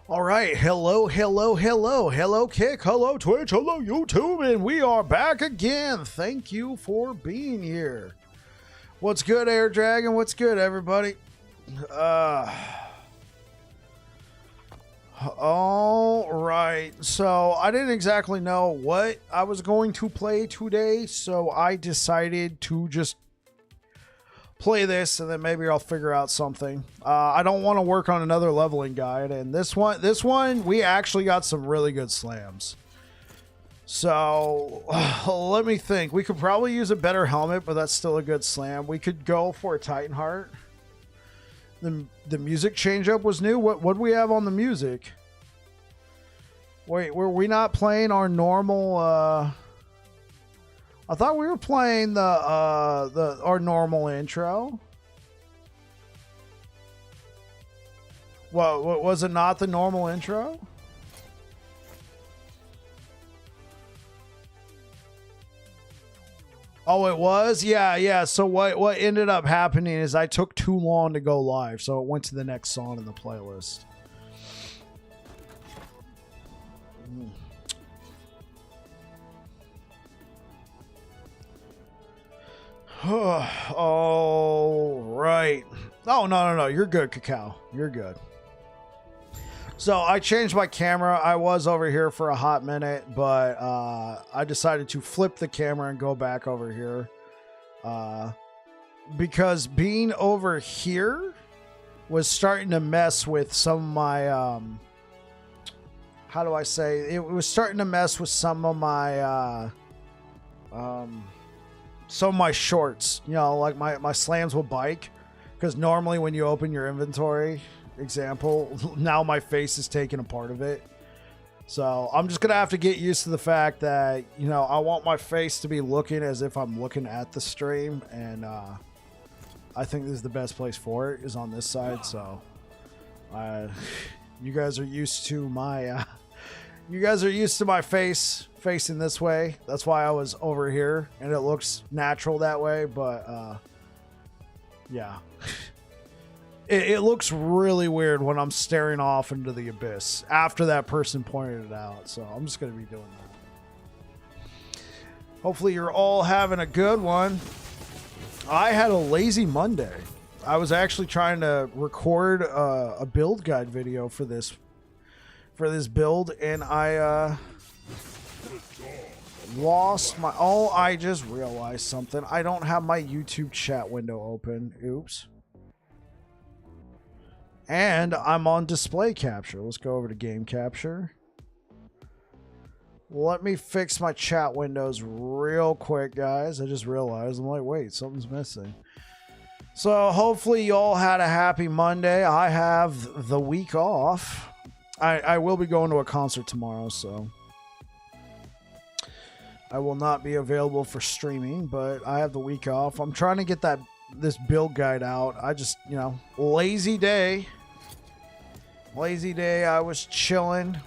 All right, hello, Kick, hello, Twitch, hello, YouTube, and we are back again. Thank you for being here. What's good, Air Dragon? What's good, everybody? All right, so I didn't exactly know what I was going to play today, so I decided to just play this, and then maybe I'll figure out something. I don't want to work on another leveling guide, and this one we actually got some really good slams. So let me think. We could probably use a better helmet, but that's still a good slam. We could go for a Titan Heart. The music change up was new. What do we have on the music? Wait, were we not playing our normal? I thought we were playing our normal intro. Well, was it not the normal intro? Oh, it was? Yeah. So what ended up happening is I took too long to go live, so it went to the next song in the playlist. All right. Oh, no. You're good, Cacao. You're good. So I changed my camera. I was over here for a hot minute, but I decided to flip the camera and go back over here. Because being over here was starting to mess with some of my... how do I say? It was starting to mess with some of my... some of my shorts, you know, like my slams with bike, because normally when you open your inventory, example, now my face is taking a part of it. So I'm just gonna have to get used to the fact that, you know, I want my face to be looking as if I'm looking at the stream, and I think this is the best place for it, is on this side. So you guys are used to my face facing this way. That's why I was over here, and it looks natural that way. But yeah, it looks really weird when I'm staring off into the abyss after that person pointed it out. So I'm just gonna be doing that. Hopefully you're all having a good one. I had a lazy Monday. I was actually trying to record a build guide video for this build, and I lost my... Oh, I just realized something. I don't have my YouTube chat window open. Oops. And I'm on display capture. Let's go over to game capture. Let me fix my chat windows real quick, guys. I just realized. I'm like, wait, something's missing. So hopefully you all had a happy Monday. I have the week off. I will be going to a concert tomorrow, so I will not be available for streaming, but I have the week off. I'm trying to get this build guide out. I just, you know, lazy day. I was chilling.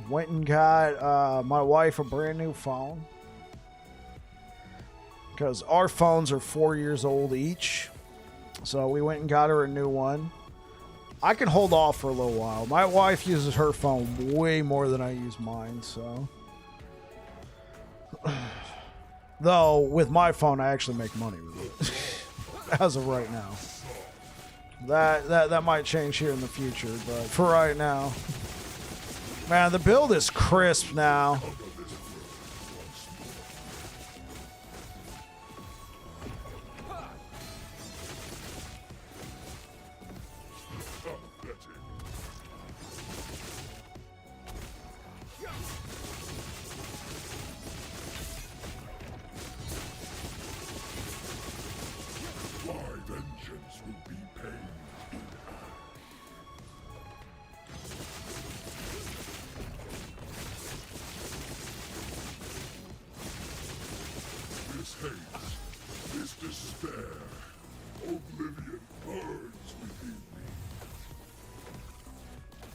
Went and got my wife a brand new phone, because our phones are 4 years old each. So we went and got her a new one. I can hold off for a little while. My wife uses her phone way more than I use mine, so. Though, with my phone, I actually make money with it. As of right now. That might change here in the future, but for right now. Man, the build is crisp now. This despair, oblivion burns within me.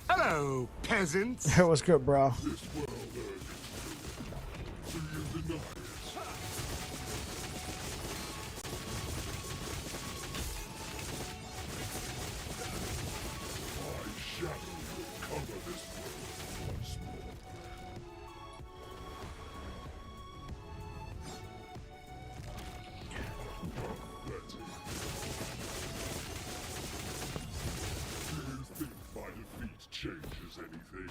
Hello, peasants. What's good, bro? This world urges you. Do you deny it? My shadow will cover this changes anything.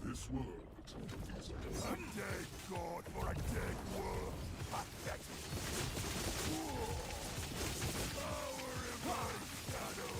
This world is a dead god for a dead world. Pathetic. Power in my shadow.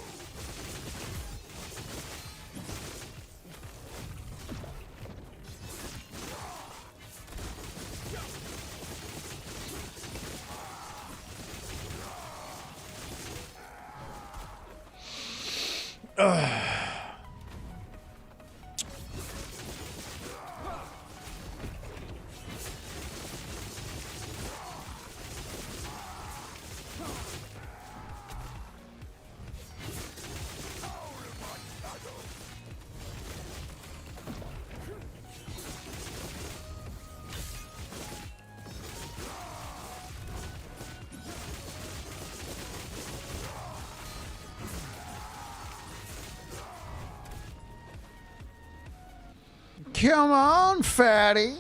Come on, fatty.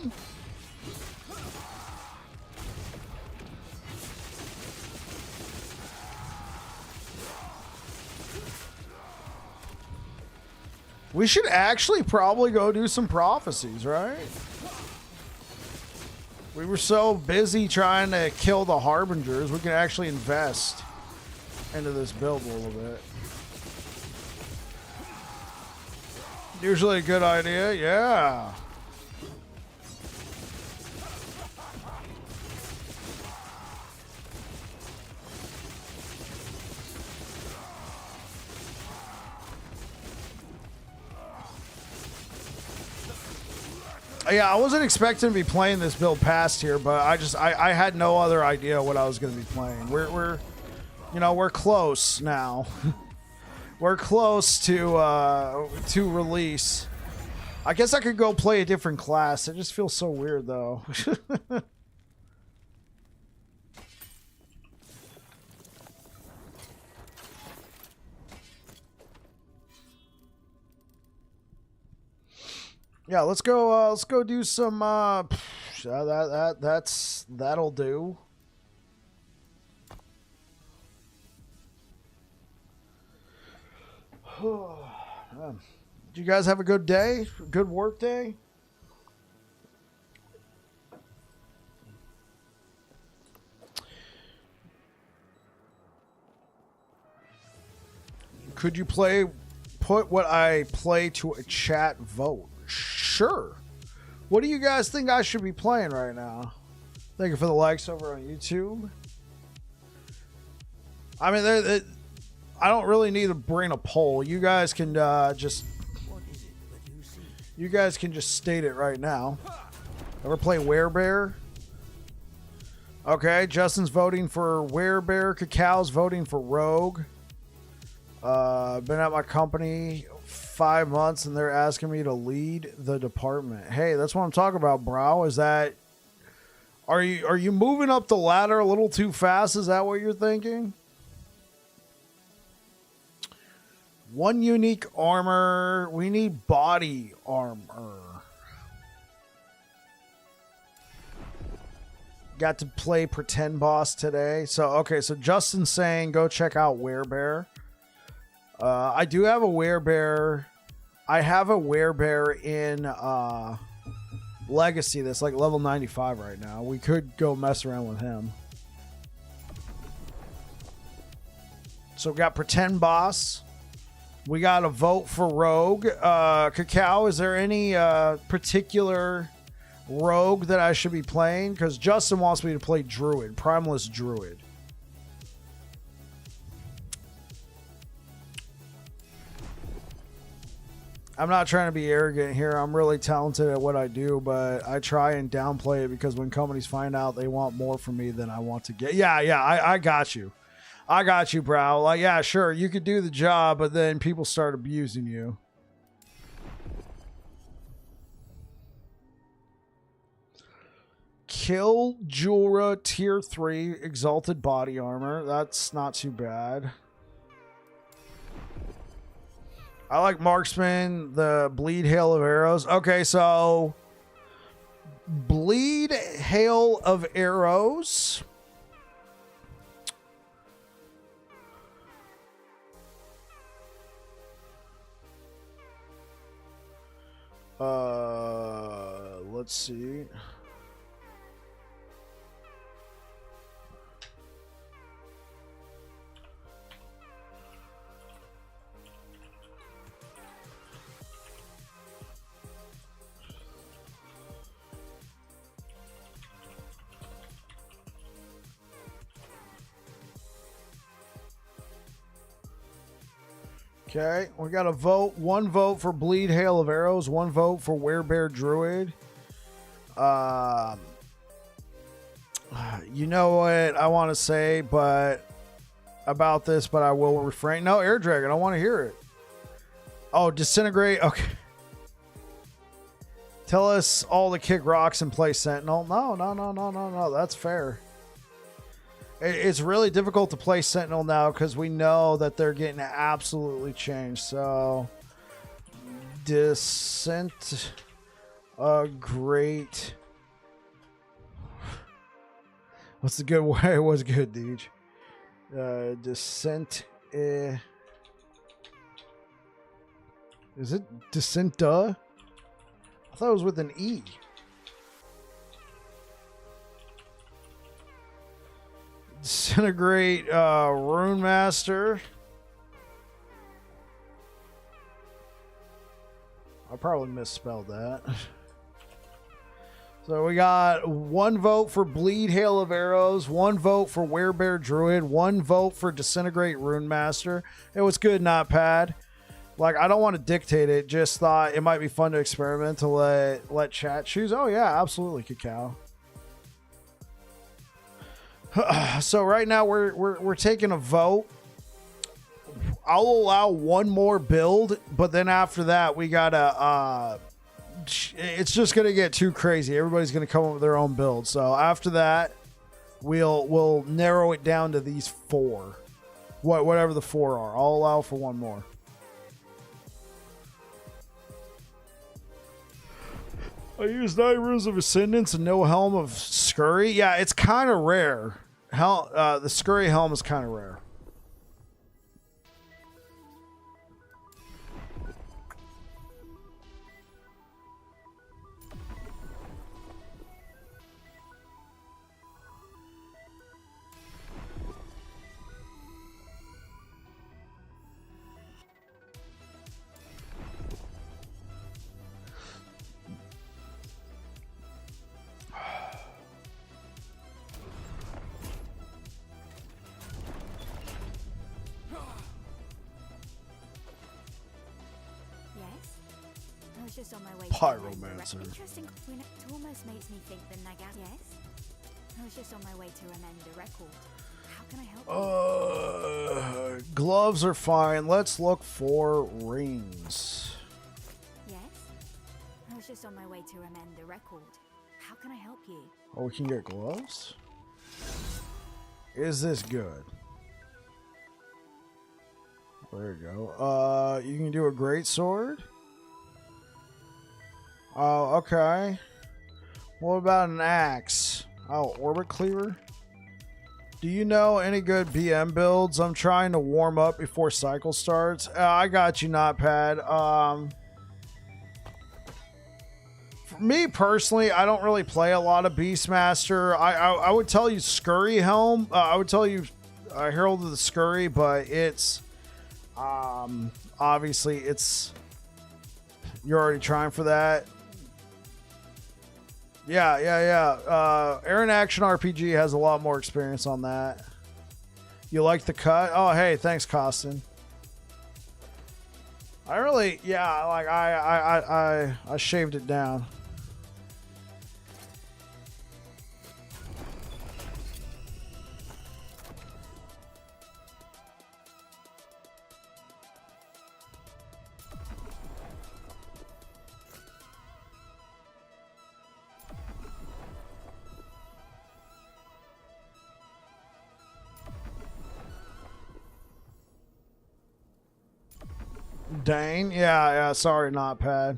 We should actually probably go do some prophecies, right? We were so busy trying to kill the Harbingers, we can actually invest into this build a little bit. Usually a good idea, yeah. Yeah, I wasn't expecting to be playing this build past here, but I had no other idea what I was going to be playing. We're close now. We're close to release. I guess I could go play a different class. It just feels so weird, though. Yeah, let's go do some. That'll do. Did you guys have a good day? Good work day? Could you put what I play to a chat vote? Sure. What do you guys think I should be playing right now? Thank you for the likes over on YouTube. I mean, I don't really need to bring a poll. You guys can just state it right now. Ever play Werebear? Okay, Justin's voting for Werebear. Cacao's voting for Rogue. Been at my company 5 months and they're asking me to lead the department. Hey, that's what I'm talking about, bro. Is that are you moving up the ladder a little too fast? Is that what you're thinking? One unique armor. We need body armor. Got to play pretend boss today. So, okay, so Justin's saying go check out Werebear. I do have a Werebear. I have a Werebear in Legacy that's like level 95 right now. We could go mess around with him. So we got pretend boss. We got a vote for Rogue. Cacao, is there any particular Rogue that I should be playing? Because Justin wants me to play Druid, Primalist Druid. I'm not trying to be arrogant here. I'm really talented at what I do, but I try and downplay it because when companies find out they want more from me than I want to get. Yeah, I got you. I got you, bro. Like, yeah, sure, you could do the job, but then people start abusing you. Kill Jura Tier 3 Exalted Body Armor. That's not too bad. I like Marksman, the Bleed Hail of Arrows. Okay, so Bleed Hail of Arrows. Let's see. Okay, we got a vote. One vote for Bleed Hail of Arrows. One vote for Werebear Druid. You know what I want to say, but about this, but I will refrain. No, Air Dragon. I want to hear it. Oh, Disintegrate. Okay. Tell us all to kick rocks and play Sentinel. No. That's fair. It's really difficult to play Sentinel now because we know that they're getting absolutely changed. So, Descent, great. What's the good way? It was good, Deej. Descent. Is it Descent? I thought it was with an E. Disintegrate Rune Master. I probably misspelled that. So we got one vote for Bleed Hail of Arrows, one vote for Werebear Druid, one vote for Disintegrate Rune Master. It was good, not bad. Like, I don't want to dictate it, just thought it might be fun to experiment to let chat choose. Oh yeah, absolutely, Cacao. So right now we're taking a vote. I'll allow one more build, but then after that we gotta it's just gonna get too crazy. Everybody's gonna come up with their own build. So after that, we'll narrow it down to these four. Whatever the four are. I'll allow for one more. I use 9 Runes of Ascendance and no Helm of Scurry. Yeah, it's kind of rare. The Scurry Helm is kind of rare. Just on my way Pyromancer. Interesting. It almost makes me think the Nagas. Yes. I was just on my way to amend a record. How can I help? Gloves are fine. Let's look for rings. Yes. I was just on my way to amend a record. How can I help you? Oh, we can get gloves? Is this good? There you go. You can do a great sword. Oh, okay. What about an axe? Oh, orbit cleaver. Do you know any good BM builds? I'm trying to warm up before cycle starts. I got you, Notepad. For me personally, I don't really play a lot of Beastmaster. I would tell you Scurry Helm. I would tell you Herald of the Scurry, but it's obviously it's you're already trying for that. Yeah. Aaron Action RPG has a lot more experience on that. You like the cut? Oh, hey, thanks, Costin. I really, yeah, like I shaved it down. Dane? Yeah, sorry, Notepad.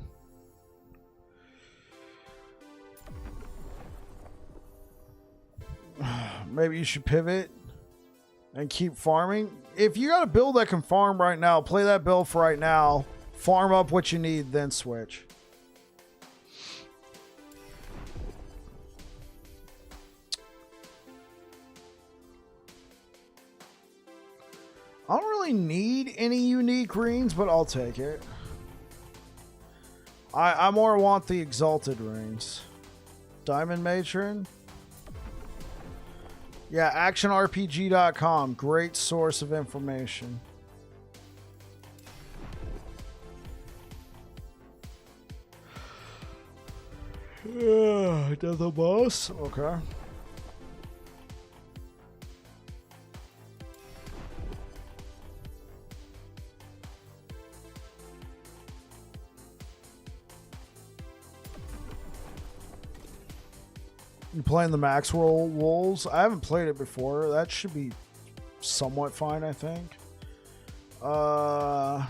Maybe you should pivot and keep farming. If you got a build that can farm right now, play that build for right now. Farm up what you need, then switch. I don't really need any unique rings, but I'll take it. I more want the exalted rings. Diamond Matron. Yeah, actionrpg.com. Great source of information. Death of boss. Okay. You playing the Maxwell Wolves? I haven't played it before. That should be somewhat fine, I think. I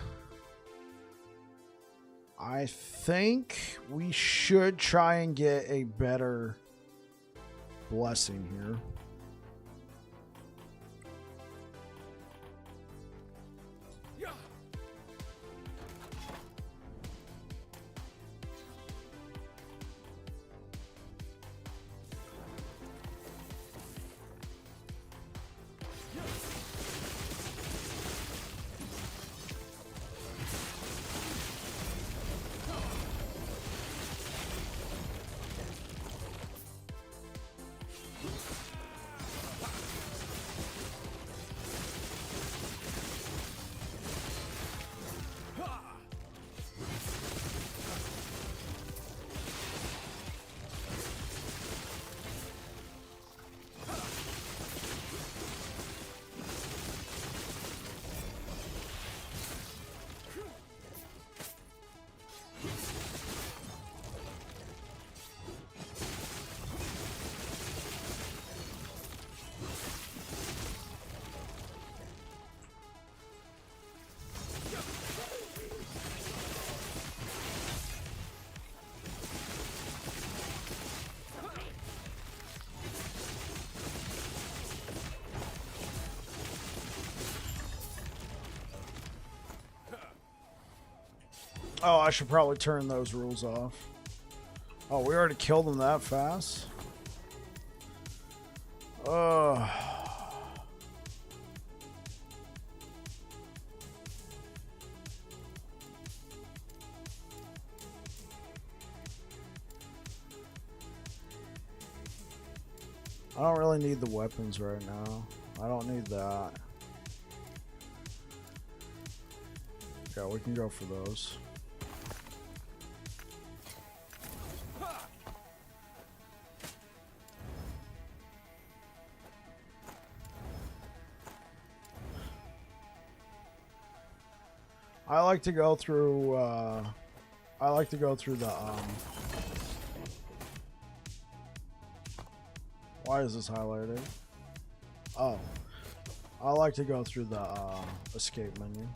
think we should try and get a better blessing here. Oh, I should probably turn those rules off. Oh, we already killed them that fast? I don't really need the weapons right now. I don't need that. Yeah, we can go for those. I like to go through the why is this highlighted? Oh. I like to go through the escape menu.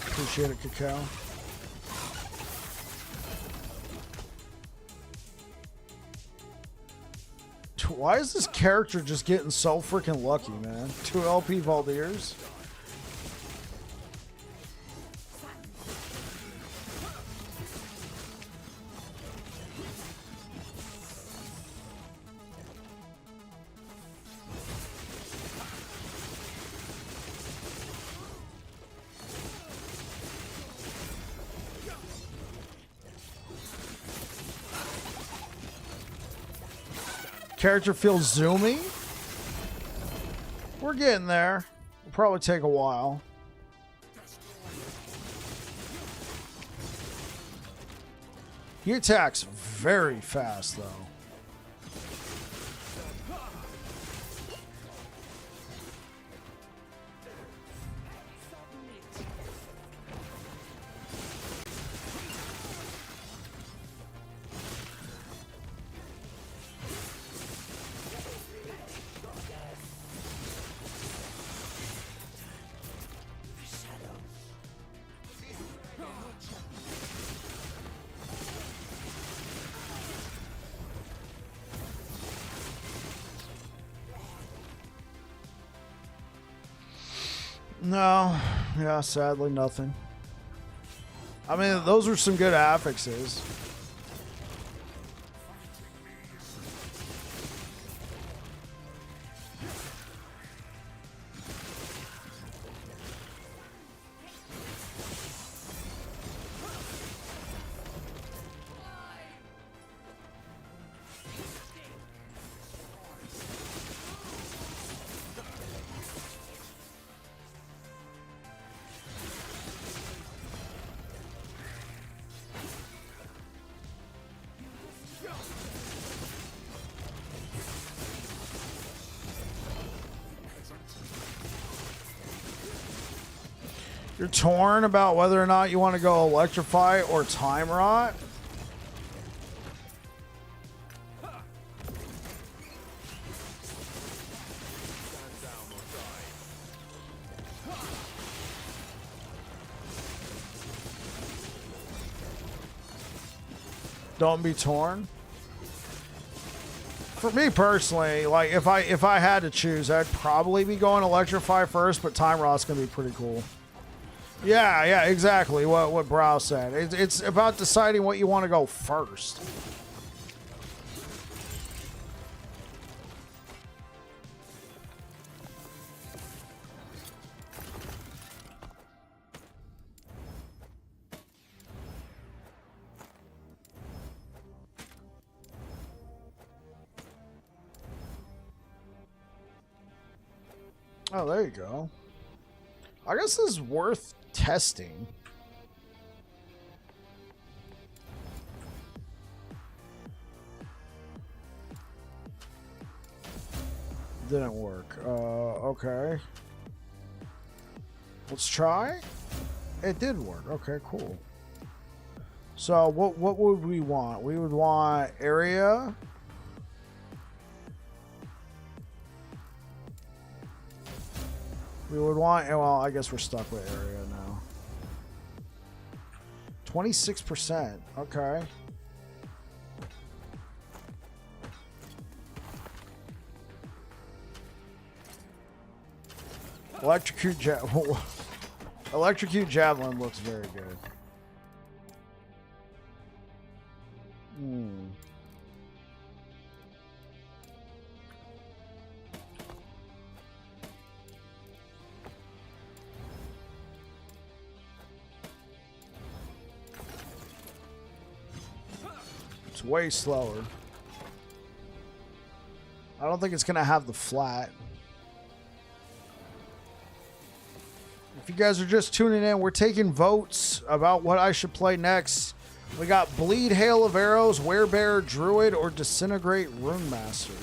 Appreciate it, Cacao. Why is this character just getting so freaking lucky, man? 2 LP Valdirs? Character feels zoomy. We're getting there. It'll probably take a while. He attacks very fast, though. No. Yeah, sadly, nothing. I mean, those were some good affixes. You're torn about whether or not you want to go electrify or time rot. Don't be torn. For me personally, like if I had to choose, I'd probably be going electrify first, but time rot's gonna be pretty cool. Yeah, exactly what Brow said. It's about deciding what you want to go first. Oh, there you go. I guess this is worth testing. Didn't work. Okay. Let's try. It did work. Okay, cool. So what would we want? We would want area. We would want, well, I guess we're stuck with area now. 26%. Okay. Electrocute Javelin looks very good. It's way slower. I don't think it's gonna have the flat. If you guys are just tuning in, we're taking votes about what I should play next. We got Bleed Hail of Arrows, Werebear, Druid, or Disintegrate Rune Master.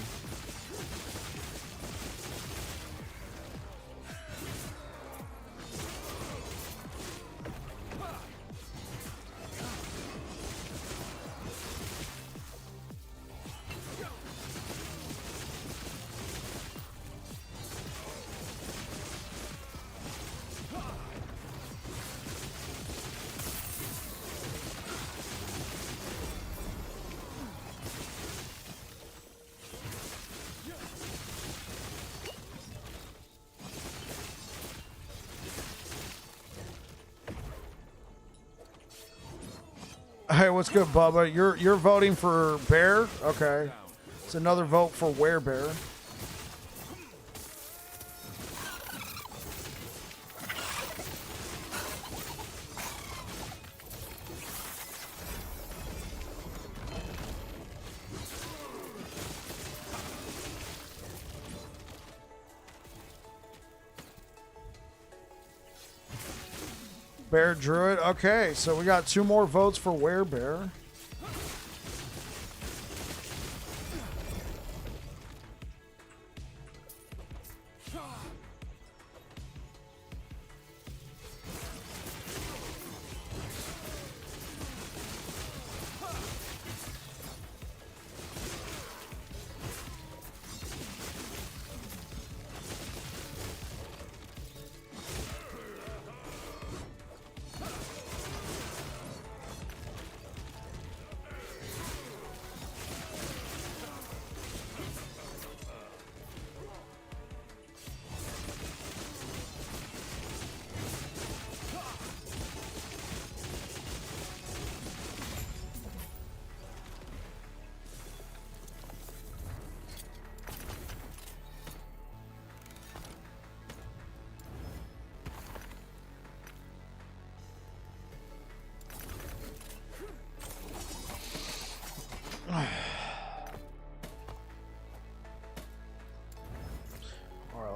Hey, what's good, Bubba? You're voting for Bear? Okay. It's another vote for Werebear. Bear Druid. Okay, so we got 2 more votes for Werebear.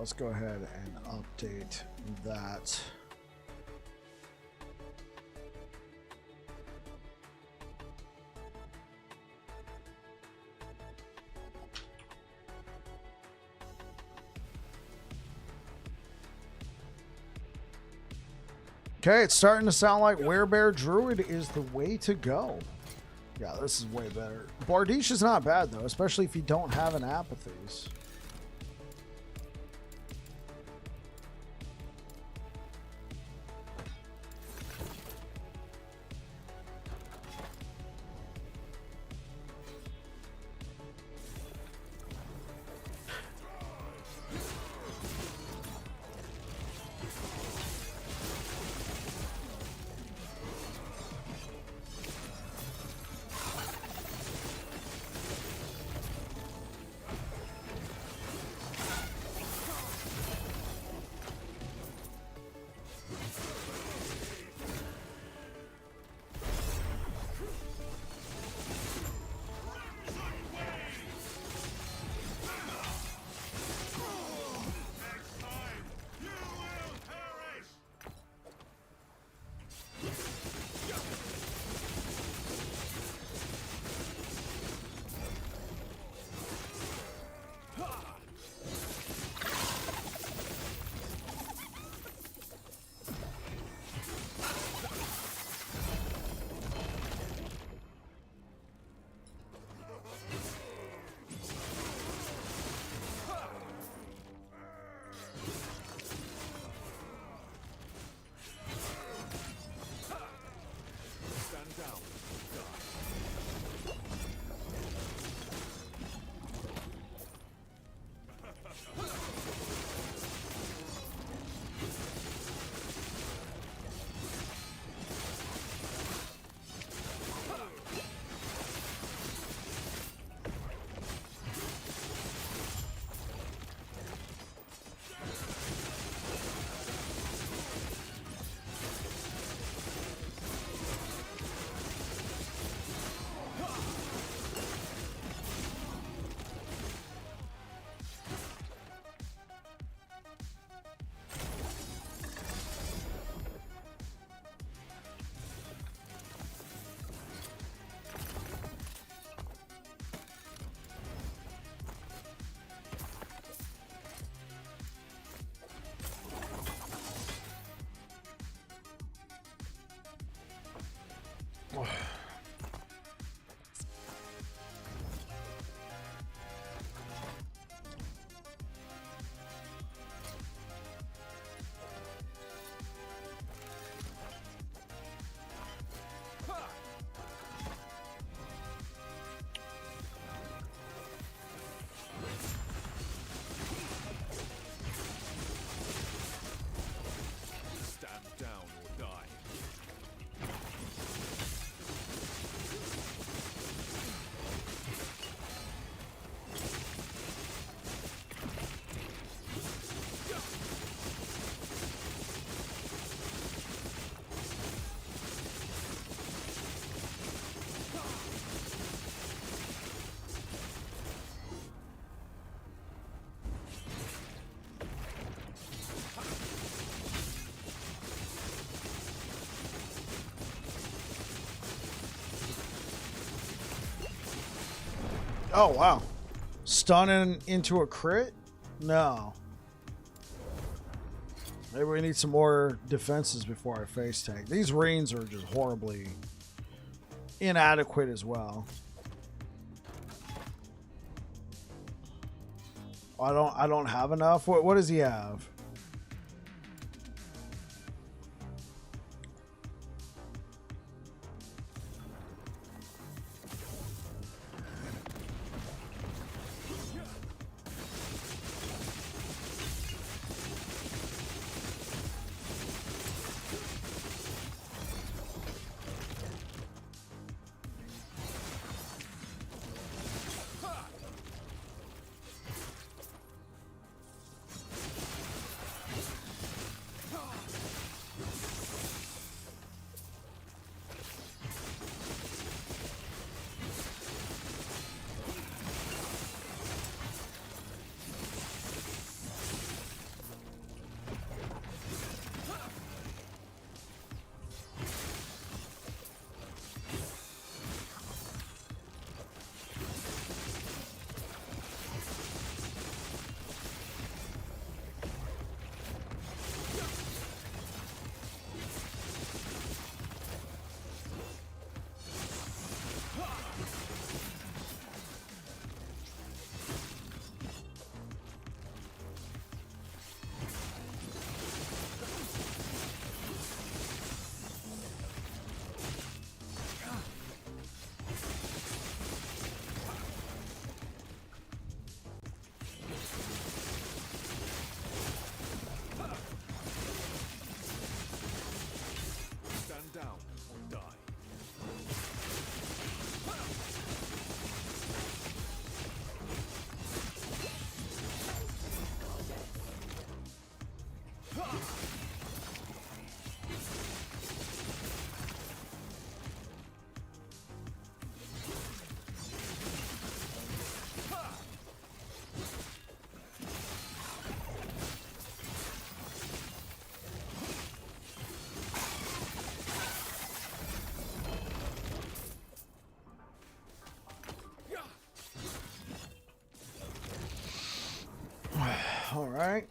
let's go ahead and update that. Okay, it's starting to sound like Werebear Druid is the way to go. Yeah, this is way better. Bardiche is not bad, though, especially if you don't have an Apathies. Oh, wow. Stunning into a crit? No. Maybe we need some more defenses before I face tank. These reins are just horribly inadequate as well. I don't have enough. What does he have? All right.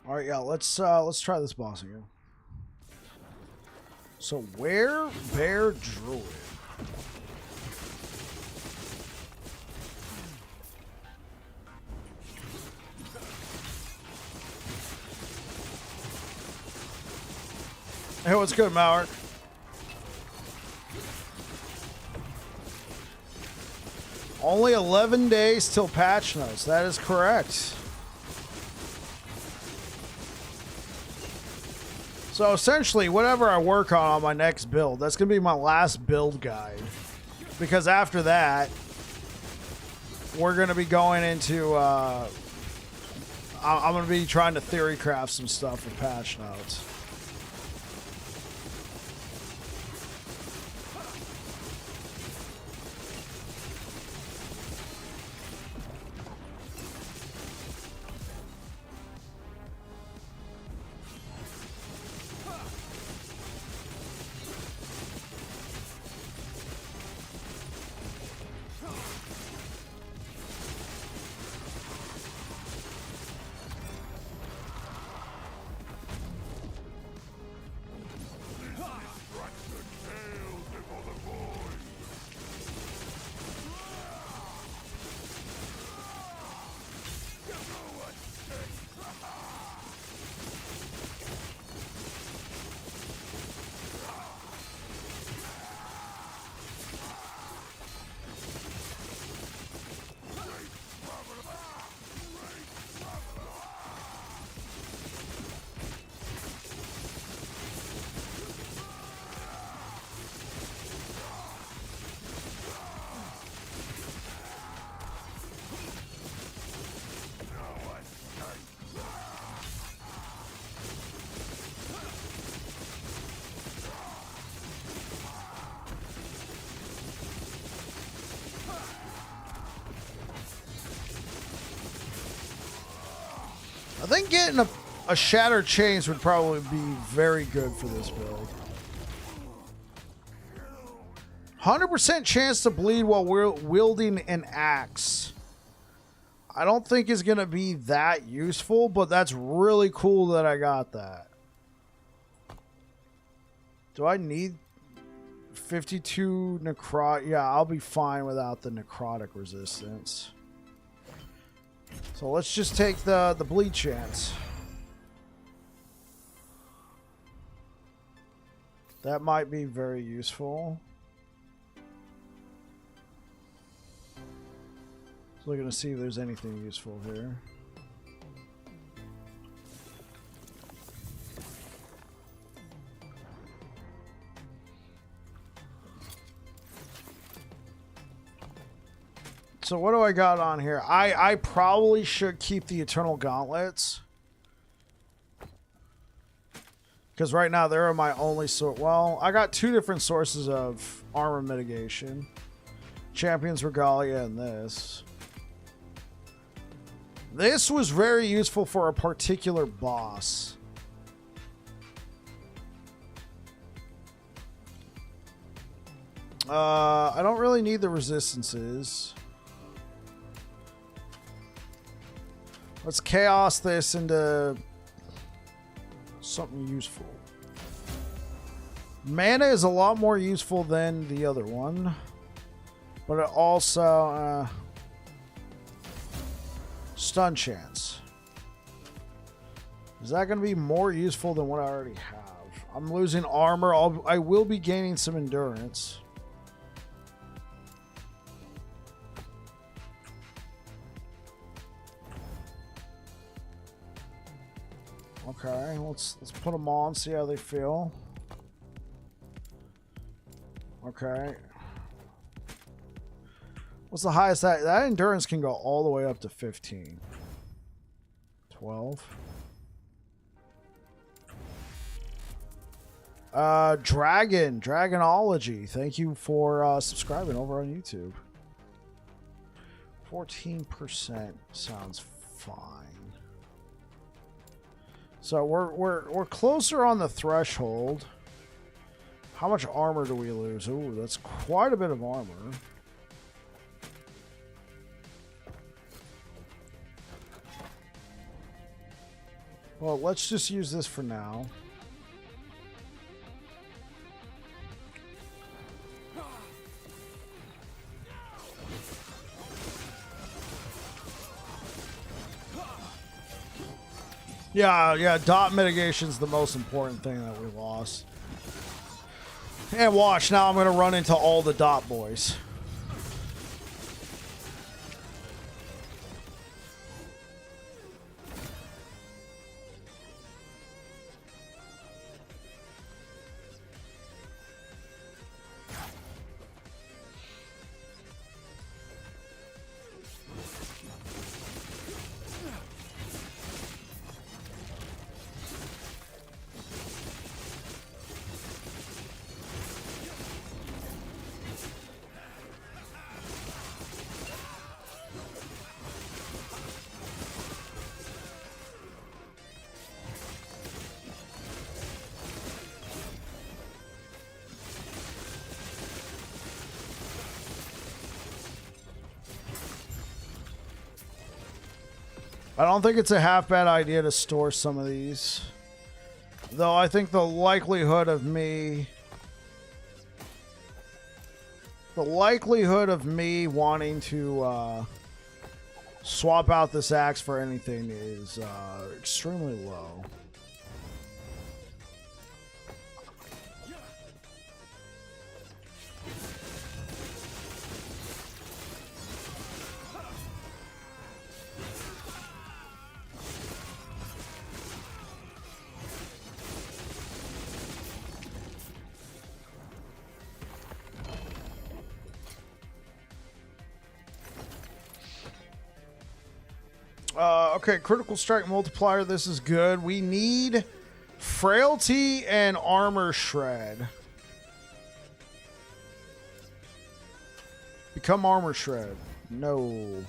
All right, yeah, let's try this boss again. So, where bear druid? Hey, what's good, Mauer? Only 11 days till patch notes. That is correct. So essentially, whatever I work on my next build, that's going to be my last build guide. Because after that, we're going to be going into... I'm going to be trying to theory craft some stuff for patch notes. I think getting a Shattered Chains would probably be very good for this build. 100% chance to bleed while wielding an axe. I don't think is going to be that useful, but that's really cool that I got that. Do I need 52 necrotic? Yeah, I'll be fine without the necrotic resistance. So let's just take the bleed chance. That might be very useful. So looking to see if there's anything useful here. So what do I got on here? I probably should keep the Eternal Gauntlets. Because right now they're my only source. Well, I got two different sources of armor mitigation. Champion's Regalia and this. This was very useful for a particular boss. I don't really need the resistances. Let's chaos this into something useful. Mana is a lot more useful than the other one. But it also... stun chance. Is that going to be more useful than what I already have? I'm losing armor. I will be gaining some endurance. Okay, let's put them on, see how they feel. Okay. What's the highest that endurance can go all the way up to 15. 12. Dragonology. Thank you for subscribing over on YouTube. 14% sounds fine. So we're closer on the threshold. How much armor do we lose? Ooh, that's quite a bit of armor. Well, let's just use this for now. Yeah, dot mitigation's the most important thing that we lost. And watch, now I'm going to run into all the dot boys. I don't think it's a half bad idea to store some of these. Though I think the likelihood of me wanting to swap out this axe for anything is extremely low. Okay, critical strike multiplier. This is good. We need frailty and armor shred. Become armor shred. No.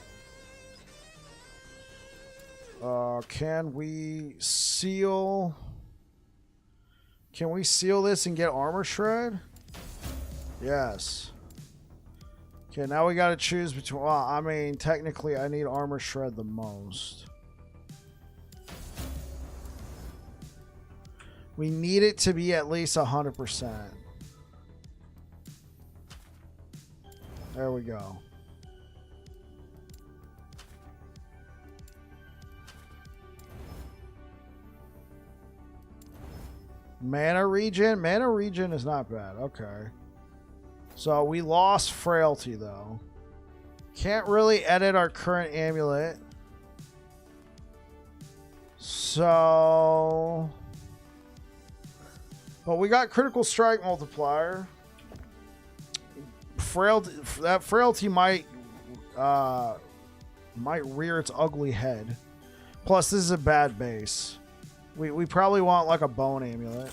Can we seal? Can we seal this and get armor shred? Yes. Okay, now we got to choose between. Well, I mean, technically, I need armor shred the most. We need it to be at least 100%. There we go. Mana regen? Mana regen is not bad. Okay. So we lost frailty though. Can't really edit our current amulet. So... But we got critical strike multiplier. Frailty, that frailty might rear its ugly head. Plus, this is a bad base. We probably want like a bone amulet.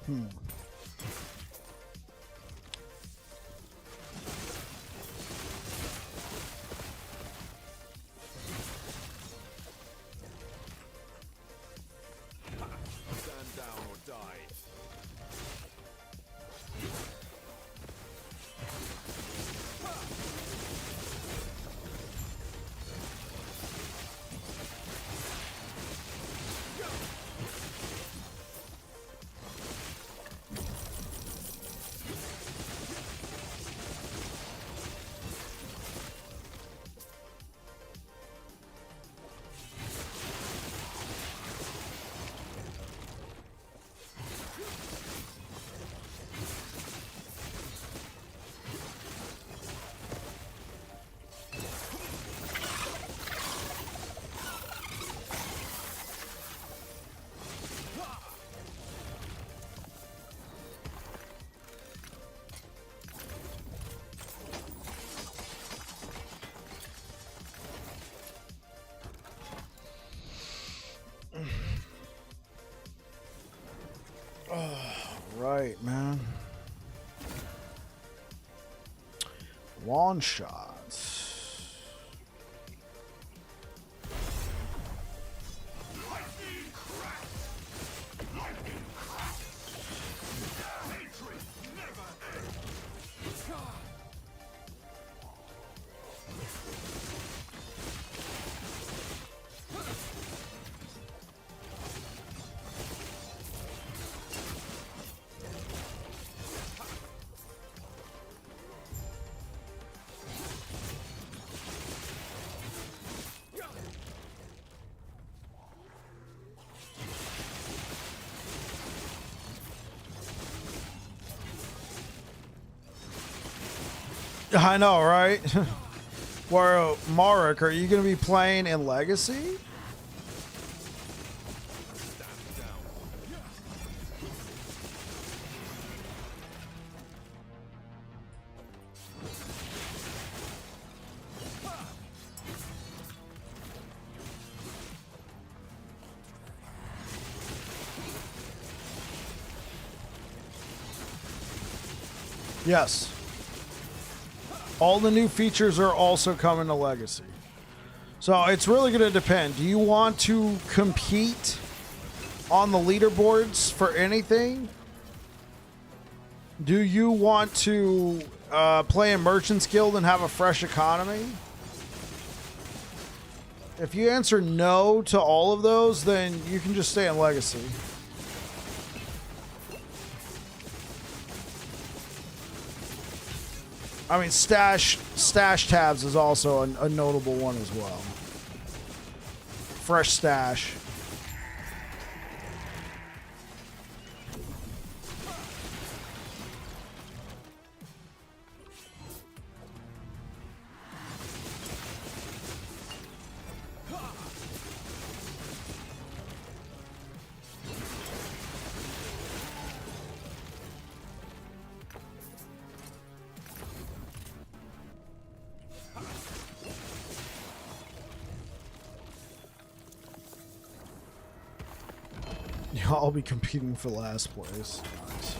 Stand down or die. Right, man. Lawn shots. I know, right? Well, Marek, are you going to be playing in Legacy? Yes. All the new features are also coming to Legacy. So it's really going to depend. Do you want to compete on the leaderboards for anything? Do you want to play in Merchant's Guild and have a fresh economy? If you answer no to all of those, then you can just stay in Legacy. I mean, stash tabs is also a notable one as well. Fresh stash. I'll be competing for last place. Nice.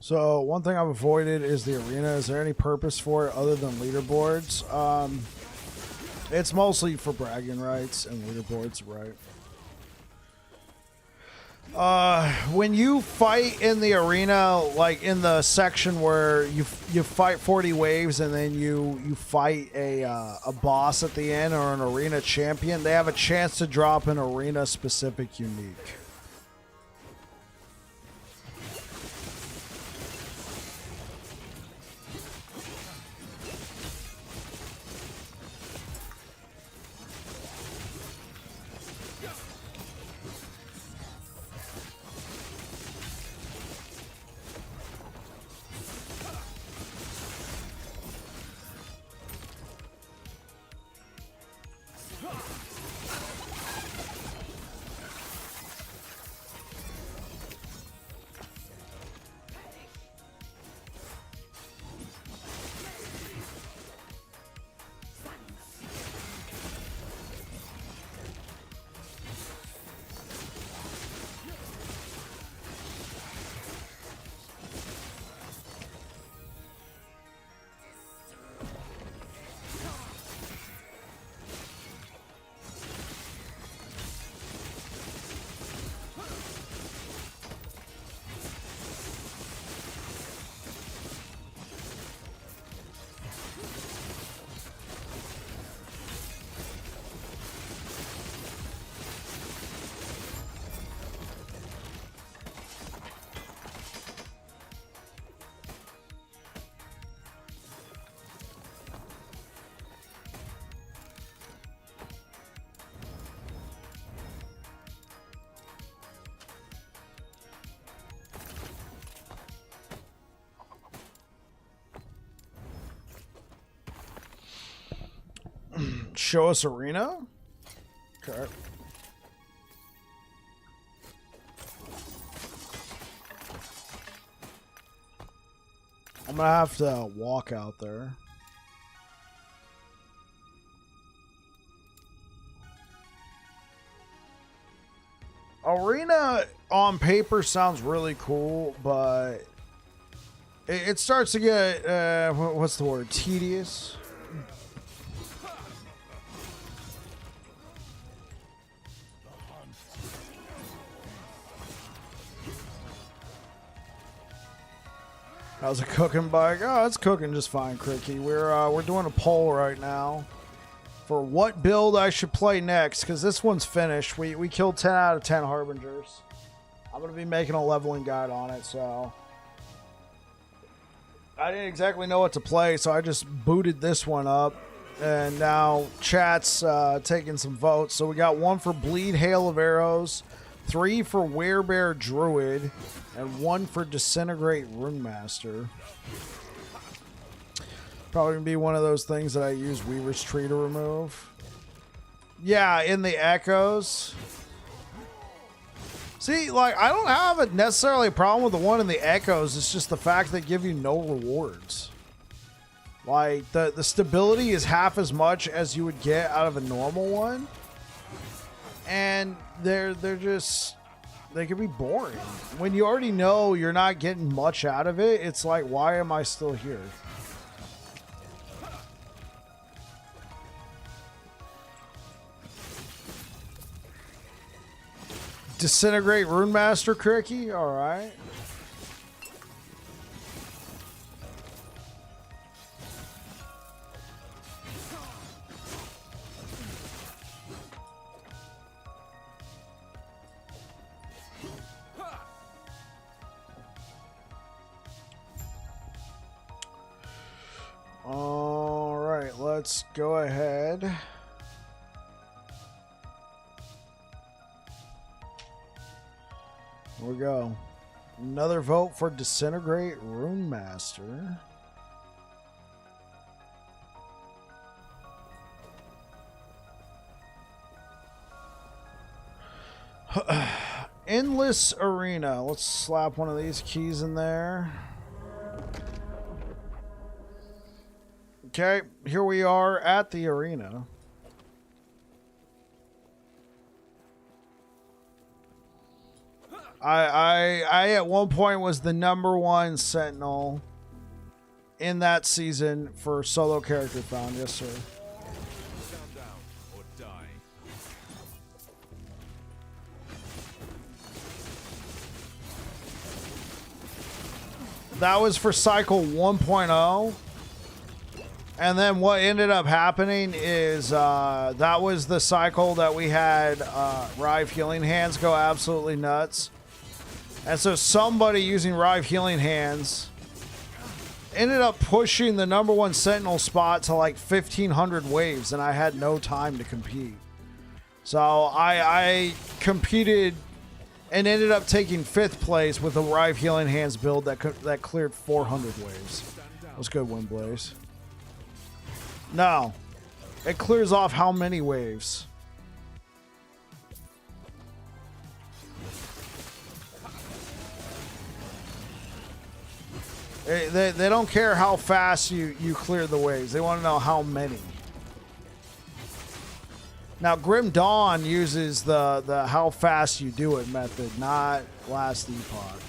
So one thing I've avoided is the arena. Is there any purpose for it other than leaderboards? It's mostly for bragging rights and leaderboards, right? When you fight in the arena, like in the section where you fight 40 waves and then you fight a boss at the end or an arena champion, they have a chance to drop an arena specific unique. show us arena? Okay. I'm gonna have to walk out there. Arena on paper sounds really cool, but it starts to get, what's the word? Tedious. How's it cooking, bike? Oh, it's cooking just fine, Cricky. We're doing a poll right now for what build I should play next, because this one's finished. We killed 10 out of 10 Harbingers. I'm going to be making a leveling guide on it, so I didn't exactly know what to play, so I just booted this one up, and now chat's taking some votes. So we got 1 for Bleed Hail of Arrows, 3 for Werebear Druid, and 1 for Disintegrate Runemaster. Probably gonna be one of those things that I use Weaver's Tree to remove. Yeah, in the echoes. See, like, I don't have necessarily a problem with the one in the echoes. It's just the fact they give you no rewards. Like, the stability is half as much as you would get out of a normal one. And they're just, they can be boring. When you already know you're not getting much out of it, it's like, why am I still here? Disintegrate Runemaster, Cricky? Alright. Alright, let's go ahead. Here we go. Another vote for Disintegrate Runemaster. Endless Arena. Let's slap one of these keys in there. Okay, here we are at the arena. I at one point was the #1 Sentinel in that season for solo character found. Yes, sir. Stand down or die. That was for cycle 1.0. And then what ended up happening is that was the cycle that we had Rive Healing Hands go absolutely nuts. And so somebody using Rive Healing Hands ended up pushing the #1 Sentinel spot to like 1,500 waves, and I had no time to compete. So I competed and ended up taking 5th place with a Rive Healing Hands build that cleared 400 waves. Let's go, Windblaze. No. It clears off how many waves? They don't care how fast you clear the waves. They want to know how many. Now, Grim Dawn uses the how fast you do it method, not Last Epoch.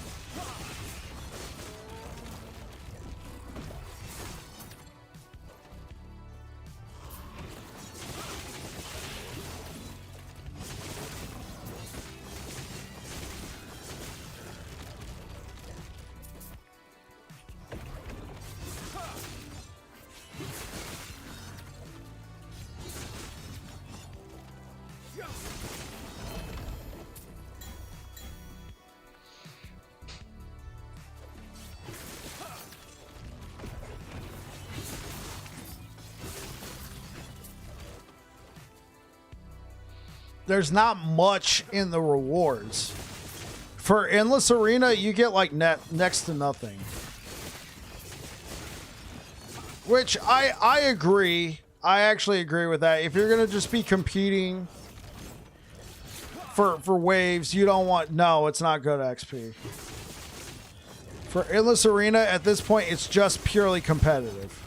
There's not much in the rewards. For Endless Arena, you get like next to nothing. Which I agree. I actually agree with that. If you're gonna just be competing for waves, you don't want. No, it's not good XP. For Endless Arena, at this point, it's just purely competitive.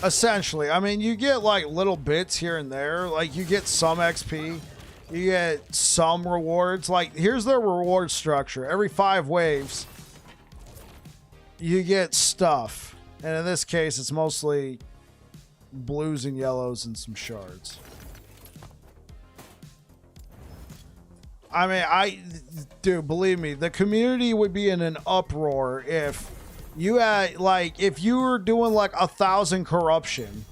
Essentially, I mean, you get like little bits here and there. Like you get some XP, you get some rewards. Like here's their reward structure. Every 5 waves, you get stuff. And in this case, it's mostly blues and yellows and some shards. I mean, dude, believe me, the community would be in an uproar if you had, like, if you were doing like 1,000 corruption,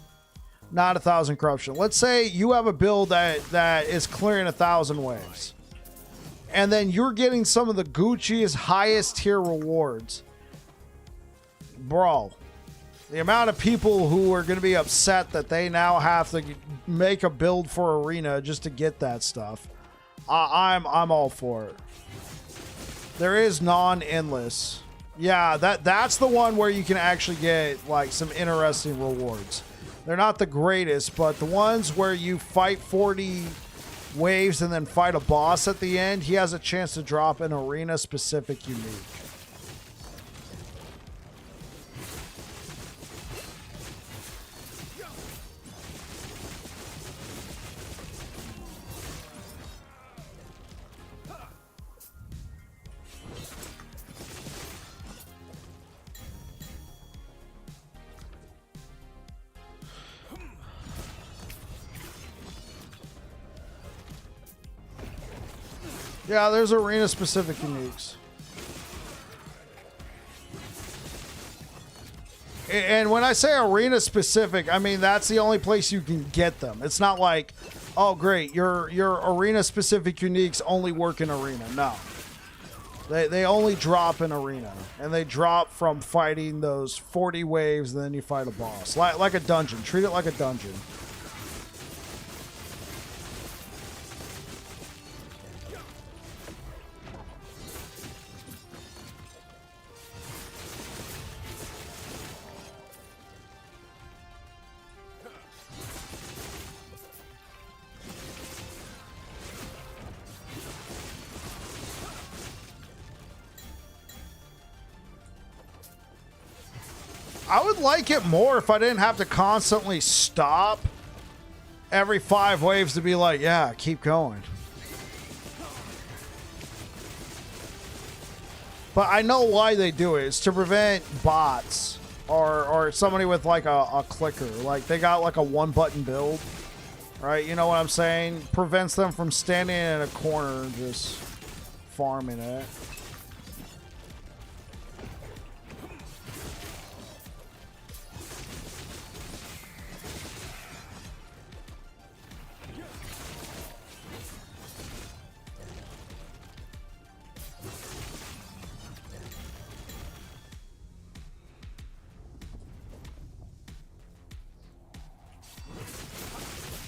not 1,000 corruption. Let's say you have a build that is clearing 1,000 waves, and then you're getting some of the Gucci's highest tier rewards. Bro, the amount of people who are going to be upset that they now have to make a build for Arena just to get that stuff. I'm all for it. There is non-endless. Yeah, that's the one where you can actually get like some interesting rewards. They're not the greatest, but the ones where you fight 40 waves and then fight a boss at the end, he has a chance to drop an arena specific unique. Yeah, there's arena-specific uniques. And when I say arena-specific, I mean that's the only place you can get them. It's not like, oh great, your arena-specific uniques only work in arena. No. They only drop in arena. And they drop from fighting those 40 waves, and then you fight a boss. Like a dungeon. Treat it like a dungeon. I would like it more if I didn't have to constantly stop every 5 waves to be like, yeah, keep going. But I know why they do it. It's to prevent bots or somebody with like a clicker. Like they got like a 1-button build, right? You know what I'm saying? Prevents them from standing in a corner and just farming it.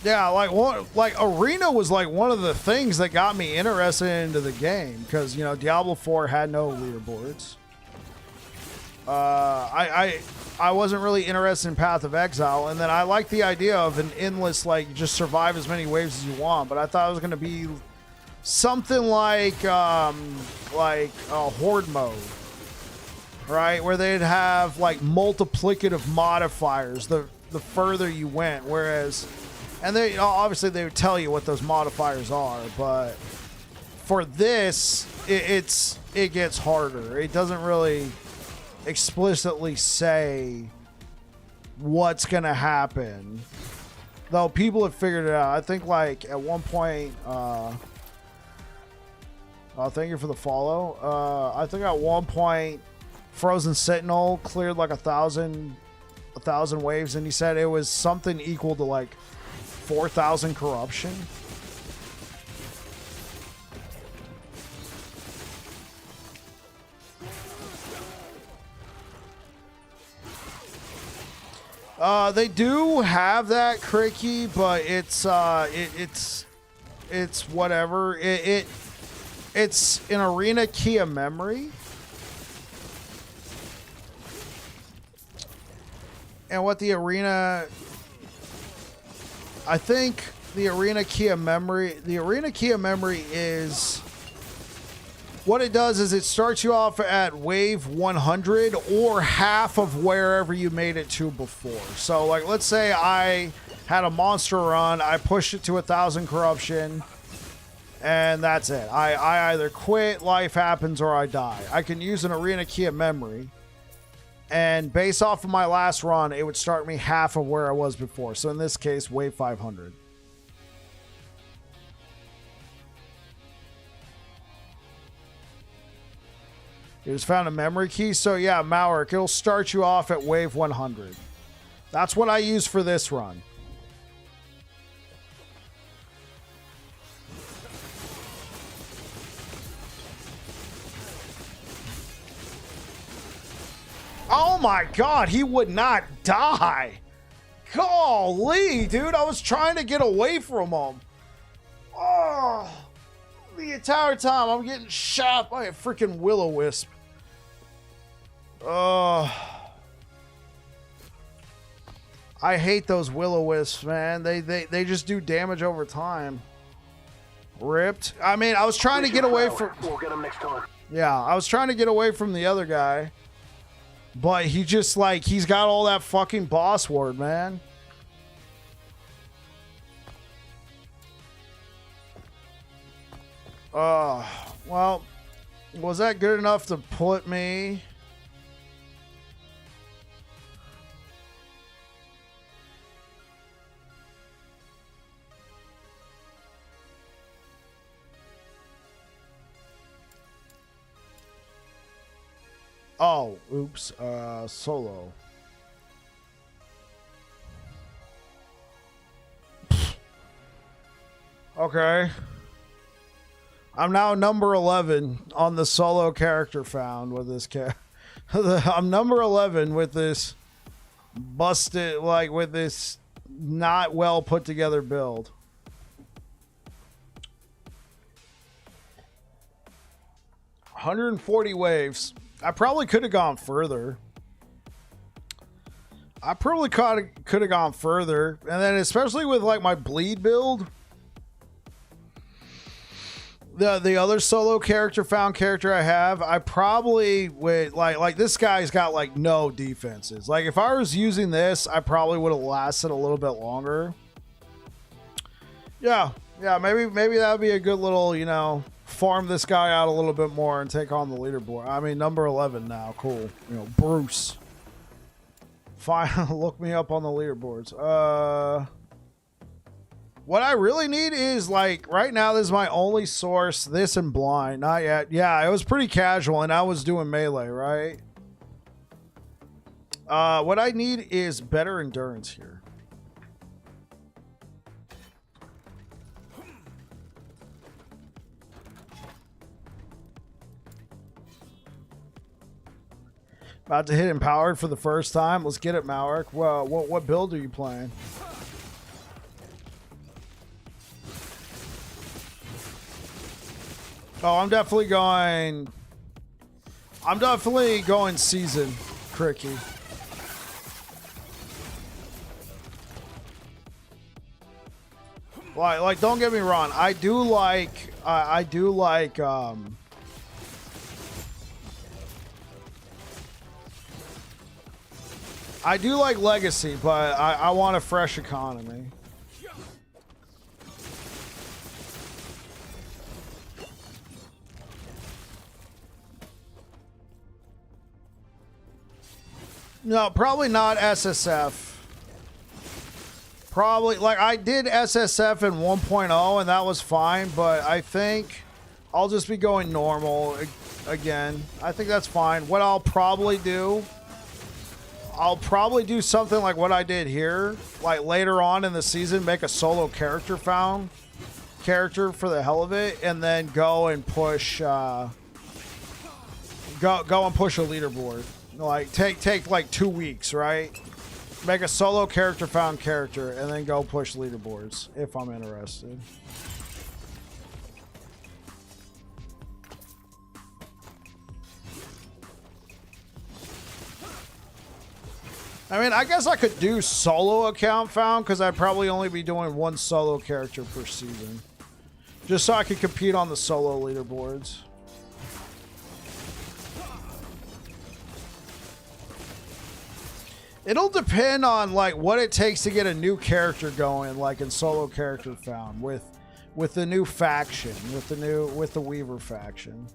Yeah, like Arena was like one of the things that got me interested into the game because you know Diablo 4 had no leaderboards. I wasn't really interested in Path of Exile, and then I liked the idea of an endless like just survive as many waves as you want. But I thought it was going to be something like a horde mode, right, where they'd have like multiplicative modifiers the further you went, whereas. And they obviously they would tell you what those modifiers are, but for this, it gets harder. It doesn't really explicitly say what's gonna happen, though people have figured it out. I think like at one point, thank you for the follow. I think at one point, Frozen Sentinel cleared like 1,000 waves, and he said it was something equal to like 4,000 corruption. They do have that cricky, but it's whatever. It's an arena key of memory. And what the arena, I think the arena key of memory is, what it does is it starts you off at wave 100 or half of wherever you made it to before. So like, let's say I had a monster run, I pushed it to 1,000 corruption, and that's it. I either quit, life happens, or I die. I can use an arena key of memory, and based off of my last run, it would start me half of where I was before. So in this case, wave 500. You just found a memory key. So yeah, Maurik, it'll start you off at wave 100. That's what I use for this run. Oh my god, he would not die. Golly, dude, I was trying to get away from him. Oh, the entire time I'm getting shot by a freaking will-o-wisp. Oh, I hate those will-o-wisps, man. They just do damage over time. Ripped. I mean, I was trying to get away from... We'll get him next time. Yeah, I was trying to get away from the other guy. But he just, like, he's got all that fucking boss word, man. Well, was that good enough to put me... Oh, oops, solo. Okay. I'm now number 11 on the solo character found with this I'm number 11 with this busted, like with this not well put together build. $140 waves. I probably could have gone further. I probably could have gone further. And then especially with like my bleed build. The other solo character found character I have, I probably would like this guy's got like no defenses. Like if I was using this, I probably would have lasted a little bit longer. Yeah, maybe that would be a good little, you know, farm this guy out a little bit more and take on the leaderboard. I mean, number 11 now. Cool. You know, Bruce. Fine. Look me up on the leaderboards. What I really need is, like, right now, this is my only source. This and blind. Not yet. Yeah, it was pretty casual, and I was doing melee, right? What I need is better endurance here. About to hit empowered for the first time. Let's get it, Maurik. Well, what build are you playing? Oh, I'm definitely going season cricky. Like don't get me wrong. I do like Legacy, but I want a fresh economy. No, probably not SSF. Probably, like, I did SSF in 1.0 and that was fine, but I think I'll just be going normal again. I think that's fine. What I'll probably do something like what I did here, like later on in the season, make a solo character found character for the hell of it, and then go and push go and push a leaderboard. Like take like 2 weeks, right? Make a solo character found character and then go push leaderboards if I'm interested. I mean, I guess I could do solo account found because I'd probably only be doing one solo character per season. Just so I could compete on the solo leaderboards. It'll depend on like what it takes to get a new character going, like in solo character found with the new faction, with the Weaver faction.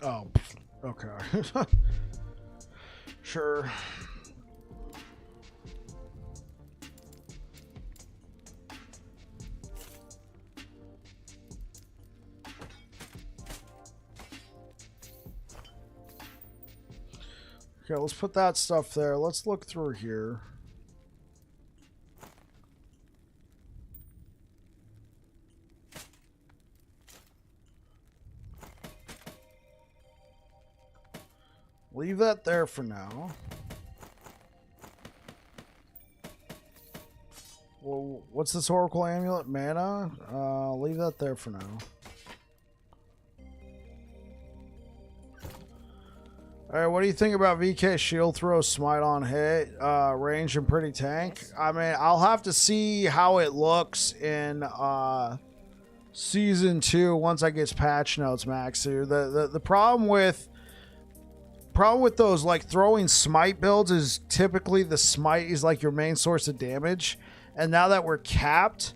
Oh, okay. Sure. Okay, let's put that stuff there. Let's look through here. Leave that there for now. Well, what's this Oracle Amulet? Mana? Leave that there for now. Alright, what do you think about VK Shield Throw, Smite on Hit, range and pretty tank? I mean, I'll have to see how it looks in Season 2 once I get patch notes max here. The problem with those like throwing smite builds is typically the smite is like your main source of damage, and now that we're capped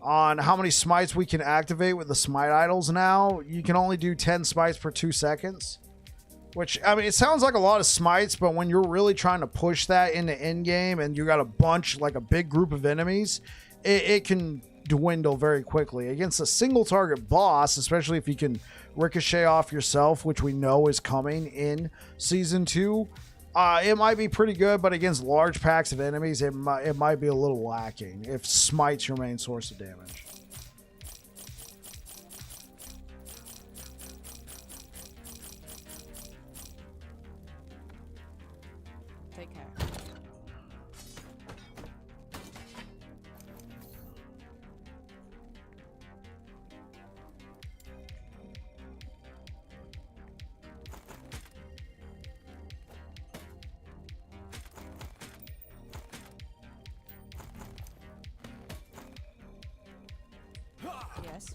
on how many smites we can activate with the smite idols, now you can only do 10 smites per 2 seconds, which, I mean, it sounds like a lot of smites, but when you're really trying to push that into end game and you got a bunch, like a big group of enemies, it can dwindle very quickly against a single target boss, especially if you can ricochet off yourself, which we know is coming in Season 2. It might be pretty good, but against large packs of enemies, it might be a little lacking if smite's your main source of damage. Take care. Yes.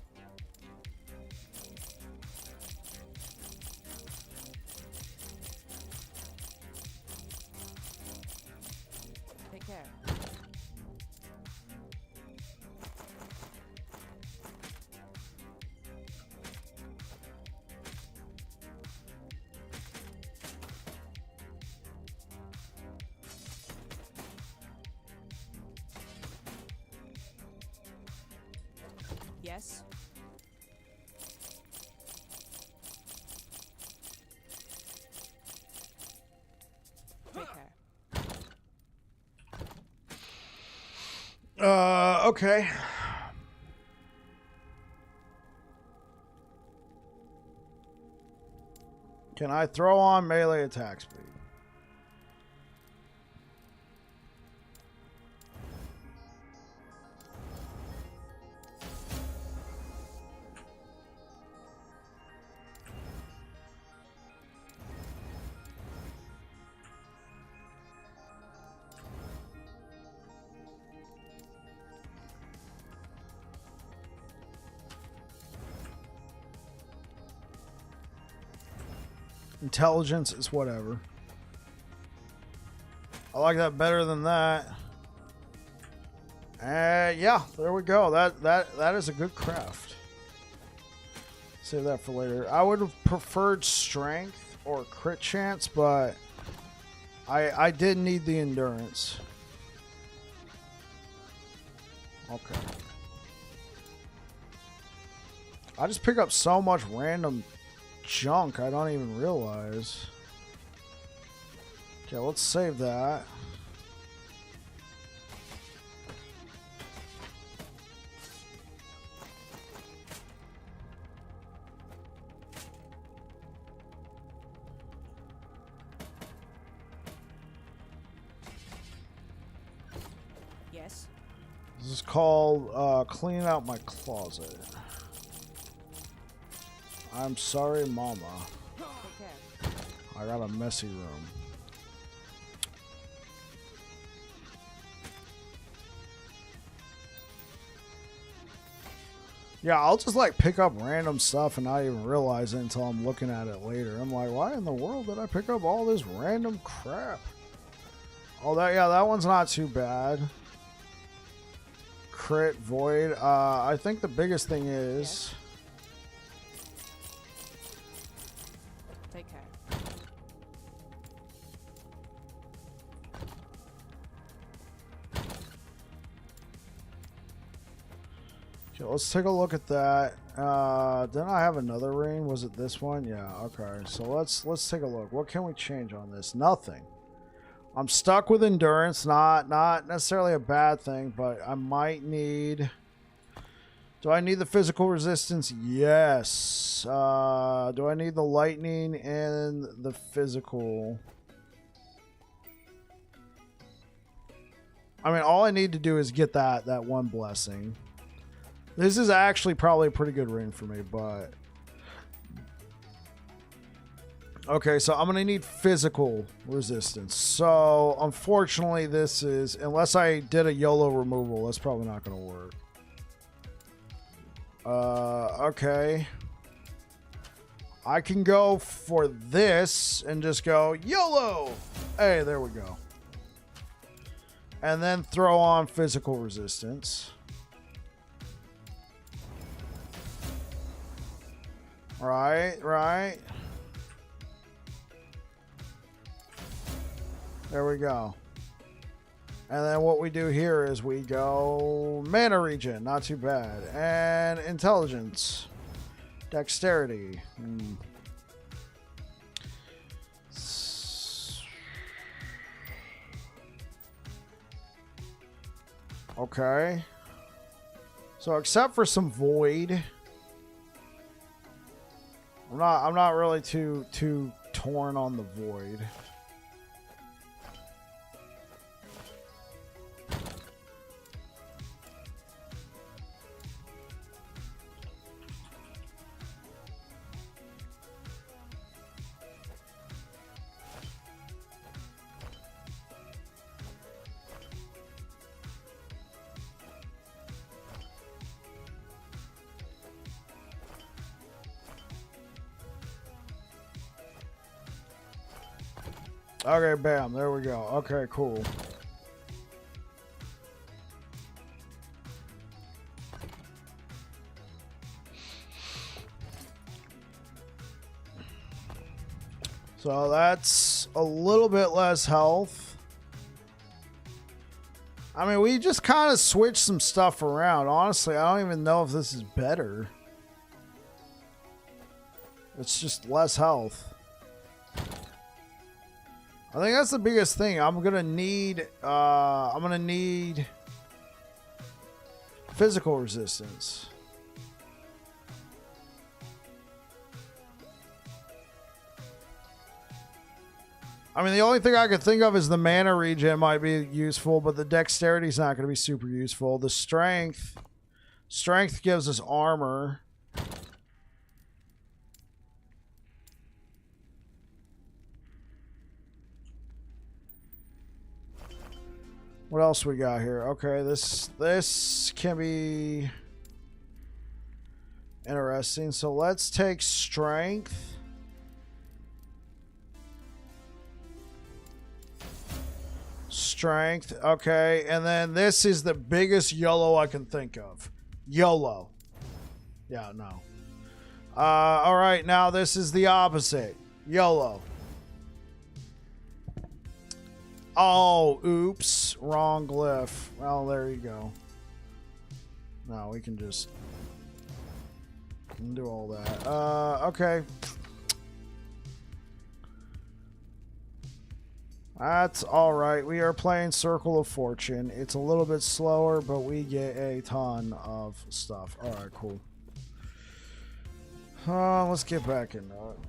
Take care. Yes. Take care. Okay. Can I throw on melee attack speed? Intelligence is whatever. I like that better than that. Yeah, there we go. That is a good craft. Save that for later. I would have preferred strength or crit chance, but I did need the endurance. Okay. I just pick up so much random junk I don't even realize. Okay, let's save that. Yes. This is called cleaning out my closet. I'm sorry, Mama. Take care. I got a messy room. Yeah, I'll just like pick up random stuff and not even realize it until I'm looking at it later. I'm like, why in the world did I pick up all this random crap? Oh, that one's not too bad. Crit void. I think the biggest thing is. Yes. Take care. Okay, let's take a look at that. Didn't I have another ring? Was it this one? Yeah, okay. So let's take a look. What can we change on this? Nothing. I'm stuck with endurance, not necessarily a bad thing, but I might need. Do I need the physical resistance? Yes. Do I need the lightning and the physical? I mean, all I need to do is get that one blessing. This is actually probably a pretty good ring for me, but okay, so I'm gonna need physical resistance. So unfortunately, this is, unless I did a YOLO removal, that's probably not gonna work. Okay. I can go for this and just go YOLO. Hey, there we go. And then throw on physical resistance. Right. There we go. And then what we do here is we go mana regen, not too bad. And intelligence. Dexterity. Okay. So except for some void, I'm not really too torn on the void. Okay, bam, there we go. Okay, cool. So that's a little bit less health. I mean, we just kind of switched some stuff around. Honestly, I don't even know if this is better. It's just less health. I think that's the biggest thing. I'm gonna need physical resistance. I mean, the only thing I could think of is the mana regen might be useful, but the dexterity is not going to be super useful. The strength gives us armor. What else we got here? Okay, this can be interesting. So let's take strength. Strength. Okay. And then this is the biggest YOLO I can think of. YOLO. Yeah, no. All right. Now this is the opposite. YOLO. Oh, oops. Wrong glyph. Well, there you go. No, we can just do all that. Okay. That's alright. We are playing Circle of Fortune. It's a little bit slower, but we get a ton of stuff. Alright, cool. Let's get back into it.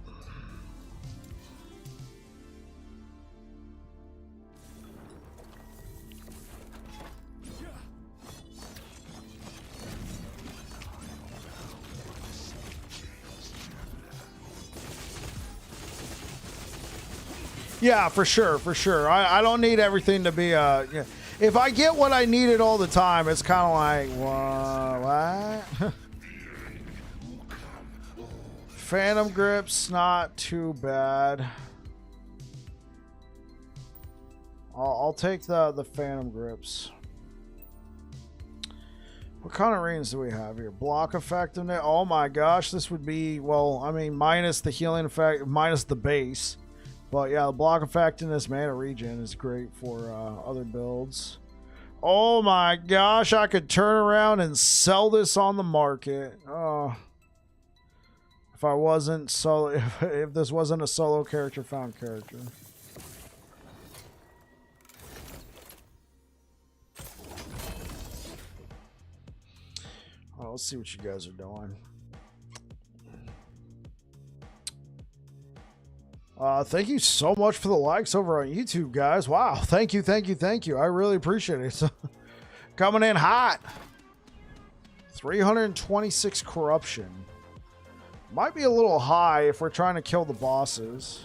Yeah, for sure, for sure. I don't need everything to be yeah. If I get what I needed all the time, it's kind of like what? Phantom grips, not too bad. I'll take the Phantom grips. What kind of rings do we have here? Block effectiveness. Oh my gosh, this would be, well, I mean, minus the healing effect, minus the base. But yeah, the block effectiveness, mana regen is great for other builds. Oh my gosh, I could turn around and sell this on the market. Oh, if I wasn't solo, if this wasn't a solo character found character. Oh, let's see what you guys are doing. Thank you so much for the likes over on YouTube, guys. Wow, thank you, thank you, thank you. I really appreciate it. Coming in hot. 326 corruption. Might be a little high if we're trying to kill the bosses.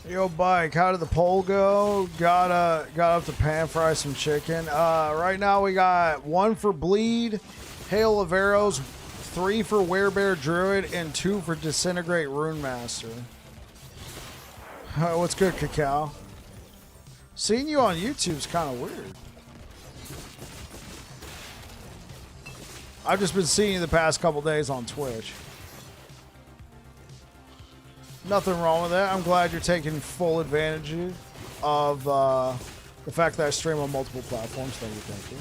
Yo, Bike, how did the poll go? Got up to pan fry some chicken. Right now we got 1 for Bleed, Hail of Arrows, 3 for Werebear Druid, and 2 for Disintegrate Rune Master. What's good, Cacao? Seeing you on YouTube's kind of weird. I've just been seeing you the past couple days on Twitch. Nothing wrong with that. I'm glad you're taking full advantage of the fact that I stream on multiple platforms. Thank you, thank you.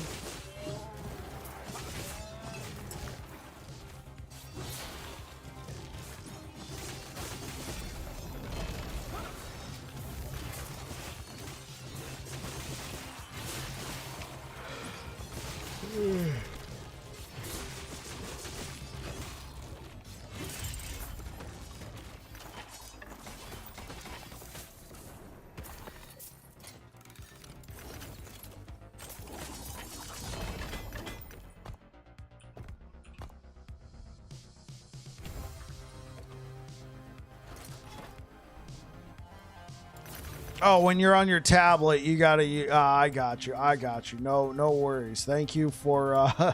Oh, when you're on your tablet, you gotta. I got you. I got you. No, no worries. Thank you for.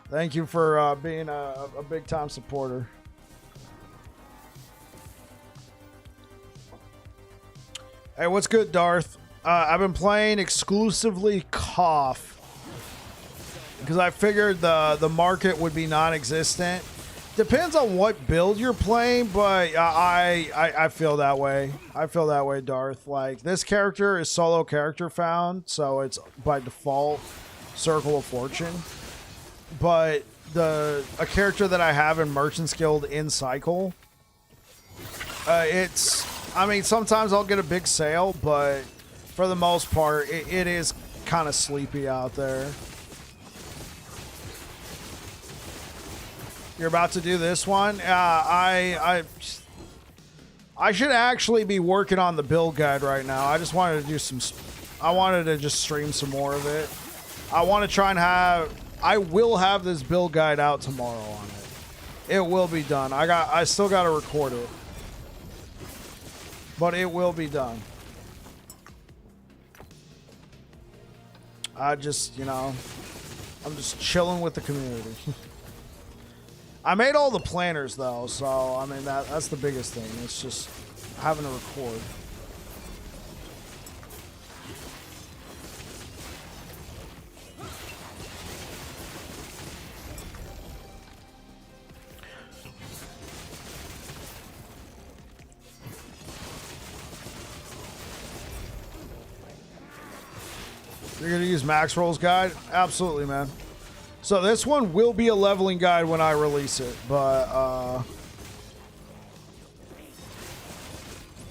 Thank you for being a big time supporter. Hey, what's good, Darth? I've been playing exclusively Cough because I figured the market would be non-existent. Depends on what build you're playing, but I feel that way. I feel that way, Darth. Like, this character is solo character found, so it's by default Circle of Fortune. But a character that I have in Merchant's Guild in Cycle, I mean, sometimes I'll get a big sale, but for the most part, it is kind of sleepy out there. You're about to do this one? I should actually be working on the build guide right now. I just wanted to do some... I wanted to just stream some more of it. I want to try and have... I will have this build guide out tomorrow on it. It will be done. I still got to record it. But it will be done. I just, you know... I'm just chilling with the community. I made all the planners though, so I mean that's the biggest thing. It's just having to record. You're gonna use Max Rolls guide? Absolutely, man. So this one will be a leveling guide when I release it, but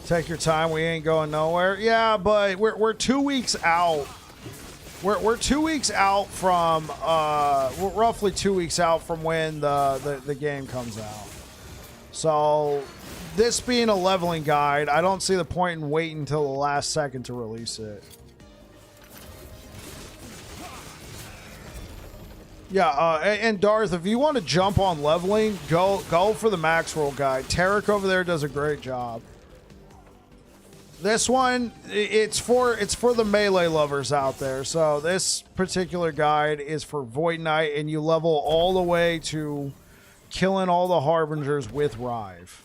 take your time. We ain't going nowhere. Yeah, but we're 2 weeks out. We're 2 weeks out from we're roughly 2 weeks out from when the game comes out. So this being a leveling guide, I don't see the point in waiting until the last second to release it. Yeah, and Darth, if you want to jump on leveling, go for the Max Roll guide. Tarek over there does a great job. This one, it's for the melee lovers out there. So this particular guide is for Void Knight, and you level all the way to killing all the Harbingers with Rive.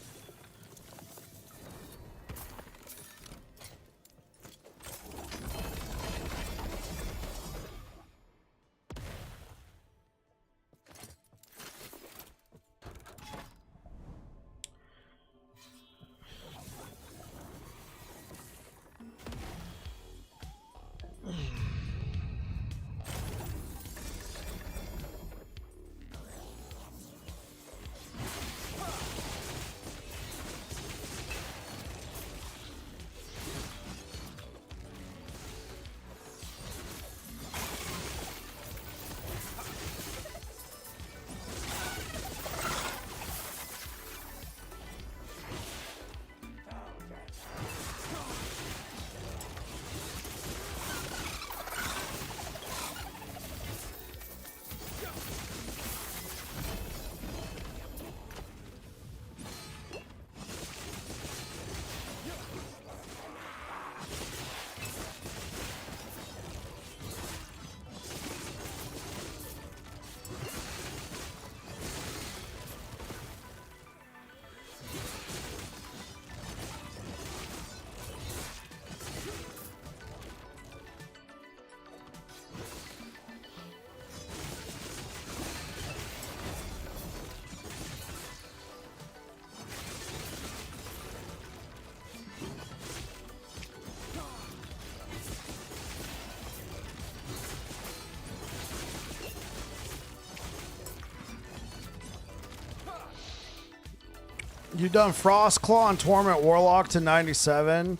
You done Frostclaw and Torment Warlock to 97.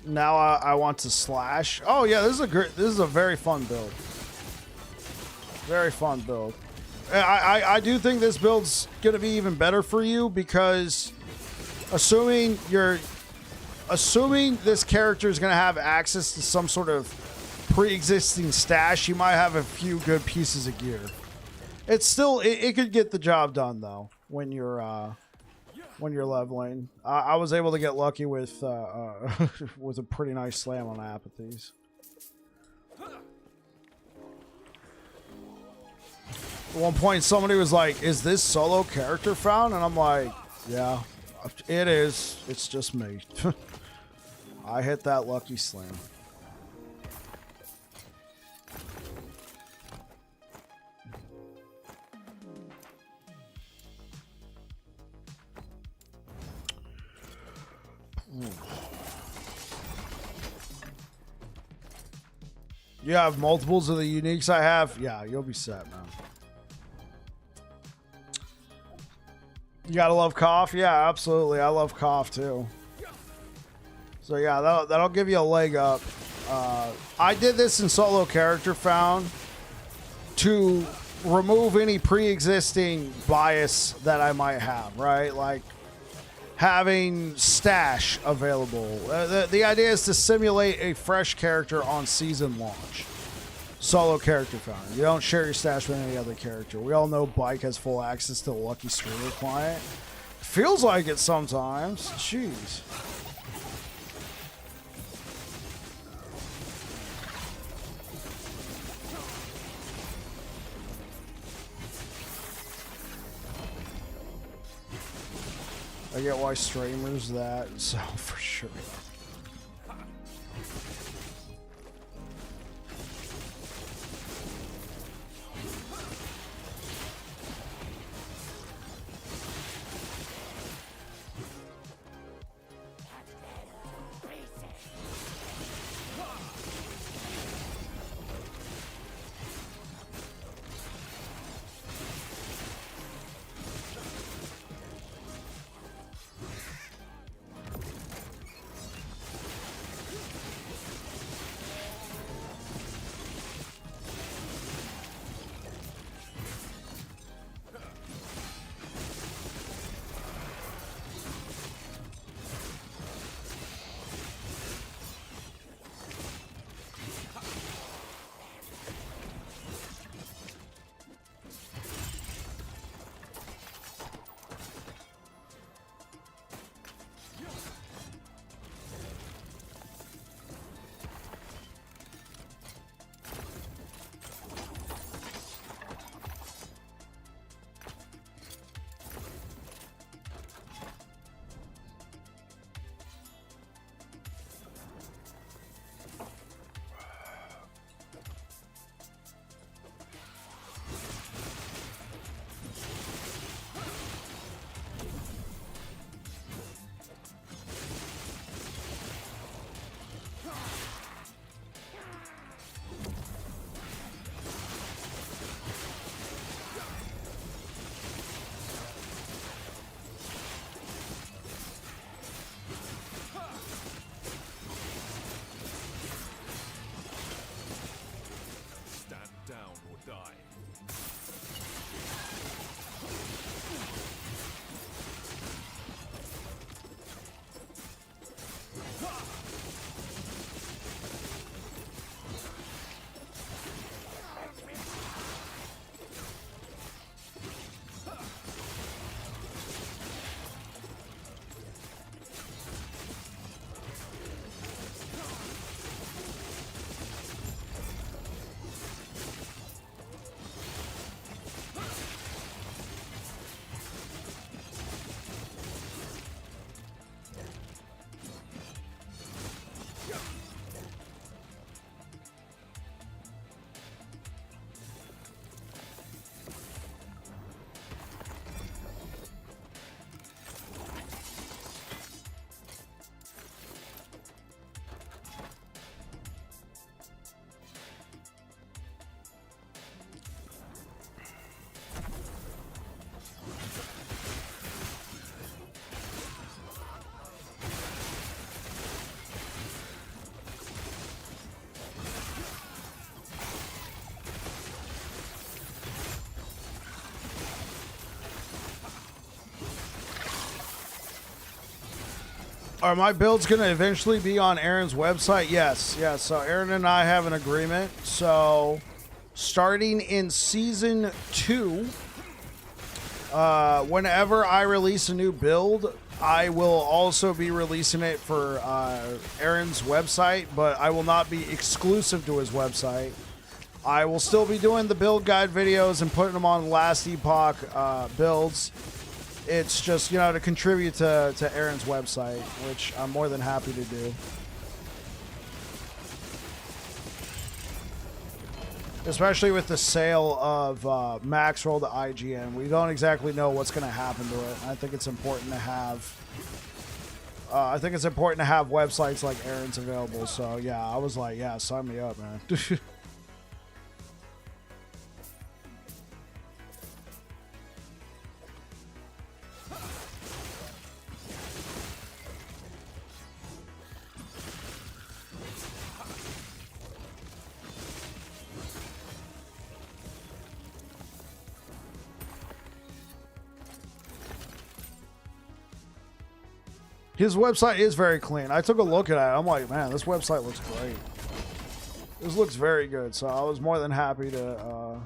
Now I want to slash. Oh yeah, this is a very fun build. Very fun build. I do think this build's going to be even better for you because assuming this character is going to have access to some sort of pre-existing stash, you might have a few good pieces of gear. It's still it could get the job done though when you're leveling. I was able to get lucky with with a pretty nice slam on apathies. At one point, somebody was like, "Is this solo character found?" And I'm like, "Yeah, it is. It's just me." I hit that lucky slam. You have multiples of the uniques I have? Yeah, you'll be set, man. You gotta love cough? Yeah, absolutely. I love cough too. So yeah, that'll give you a leg up. I did this in solo character found to remove any pre-existing bias that I might have, right? Like having stash available. The idea is to simulate a fresh character on season launch. Solo character found. You don't share your stash with any other character. We all know Bike has full access to the Lucky Streamer client. Feels like it sometimes. Jeez. I get why streamers that, so for sure. Are my builds going to eventually be on Aaron's website? Yes. Yes. So Aaron and I have an agreement. So starting in season 2, whenever I release a new build, I will also be releasing it for Aaron's website, but I will not be exclusive to his website. I will still be doing the build guide videos and putting them on last Epoch builds. It's just, you know, to contribute to Aaron's website, which I'm more than happy to do. Especially with the sale of Max Roll to IGN. We don't exactly know what's going to happen to it. I think it's important to have... websites like Aaron's available. So, yeah, I was like, yeah, sign me up, man. His website is very clean. I took a look at it. I'm like, man, this website looks great. This looks very good. So I was more than happy to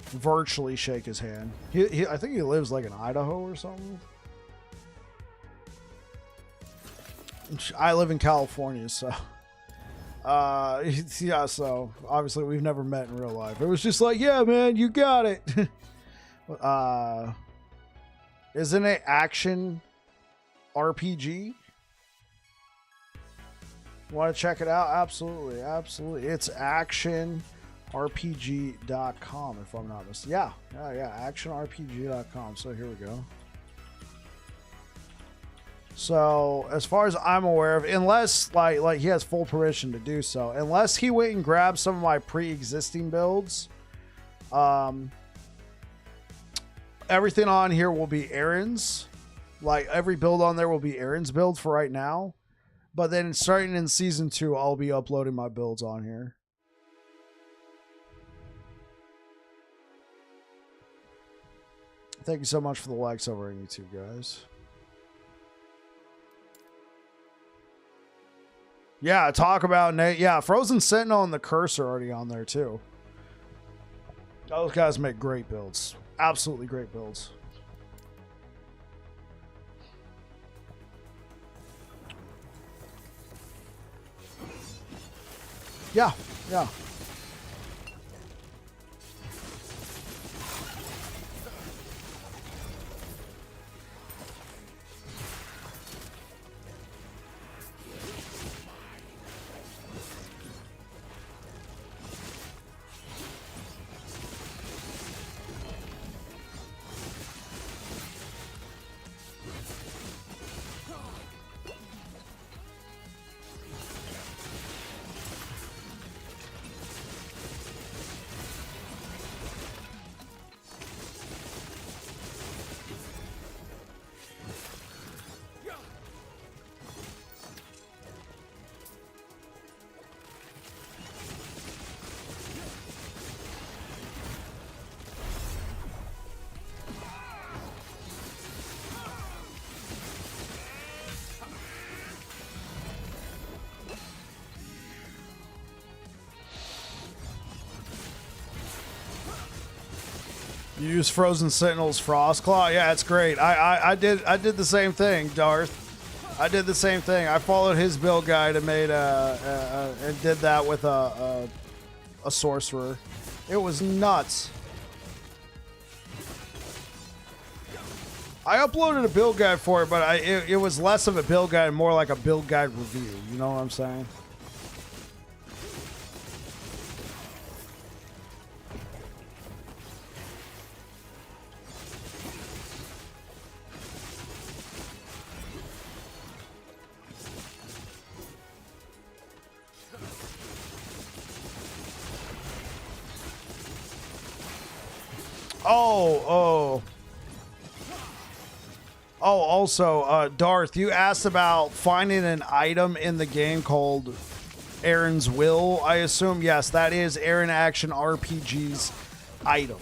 virtually shake his hand. I think he lives like in Idaho or something. I live in California, so yeah. So obviously we've never met in real life. It was just like, yeah, man, you got it. Isn't it action RPG? Want to check it out? Absolutely, absolutely. It's actionrpg.com if I'm not mistaken. Yeah, actionrpg.com. So here we go. So as far as I'm aware of, unless like he has full permission to do so, unless he went and grabbed some of my pre-existing builds, everything on here will be Aaron's. Like every build on there will be Aaron's build for right now. But then starting in season 2, I'll be uploading my builds on here. Thank you so much for the likes over on YouTube, guys. Yeah, talk about Nate. Yeah, Frozen Sentinel and the Curse are already on there too. Those guys make great builds. Absolutely great builds. Yeah, yeah. You use Frozen Sentinel's Frostclaw? Yeah, it's great. I did the same thing, Darth. I did the same thing. I followed his build guide and made and did that with a sorcerer. It was nuts. I uploaded a build guide for it, but it was less of a build guide and more like a build guide review. You know what I'm saying? Oh, also, Darth, you asked about finding an item in the game called Aaron's Will, I assume. Yes, that is Aaron Action RPG's item.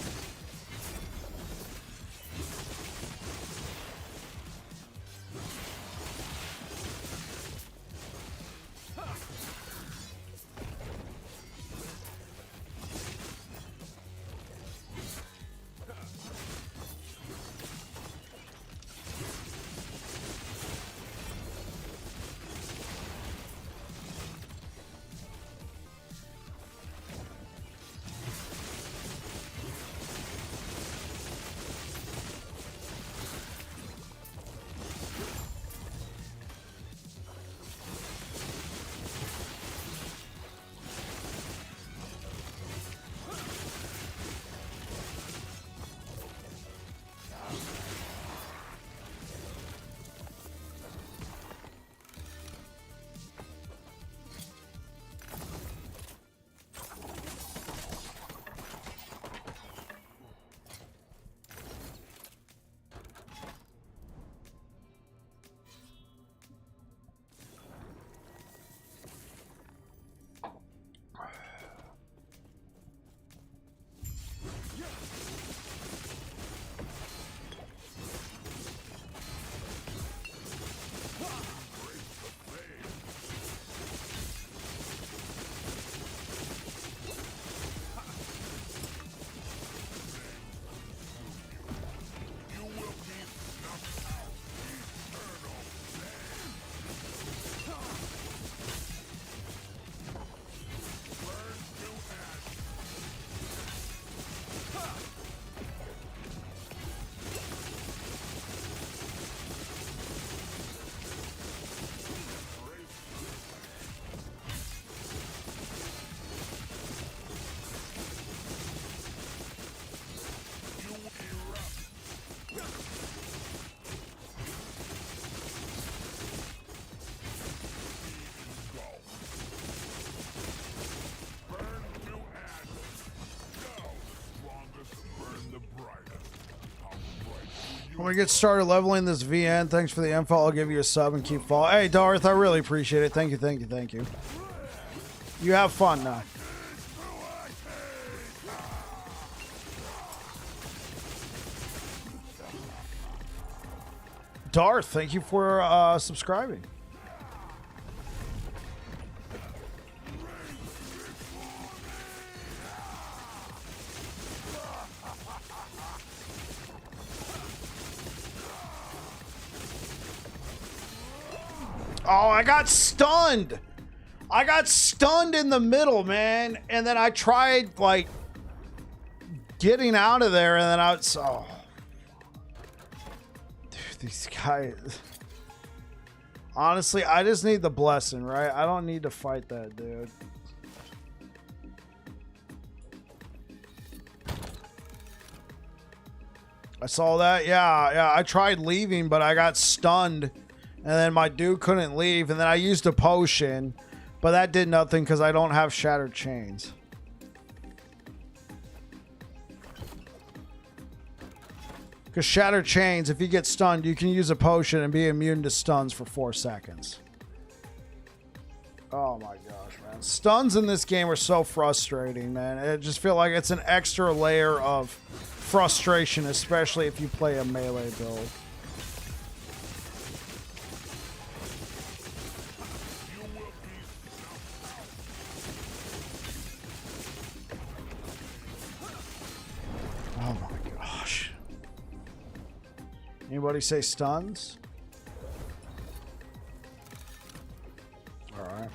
When we get started leveling this VN, thanks for the info. I'll give you a sub and keep following. Hey, Darth, I really appreciate it. Thank you, thank you, thank you. You have fun now. Darth, thank you for subscribing. Oh, I got stunned. I got stunned in the middle, man. And then I tried, like, getting out of there, and then I was... Oh. Dude, these guys... Honestly, I just need the blessing, right? I don't need to fight that dude. I saw that. Yeah. I tried leaving, but I got stunned. And then my dude couldn't leave. And then I used a potion. But that did nothing because I don't have Shattered Chains. Because Shattered Chains, if you get stunned, you can use a potion and be immune to stuns for 4 seconds. Oh my gosh, man. Stuns in this game are so frustrating, man. I just feel like it's an extra layer of frustration, especially if you play a melee build. Oh my gosh. Anybody say stuns? All right.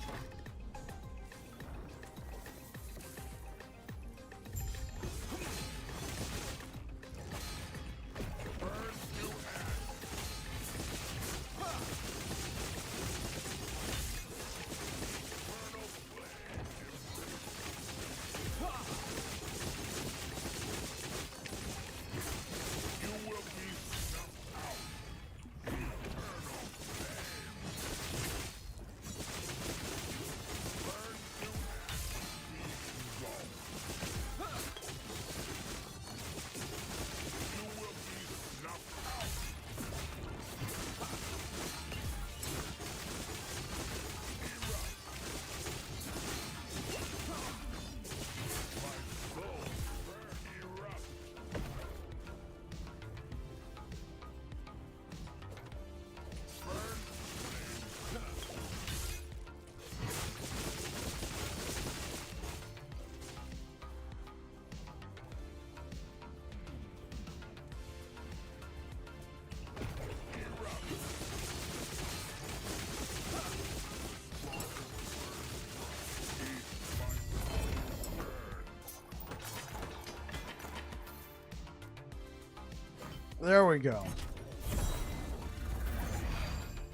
There we go.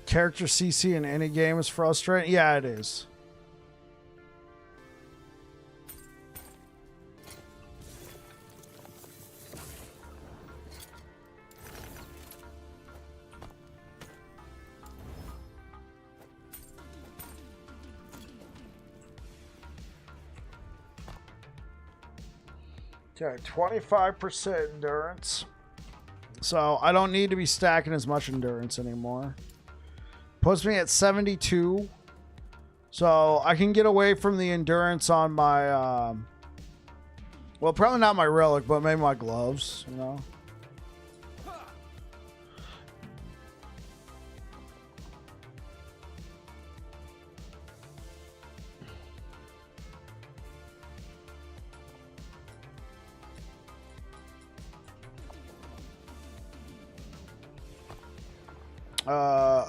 Character CC in any game is frustrating. Yeah, it is. Okay, 25% endurance. So I don't need to be stacking as much endurance anymore. Puts me at 72. So I can get away from the endurance on my, well, probably not my relic, but maybe my gloves, you know?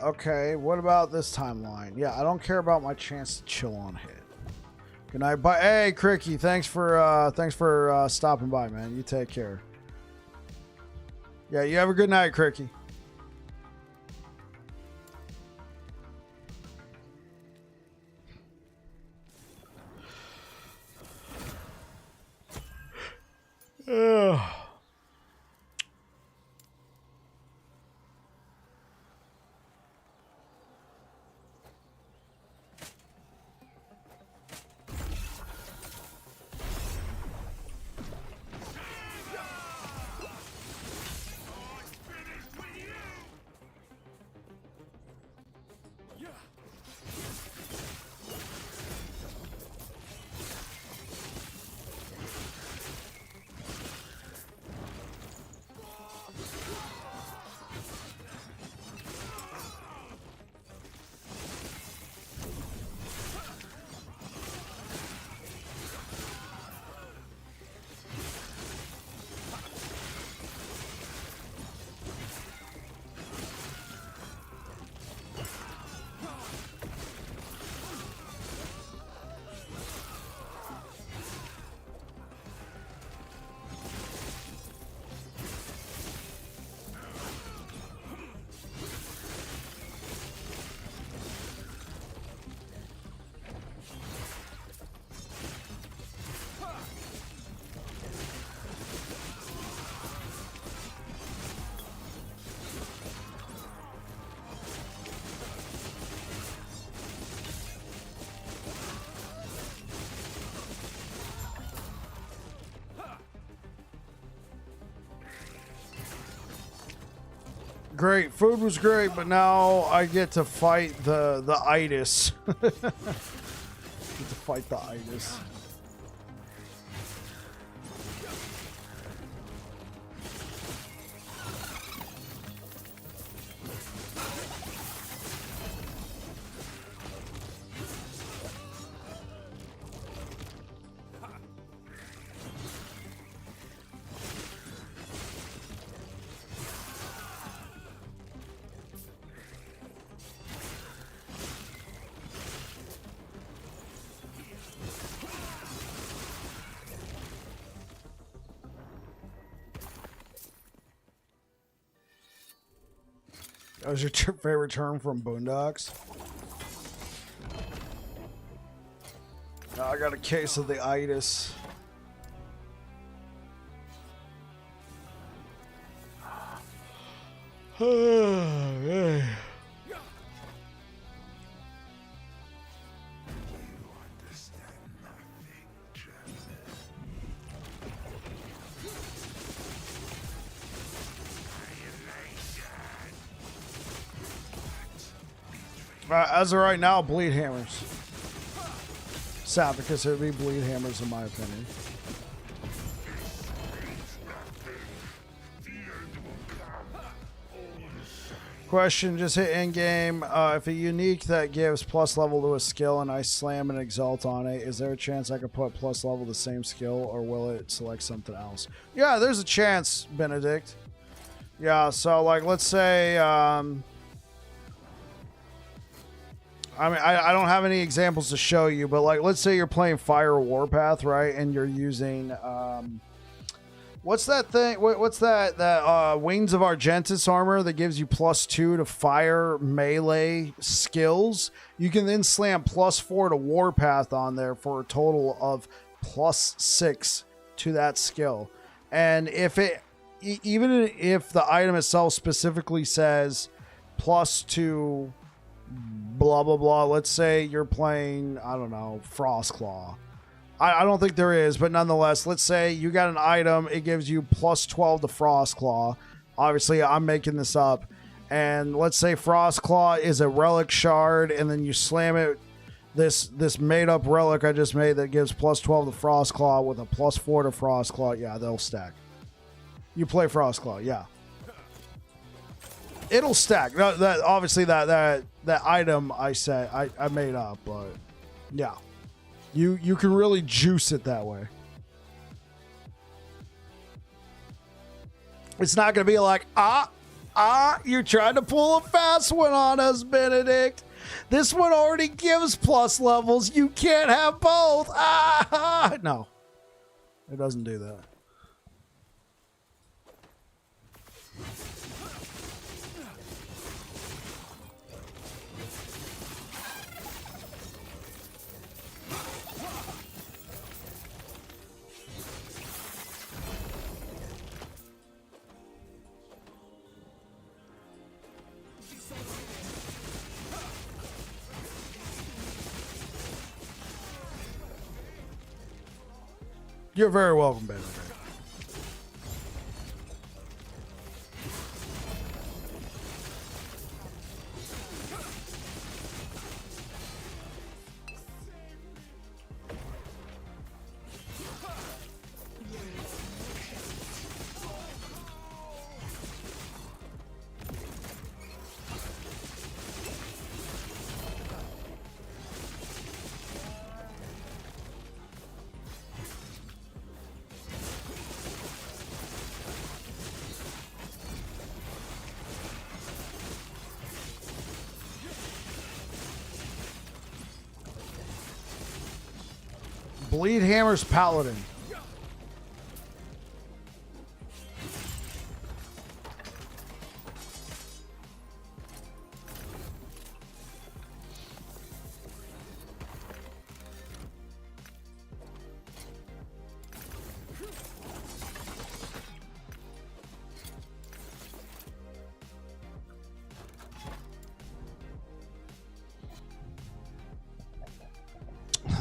Okay, what about this timeline? Yeah, I don't care about my chance to chill on hit. Good night, bye. Hey, Cricky, thanks for stopping by, man. You take care. Yeah, you have a good night, Cricky. Ugh. great. Food was great, but now I get to fight the itis. Get to fight the itis. That was your favorite term from Boondocks? Now I got a case of the itis. Hey. As of right now, bleed hammers. Sad because it would be bleed hammers in my opinion. Question, just hit end game. If a unique that gives plus level to a skill and I slam and exalt on it, is there a chance I could put plus level the same skill, or will it select something else? Yeah, there's a chance, Benedict. Yeah, so like let's say I mean, I don't have any examples to show you, but like, let's say you're playing Fire Warpath, right? And you're using, what's that thing? What's that Wings of Argentus armor that gives you +2 to fire melee skills? You can then slam +4 to Warpath on there for a total of +6 to that skill. And if it, even if the item itself specifically says +2 blah blah blah, let's say you're playing, I don't know, Frostclaw. I don't think there is, but nonetheless, let's say you got an item, it gives you +12 to Frostclaw. Obviously I'm making this up, and let's say Frostclaw is a relic shard, and then you slam it, this made up relic I just made that gives +12 to Frostclaw with a +4 to Frostclaw. Yeah, they'll stack. You play Frostclaw, yeah, it'll stack. That obviously that item I said I made up, but yeah, you can really juice it that way. It's not gonna be like you're trying to pull a fast one on us, Benedict. This one already gives plus levels. You can't have both. No, it doesn't do that. You're very welcome, Benedict. Bleed Hammer's Paladin.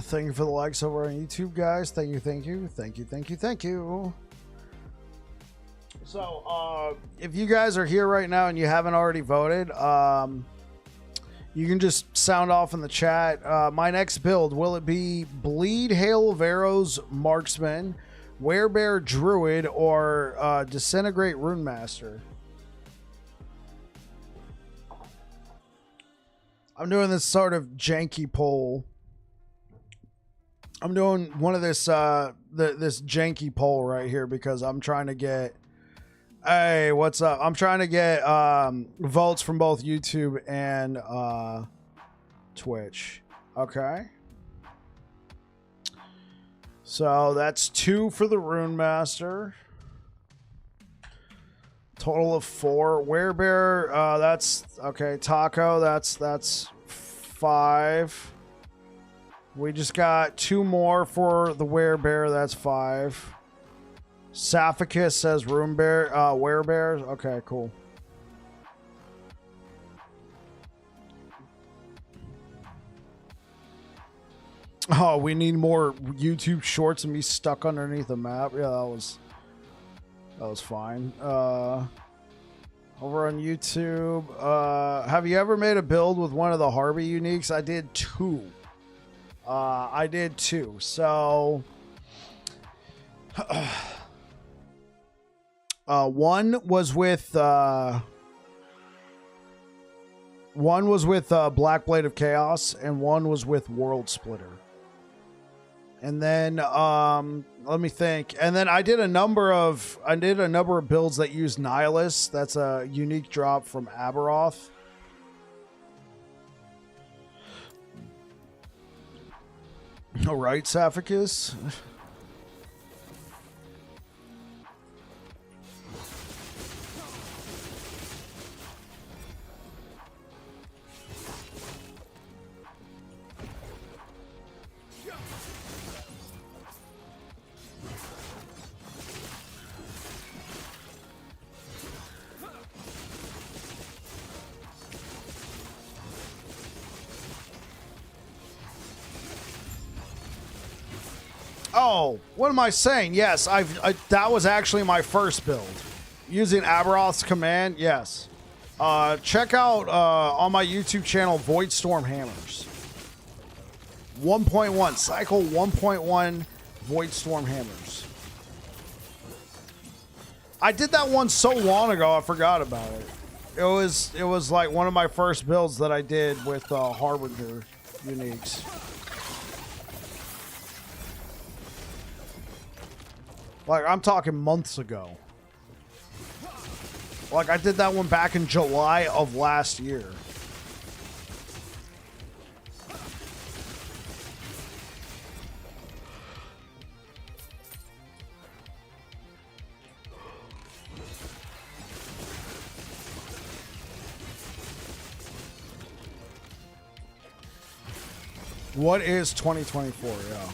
Thank you for the likes over on YouTube, guys. Thank you, thank you, thank you, thank you, thank you. So, if you guys are here right now and you haven't already voted, you can just sound off in the chat. My next build, will it be Bleed Hail of Arrows Marksman, Werebear Druid, or Disintegrate Rune Master? I'm doing this sort of janky poll. I'm doing one of this this janky poll right here because I'm trying to get. Hey, what's up? I'm trying to get votes from both YouTube and Twitch. Okay. So that's 2 for the Rune Master. Total of 4. Werebear, that's okay. Taco, that's 5. We just got 2 more for the Werebear. That's 5. Saphicus says Werebears. Okay, cool. Oh, we need more YouTube shorts and me stuck underneath the map. Yeah, that was fine. Over on YouTube, have you ever made a build with one of the Harby uniques? I did 2. So one was with Black Blade of Chaos, and one was with World Splitter. And then let me think. And then I did a number of builds that use Nihilus. That's a unique drop from Aberoth. All right, Saphicus. Oh, what am I saying? Yes, that was actually my first build. Using Aberoth's command, yes. Check out on my YouTube channel, Void Storm Hammers. 1.1, cycle 1.1 Void Storm Hammers. I did that one so long ago, I forgot about it. It was like one of my first builds that I did with Harbinger uniques. Like, I'm talking months ago. Like, I did that one back in July of last year. What is 2024? Yeah.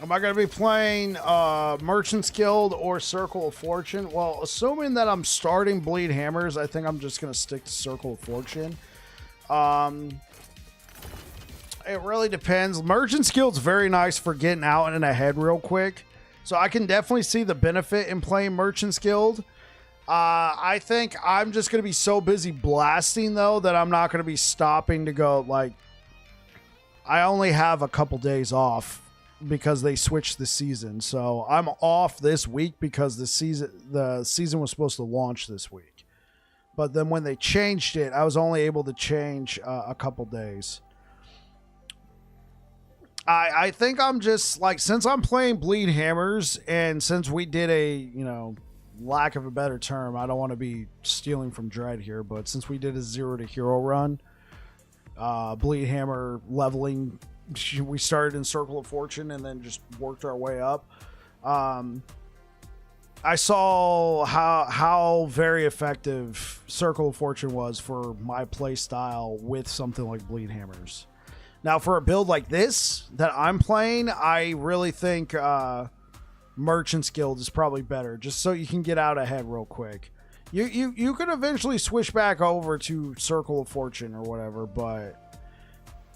Am I going to be playing Merchant's Guild or Circle of Fortune? Well, assuming that I'm starting Bleed Hammers, I think I'm just going to stick to Circle of Fortune. It really depends. Merchant's Guild's very nice for getting out and ahead real quick. So I can definitely see the benefit in playing Merchant's Guild. I think I'm just going to be so busy blasting, though, that I'm not going to be stopping to go, like... I only have a couple days off because they switched the season. So I'm off this week because the season was supposed to launch this week. But then when they changed it, I was only able to change a couple days. I think I'm just like, since I'm playing Bleed Hammers and since we did a, lack of a better term, I don't want to be stealing from Dread here, but since we did a 0 to hero run, Bleed Hammer leveling, we started in Circle of Fortune and then just worked our way up. I saw how very effective Circle of Fortune was for my play style with something like Bleed Hammers. Now, for a build like this that I'm playing, I really think Merchant's Guild is probably better, just so you can get out ahead real quick. You could eventually switch back over to Circle of Fortune or whatever, but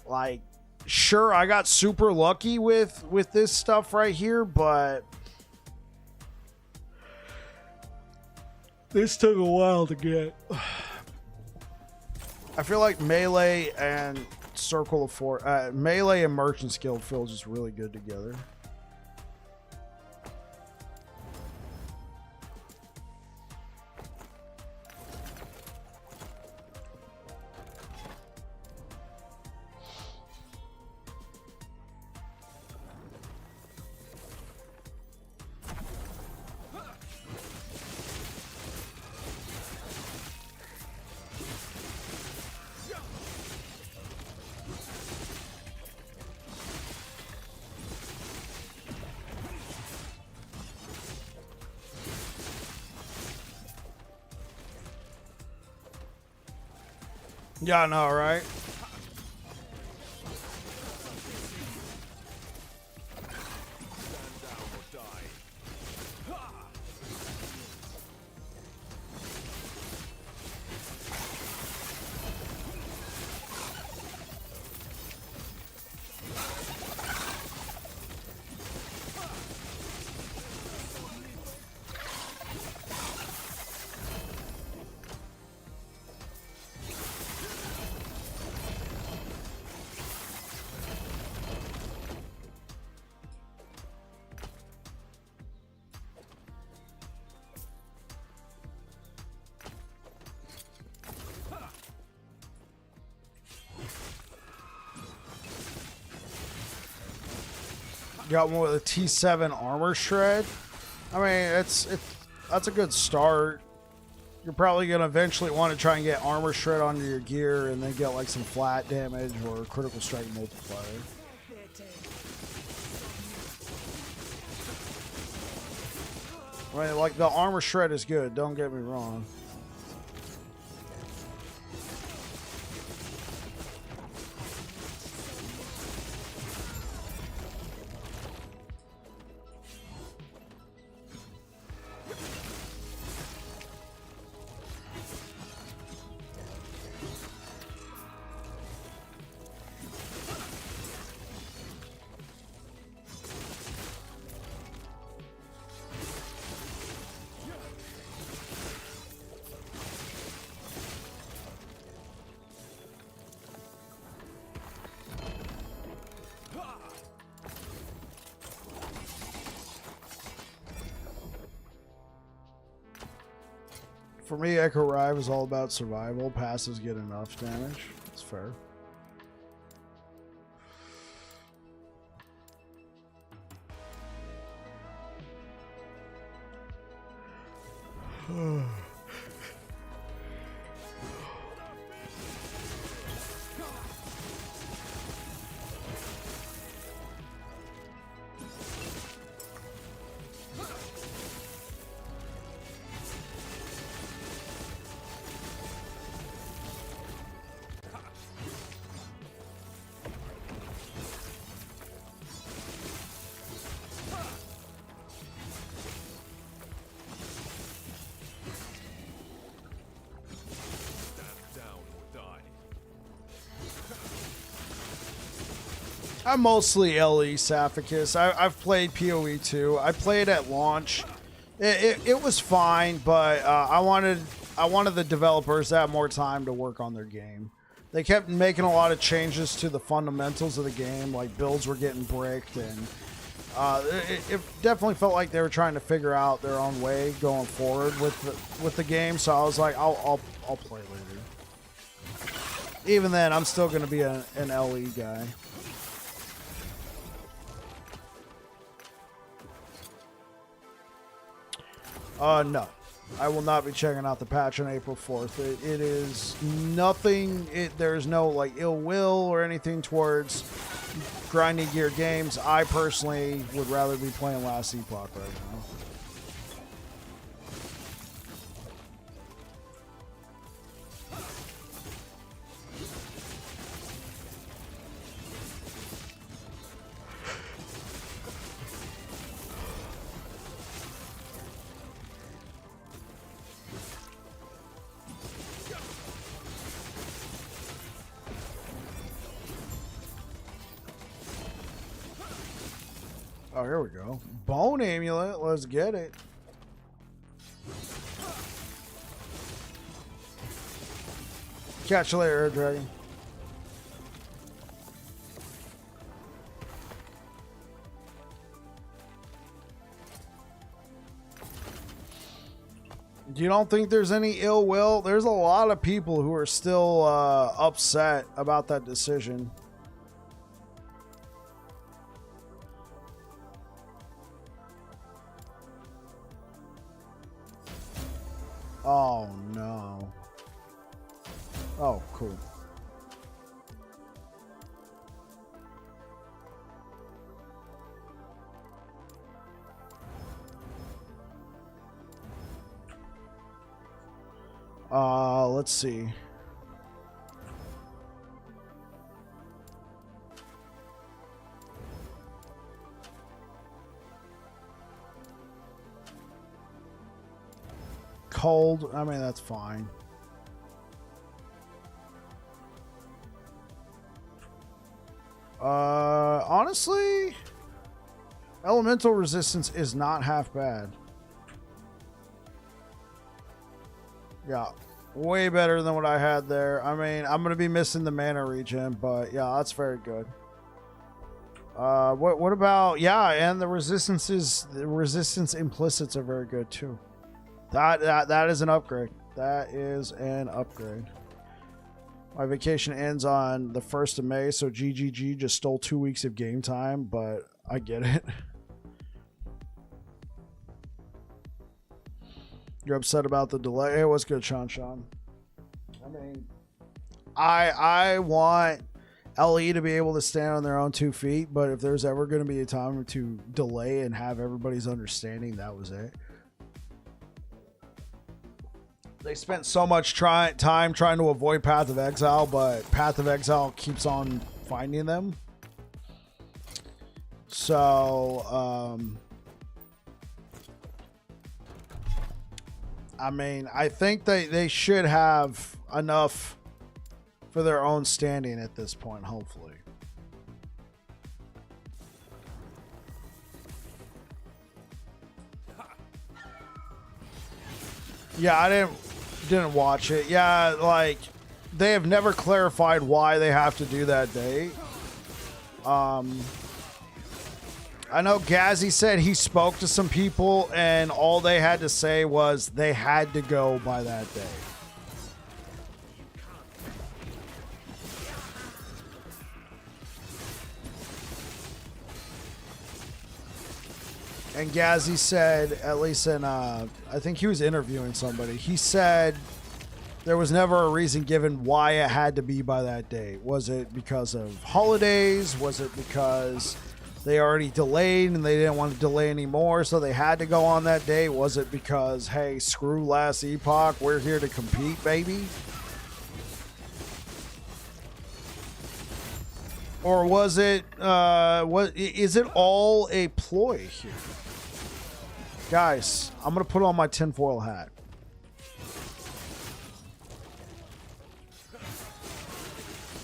like, sure, I got super lucky with this stuff right here, but this took a while to get. I feel like melee and melee and Merchant's Guild feel just really good together. Yeah, I know, right? Got one with a T7 armor shred. I mean, that's a good start. You're probably gonna eventually want to try and get armor shred onto your gear, and then get like some flat damage or critical strike multiplier. I mean, like, the armor shred is good. Don't get me wrong. For me, Echo Rive is all about survival. Passes get enough damage. It's fair. I'm mostly LE Saphicus. I've played PoE too. I played at launch. It was fine, but I wanted the developers to have more time to work on their game. They kept making a lot of changes to the fundamentals of the game, like builds were getting bricked, and it definitely felt like they were trying to figure out their own way going forward with the game. So I was like, I'll play later. Even then, I'm still going to be an LE guy. No. I will not be checking out the patch on April 4th. It is nothing. There's no like ill will or anything towards grinding gear games. I personally would rather be playing Last Epoch right now. Oh, here we go. Bone amulet. Let's get it. Catch you later, Dragon. You don't think there's any ill will? There's a lot of people who are still upset about that decision. Oh, no. Oh, cool. Let's see. Cold. I mean, that's fine. Honestly, elemental resistance is not half bad. Yeah, way better than what I had there. I mean, I'm gonna be missing the mana regen, but yeah, that's very good. What about, yeah, and the resistance implicits are very good too. That is an upgrade. That is an upgrade. My vacation ends on the 1st of May, so GGG just stole 2 weeks of game time, but I get it. You're upset about the delay. Hey, what's good, Sean? I mean, I want LE to be able to stand on their own 2 feet, but if there's ever going to be a time to delay and have everybody's understanding, that was it. They spent so much time trying to avoid Path of Exile, but Path of Exile keeps on finding them. So, I mean, I think they should have enough for their own standing at this point, hopefully. Yeah, I didn't watch it. Yeah, like, they have never clarified why they have to do that date. I know Gazzy said he spoke to some people and all they had to say was they had to go by that day. And Gazzy said, at least in, I think he was interviewing somebody, he said there was never a reason given why it had to be by that date. Was it because of holidays? Was it because they already delayed and they didn't want to delay anymore, so they had to go on that day? Was it because, hey, screw Last Epoch, we're here to compete, baby? Or was it, is it all a ploy here? Guys, I'm going to put on my tinfoil hat.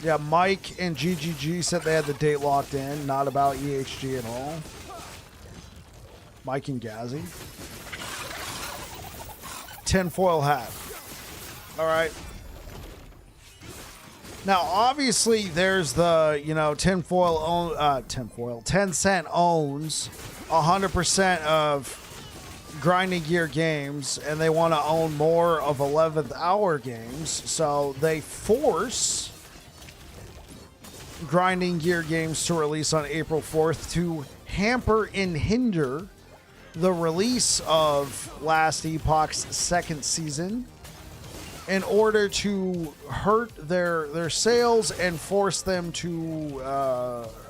Yeah, Mike and GGG said they had the date locked in, not about EHG at all. Mike and Gazzy. Tinfoil hat. All right. Now, obviously, there's the, you know, Tencent owns 100% of grinding gear games, and they want to own more of 11th hour games, so they force grinding gear games to release on April 4th to hamper and hinder the release of Last Epoch's second season in order to hurt their sales and force them to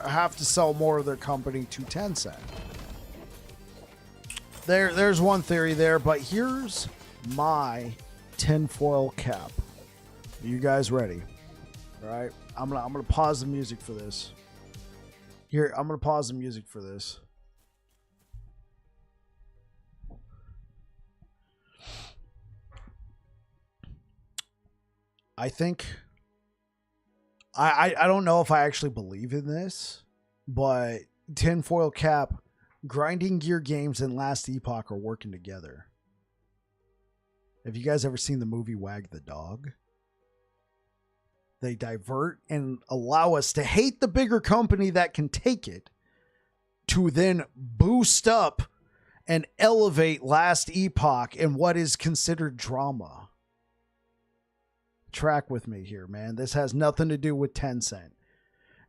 have to sell more of their company to Tencent. There's one theory there, but here's my tinfoil cap. Are you guys ready? All right, I'm gonna pause the music for this. Here, I'm gonna pause the music for this. I think I don't know if I actually believe in this, but tinfoil cap, Grinding Gear Games and Last Epoch are working together. Have you guys ever seen the movie Wag the Dog? They divert and allow us to hate the bigger company that can take it, to then boost up and elevate Last Epoch in what is considered drama. Track with me here, man. This has nothing to do with Tencent.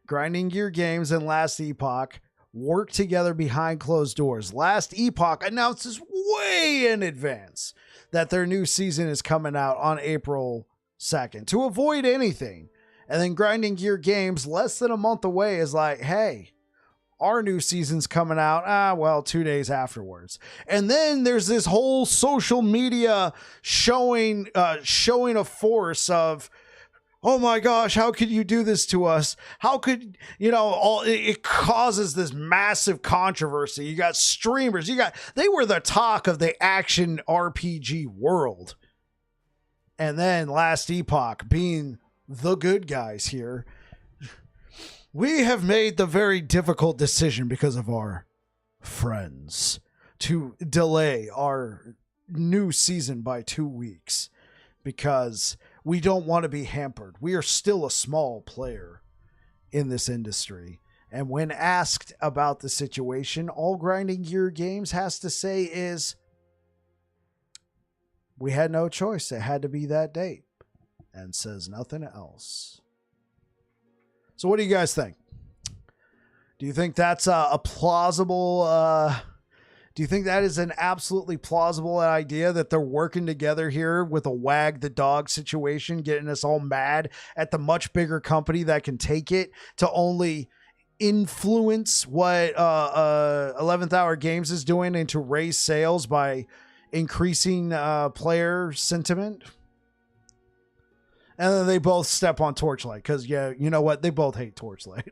Grinding Gear Games and Last Epoch work together behind closed doors. Last Epoch announces way in advance that their new season is coming out on April 2nd to avoid anything. And then Grinding Gear Games, less than a month away, is like, hey, our new season's coming out, 2 days afterwards. And then there's this whole social media showing a force of, oh my gosh, how could you do this to us? How could, it causes this massive controversy. You got streamers, they were the talk of the action RPG world. And then Last Epoch being the good guys here. We have made the very difficult decision because of our friends to delay our new season by 2 weeks because we don't want to be hampered. We are still a small player in this industry. And when asked about the situation, all Grinding Gear Games has to say is, we had no choice. It had to be that date, and says nothing else. So what do you guys think? Do you think that's a plausible, do you think that is an absolutely plausible idea that they're working together here with a wag the dog situation, getting us all mad at the much bigger company that can take it to only influence what 11th Hour Games is doing and to raise sales by increasing player sentiment? And then they both step on Torchlight because, yeah, you know what? They both hate Torchlight.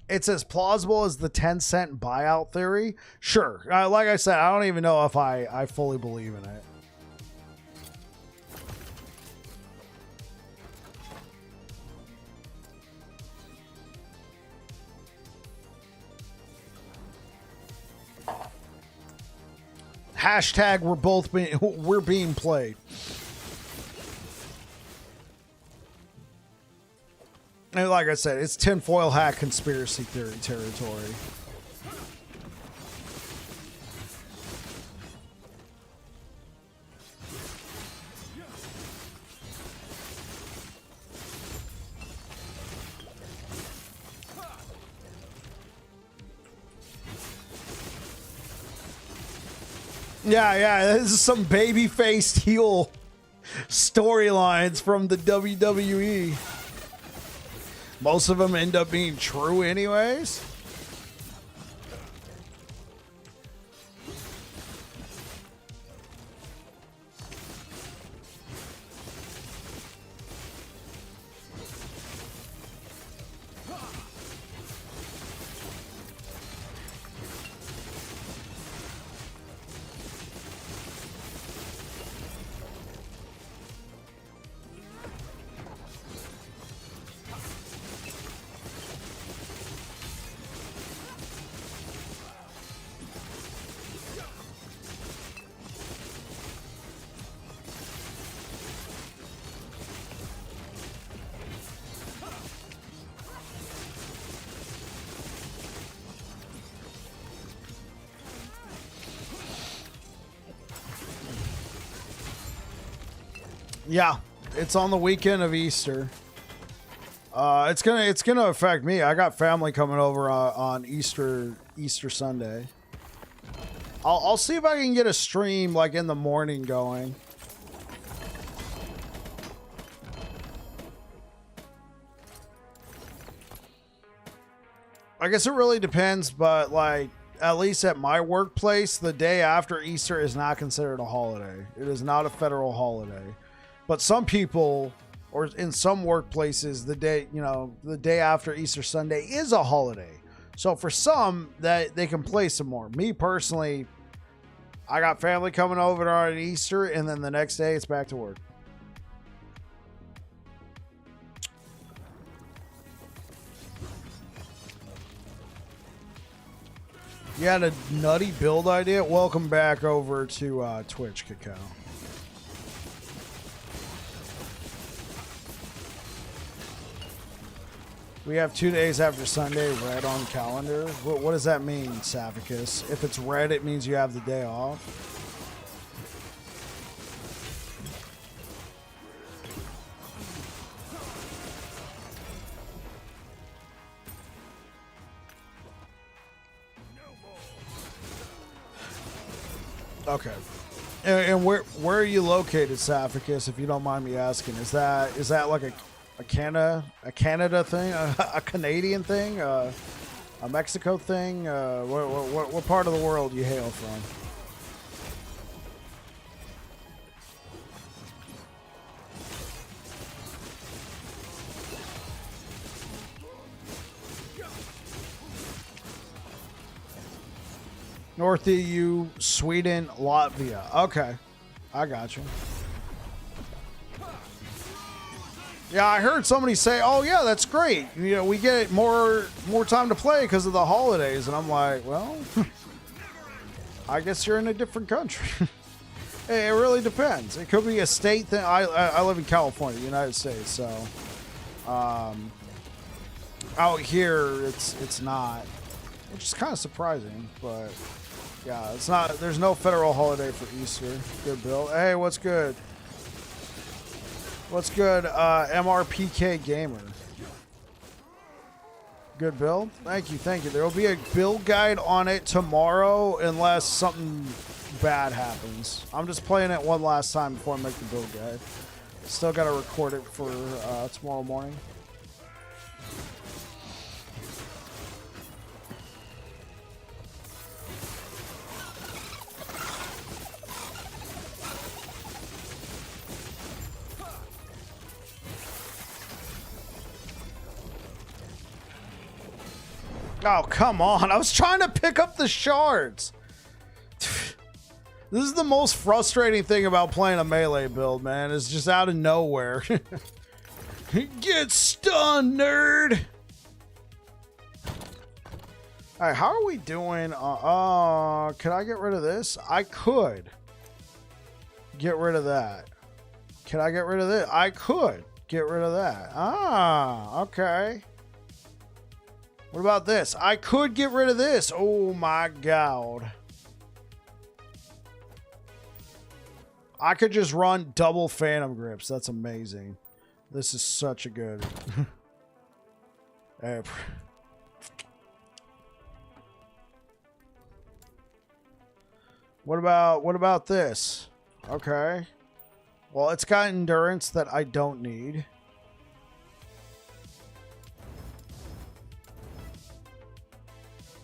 It's as plausible as the 10-cent buyout theory. Sure. Like I said, I don't even know if I fully believe in it. Hashtag we're being played. And like I said, it's tinfoil hat conspiracy theory territory. Yeah, this is some baby-faced heel storylines from the WWE. Most of them end up being true anyways. Yeah, it's on the weekend of Easter. It's gonna affect me. I got family coming over on Easter Sunday. I'll see if I can get a stream like in the morning going. I guess it really depends, but like at least at my workplace, the day after Easter is not considered a holiday. It is not a federal holiday. But some people, or in some workplaces, the day after Easter Sunday is a holiday. So for some, that they can play some more. Me personally, I got family coming over on Easter, and then the next day it's back to work. You had a nutty build idea? Welcome back over to Twitch, Cacao. We have 2 days after Sunday red on calendar. What does that mean, Savicus? If it's red, it means you have the day off. Okay. And where are you located, Saphicus, if you don't mind me asking? Is that like a Canada thing, a Canadian thing, a Mexico thing? What part of the world you hail from? North EU, Sweden, Latvia. Okay, I got you. Yeah, I heard somebody say, "Oh yeah, that's great. You know, we get more time to play because of the holidays." And I'm like, "Well, I guess you're in a different country." Hey, it really depends. It could be a state thing. I live in California, United States, so out here it's not, which is kind of surprising, but. Yeah, it's not. There's no federal holiday for Easter. Good, Bill. Hey, what's good? What's good, MRPK Gamer? Good, Bill. Thank you, thank you. There will be a build guide on it tomorrow, unless something bad happens. I'm just playing it one last time before I make the build guide. Still got to record it for tomorrow morning. Oh, come on. I was trying to pick up the shards. This is the most frustrating thing about playing a melee build, man. It's just out of nowhere. Get stunned, nerd. All right, how are we doing? Can I get rid of this? I could get rid of that. Can I get rid of this? I could get rid of that. Ah, okay. What about this? I could get rid of this. Oh my god. I could just run double phantom grips. That's amazing. This is such a good. What about this? Okay. Well, it's got endurance that I don't need.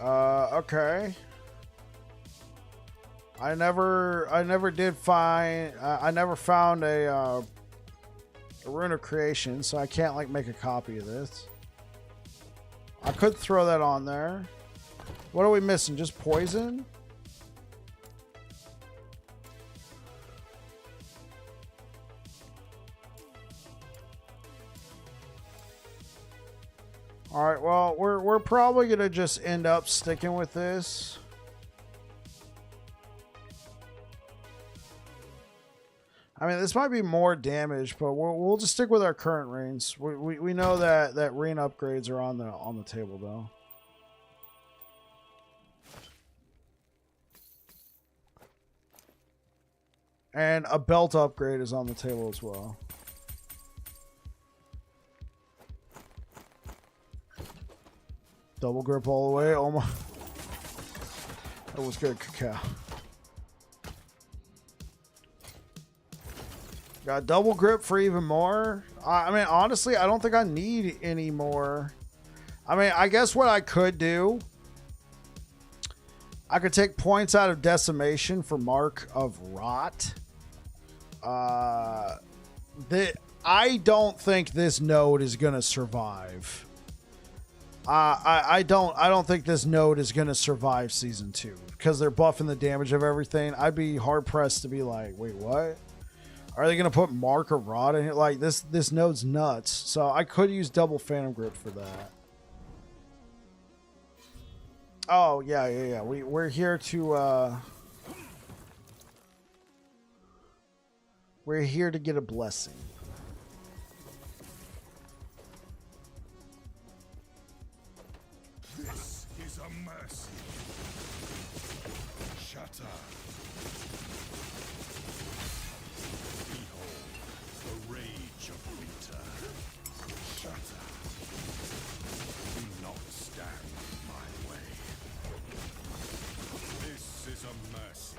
Okay. I never found a rune of creation, so I can't like make a copy of this. I could throw that on there. What are we missing? Just poison? All right, well, we're probably going to just end up sticking with this. I mean, this might be more damage, but we'll just stick with our current runes. We know that rune upgrades are on the table though. And a belt upgrade is on the table as well. Double grip all the way. Oh my. That was good, cacao. Got double grip for even more. I mean, honestly, I don't think I need any more. I mean, I guess what I could do, I could take points out of decimation for Mark of Rot. I don't think this node is gonna survive. I don't think this node is gonna survive season 2 because they're buffing the damage of everything. I'd be hard pressed to be like, wait, what? Are they gonna put Mark of Rot in here? Like this node's nuts. So I could use double Phantom Grip for that. Oh yeah. We're here to we're here to get a blessing. This is a mercy. Shatter. Behold the rage of winter. Shatter. Do not stand in my way. This is a mercy.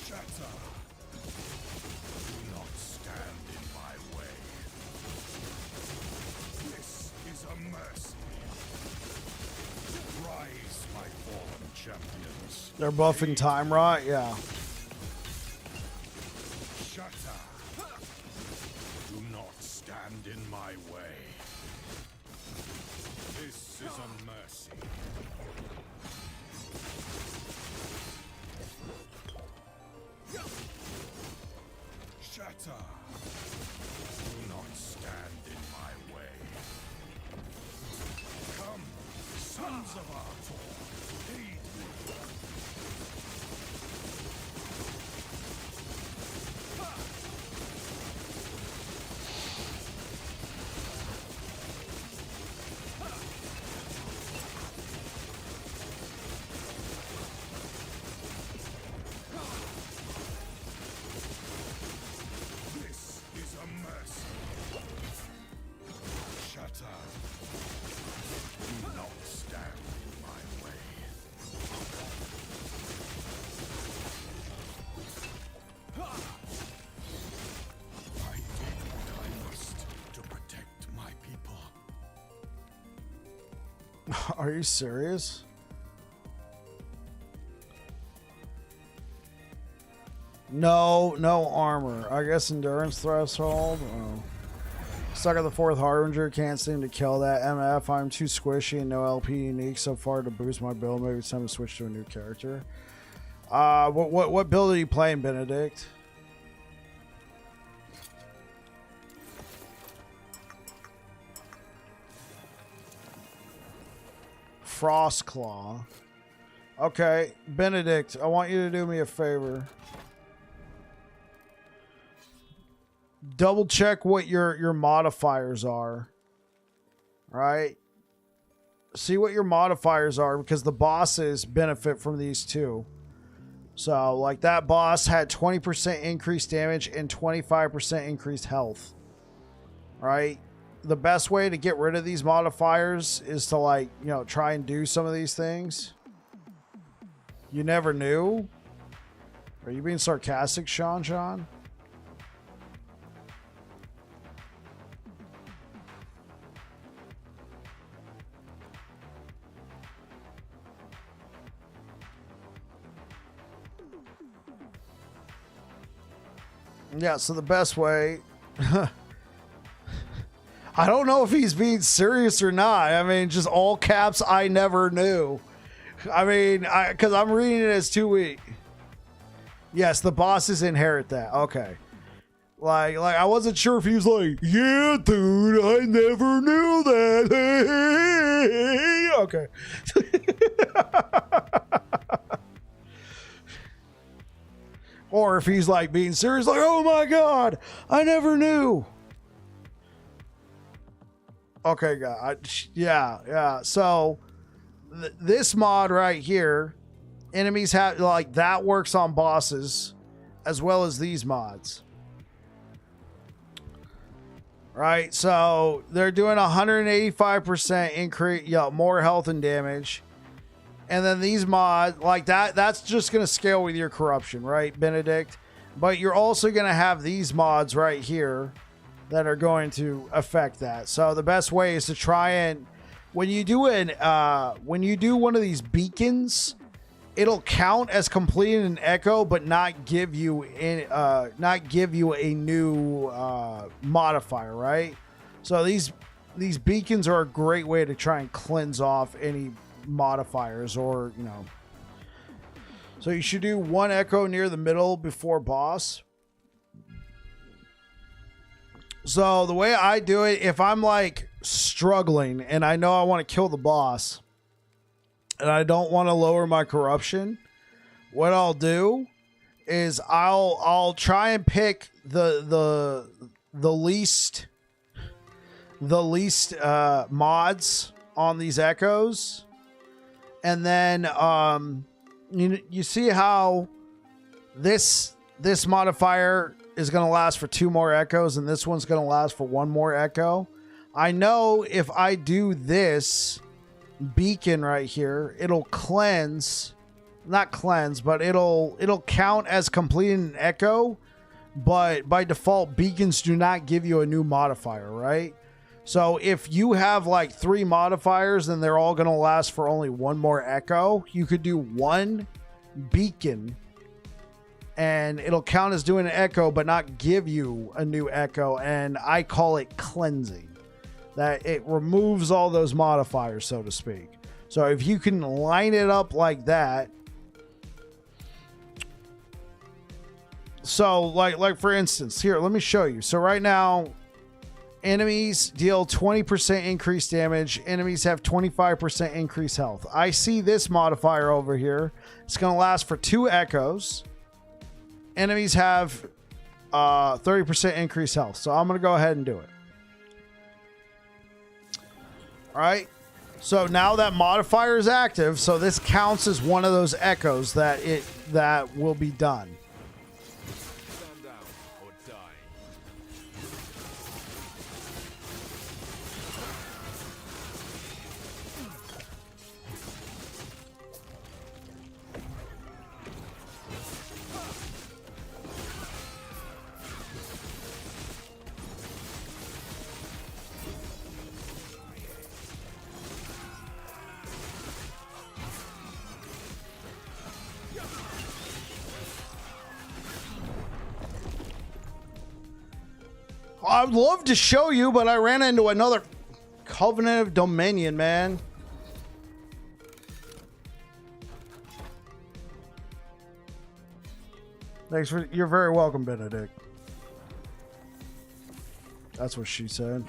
Shatter. Do not stand in my way. This is a mercy. Rise, my fallen champions. They're buffing Time Rot, yeah. Shatter. Do not stand in my way. This is a mercy. Shatter. Do not stand in my way. Come, sons of Arthur, aid me. This is a mercy. Shatter. Do not stand in my way. I did what I must to protect my people. Are you serious? No armor. I guess endurance threshold. Oh. Stuck at the 4th Harbinger. Can't seem to kill that MF. I'm too squishy and no LP unique so far to boost my build. Maybe it's time to switch to a new character. What build are you playing, Benedict? Frostclaw. Okay, Benedict, I want you to do me a favor. Double check what your modifiers are. Right? See what your modifiers are because the bosses benefit from these too. So, like that boss had 20% increased damage and 25% increased health. Right? The best way to get rid of these modifiers is to, like, you know, try and do some of these things. You never knew? Are you being sarcastic, Sean? Yeah, so the best way... I don't know if he's being serious or not. I mean, just all caps, I never knew. I mean, because I'm reading it as 2 weeks. Yes, the bosses inherit that. Okay. Like I wasn't sure if he was like, yeah, dude, I never knew that. Okay. Or if he's like being serious, like, oh my God, I never knew. Okay, yeah. So this mod right here, enemies have like that works on bosses as well as these mods. Right, so they're doing 185% increase, more health and damage. And then these mods, like that's just going to scale with your corruption, right, Benedict? But you're also going to have these mods right here that are going to affect that. So the best way is to try and, when you do one of these beacons, it'll count as completing an echo, but not give you a new modifier, right? So these beacons are a great way to try and cleanse off any modifiers, or so you should do one echo near the middle before boss. So the way I do it, if I'm like struggling and I know I want to kill the boss and I don't want to lower my corruption, what I'll do is I'll try and pick the least mods on these echoes. And then you see how this modifier is going to last for 2 more echoes, and this one's going to last for 1 more echo. I know if I do this beacon right here, it'll not cleanse, but it'll count as completing an echo. But by default, beacons do not give you a new modifier, right? So if you have like 3 modifiers and they're all going to last for only 1 more echo, you could do 1 beacon and it'll count as doing an echo, but not give you a new echo. And I call it cleansing. That it removes all those modifiers, so to speak. So if you can line it up like that. So like for instance, here, let me show you. So right now, enemies deal 20% increased damage. Enemies have 25% increased health. I see this modifier over here. It's going to last for 2 echoes. Enemies have 30% increased health. So I'm going to go ahead and do it. All right. So now that modifier is active. So this counts as one of those echoes that will be done. Stand down or die. I'd love to show you, but I ran into another Covenant of Dominion, man. You're very welcome, Benedict. That's what she said.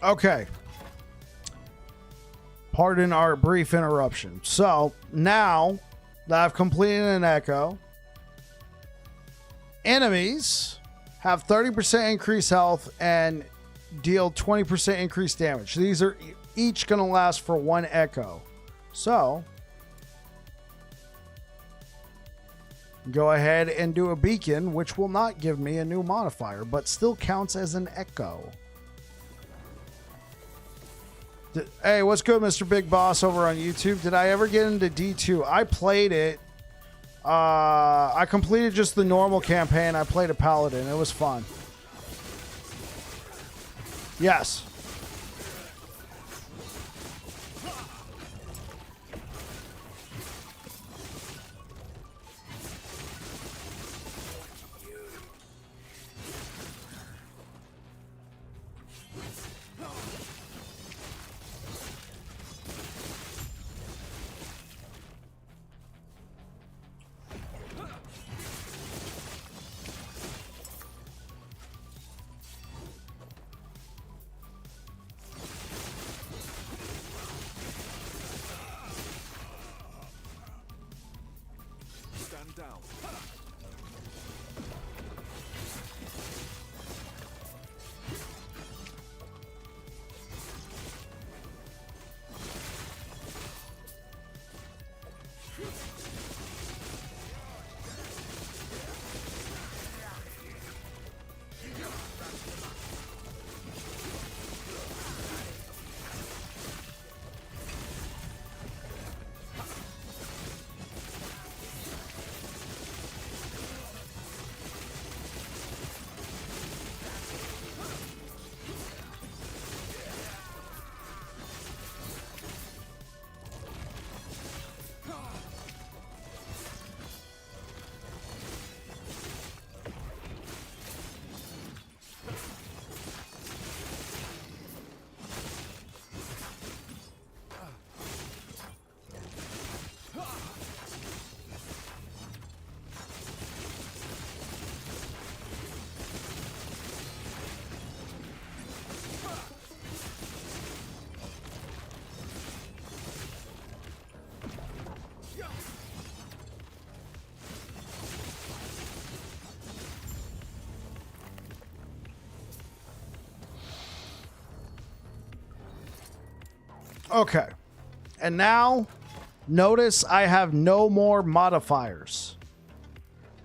Okay. Pardon our brief interruption. So now that I've completed an echo, enemies have 30% increased health and deal 20% increased damage. These are each going to last for 1 echo. So go ahead and do a beacon, which will not give me a new modifier, but still counts as an echo. Hey, what's good, Mr. Big Boss over on YouTube? Did I ever get into D2? I played it. I completed just the normal campaign. I played a paladin. It was fun. Yes. Stand down. Okay. And now, notice I have no more modifiers.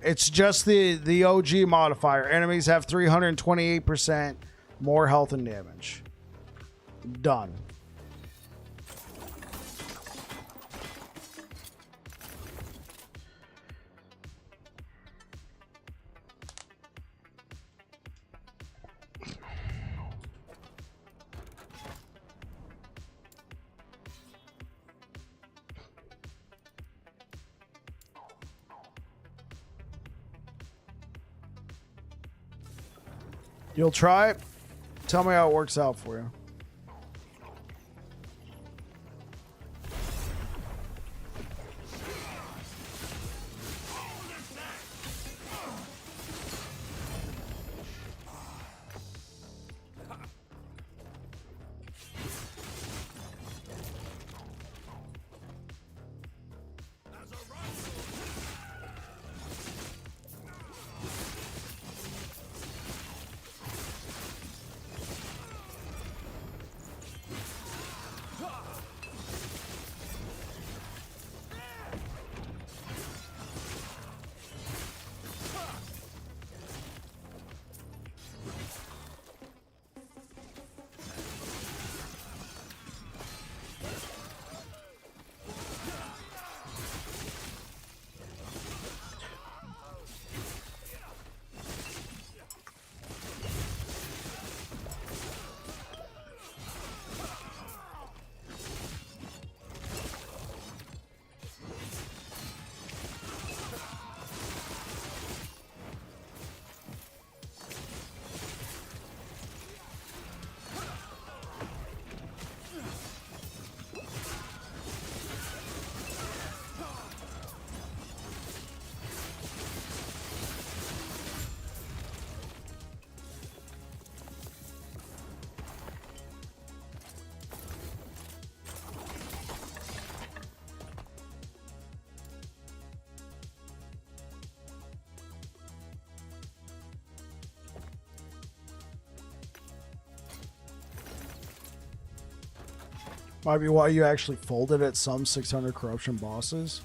It's just the OG modifier. Enemies have 328% more health and damage. Done. You'll try it? Tell me how it works out for you. Might be why you actually folded at some 600 corruption bosses.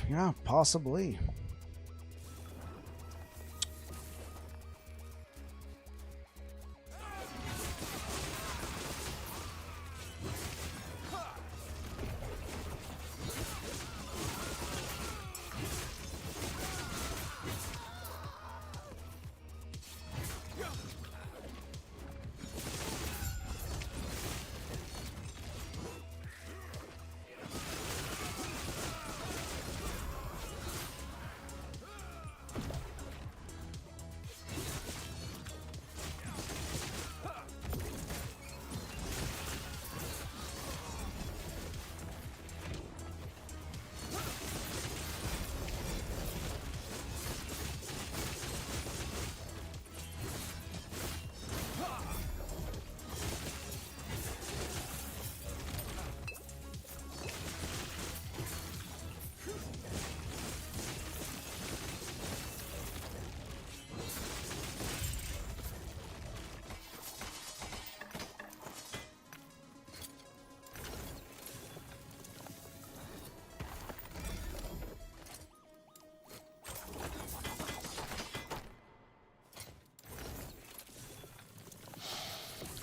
Yeah, possibly.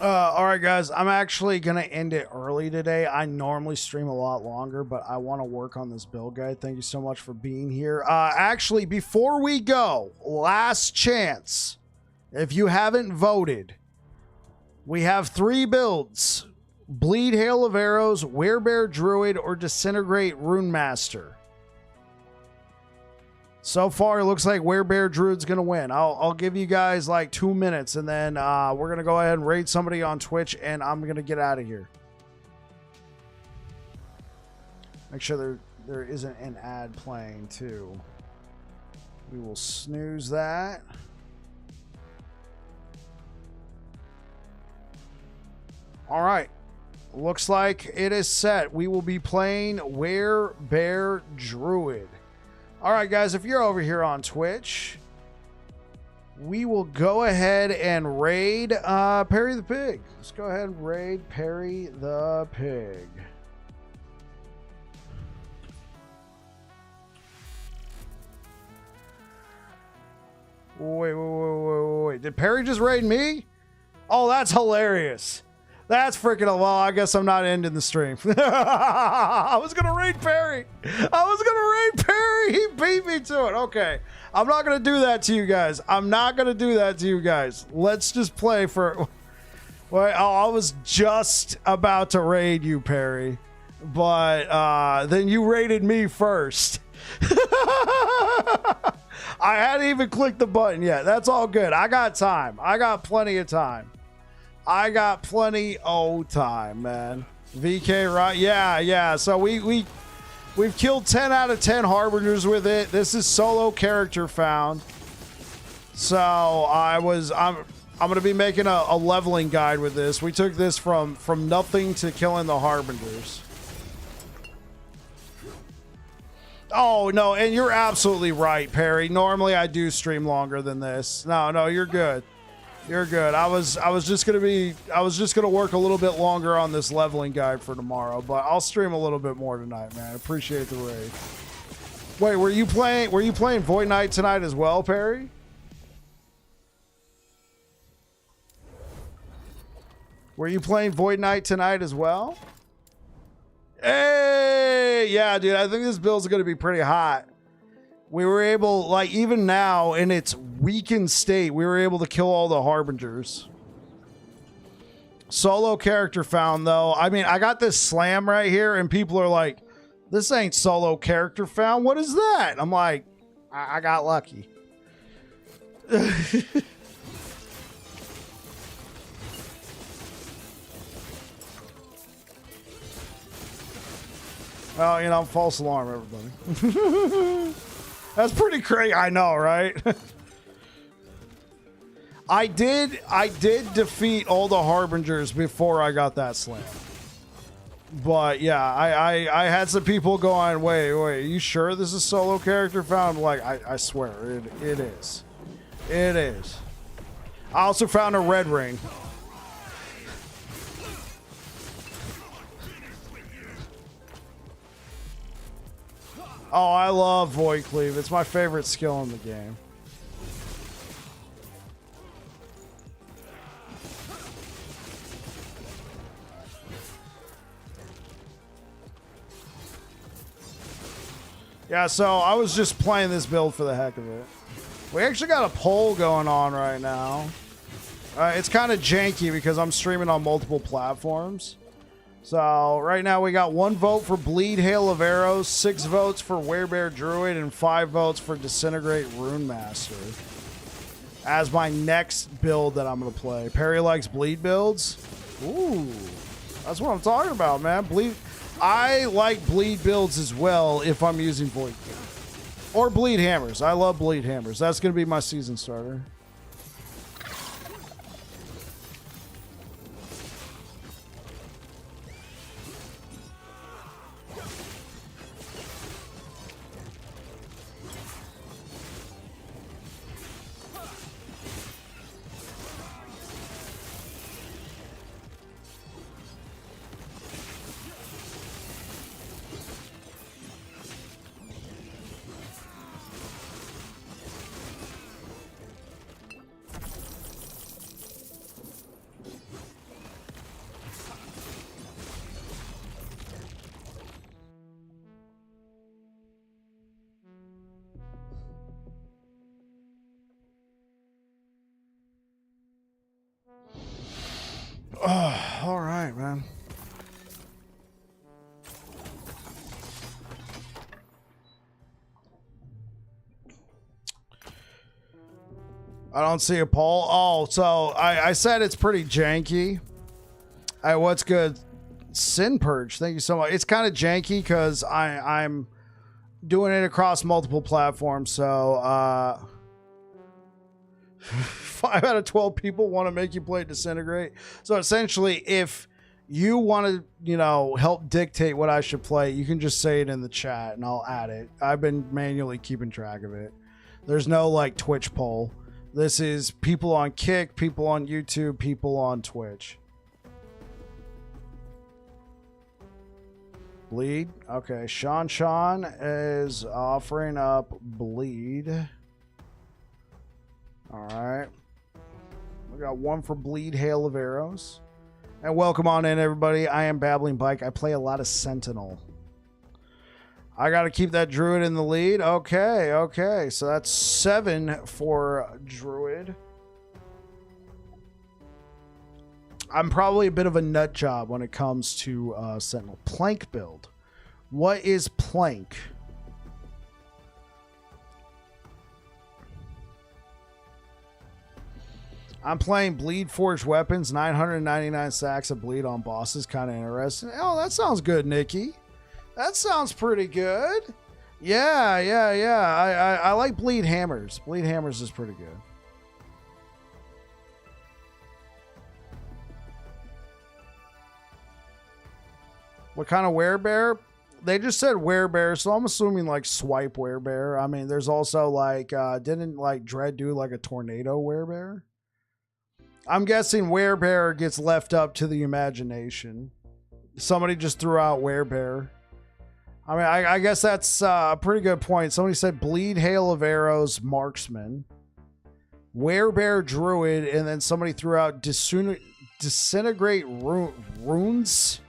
All right, guys. I'm actually going to end it early today. I normally stream a lot longer, but I want to work on this build guide. Thank you so much for being here. Actually, before we go, last chance. If you haven't voted, we have 3 builds. Bleed Hail of Arrows, Werebear Druid, or Disintegrate Rune Master. So far, it looks like Werebear Druid's going to win. I'll give you guys like 2 minutes, and then we're going to go ahead and raid somebody on Twitch, and I'm going to get out of here. Make sure there isn't an ad playing, too. We will snooze that. All right. Looks like it is set. We will be playing Werebear Druid. All right, guys, if you're over here on Twitch, we will go ahead and raid Perry the Pig. Let's go ahead and raid Perry the Pig. Wait. Did Perry just raid me? Oh, that's hilarious. That's freaking, well, I guess I'm not ending the stream. I was going to raid Perry. He beat me to it. Okay. I'm not going to do that to you guys. Let's just play for... Well, I was just about to raid you, Perry. But then you raided me first. I hadn't even clicked the button yet. That's all good. I got time. I got plenty of time. Man. VK, right? Yeah. So we've killed 10 out of 10 Harbingers with it. This is solo character found. So I'm going to be making a leveling guide with this. We took this from nothing to killing the Harbingers. Oh, no, and you're absolutely right, Perry. Normally I do stream longer than this. No, you're good. You're good. I was just gonna work a little bit longer on this leveling guide for tomorrow, but I'll stream a little bit more tonight, man. Appreciate the raid. Wait, were you playing Void Knight tonight as well, Perry? Were you playing Void Knight tonight as well? Hey, yeah, dude. I think this build's gonna be pretty hot. We were able, like, even now in its weakened state, we were able to kill all the Harbingers. Solo character found, though. I mean, I got this slam right here, and people are like, this ain't solo character found. What is that? I'm like, I got lucky. Well, you know, false alarm, everybody. That's pretty crazy. I know, right? I did defeat all the Harbingers before I got that slam. But yeah, I had some people going, wait, are you sure this is solo character found? I'm like, I swear, it is. It is. I also found a red ring. Oh, I love Void Cleave. It's my favorite skill in the game. Yeah, so I was just playing this build for the heck of it. We actually got a poll going on right now. It's kind of janky because I'm streaming on multiple platforms. So right now we got 1 vote for Bleed Hail of Arrows, 6 votes for Werebear Druid, and 5 votes for Disintegrate Rune Master as my next build that I'm going to play. Perry likes bleed builds. Ooh, that's what I'm talking about, man. I like bleed builds as well if I'm using Void or bleed hammers. I love bleed hammers. That's going to be my season starter. All right, man. I don't see a poll. Oh, so I said it's pretty janky. What's good? Sin Purge, thank you so much. It's kind of janky because I'm doing it across multiple platforms. So 5 out of 12 people want to make you play Disintegrate. So essentially, if you want to, you know, help dictate what I should play, you can just say it in the chat and I'll add it. I've been manually keeping track of it. There's no like Twitch poll. This is people on Kick, people on YouTube, people on Twitch. Bleed. Okay, Sean is offering up Bleed. All right. We got one for Bleed, Hail of Arrows. And welcome on in, everybody. I am Babbling Bike. I play a lot of Sentinel. I got to keep that Druid in the lead. Okay, okay. So that's 7 for Druid. I'm probably a bit of a nut job when it comes to Sentinel. Plank build. What is Plank? I'm playing Bleed Forged Weapons. 999 stacks of Bleed on bosses. Kind of interesting. Oh, that sounds good, Nikki. That sounds pretty good. Yeah. I like Bleed Hammers. Bleed Hammers is pretty good. What kind of werebear? They just said werebear, so I'm assuming like swipe werebear. I mean, there's also like, didn't like Dread do like a tornado werebear? I'm guessing werebear gets left up to the imagination. Somebody just threw out werebear. I mean, I guess that's a pretty good point. Somebody said Bleed, Hail of Arrows, Marksman, Werebear, Druid, and then somebody threw out Disintegrate Runes,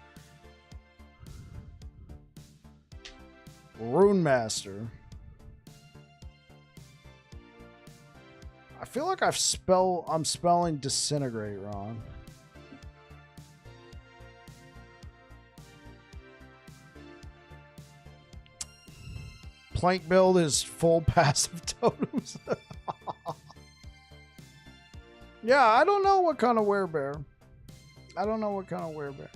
Rune Master. I feel like I'm spelling Disintegrate wrong. Plank build is full passive totems. Yeah, I don't know what kind of werebear. I don't know what kind of werebear.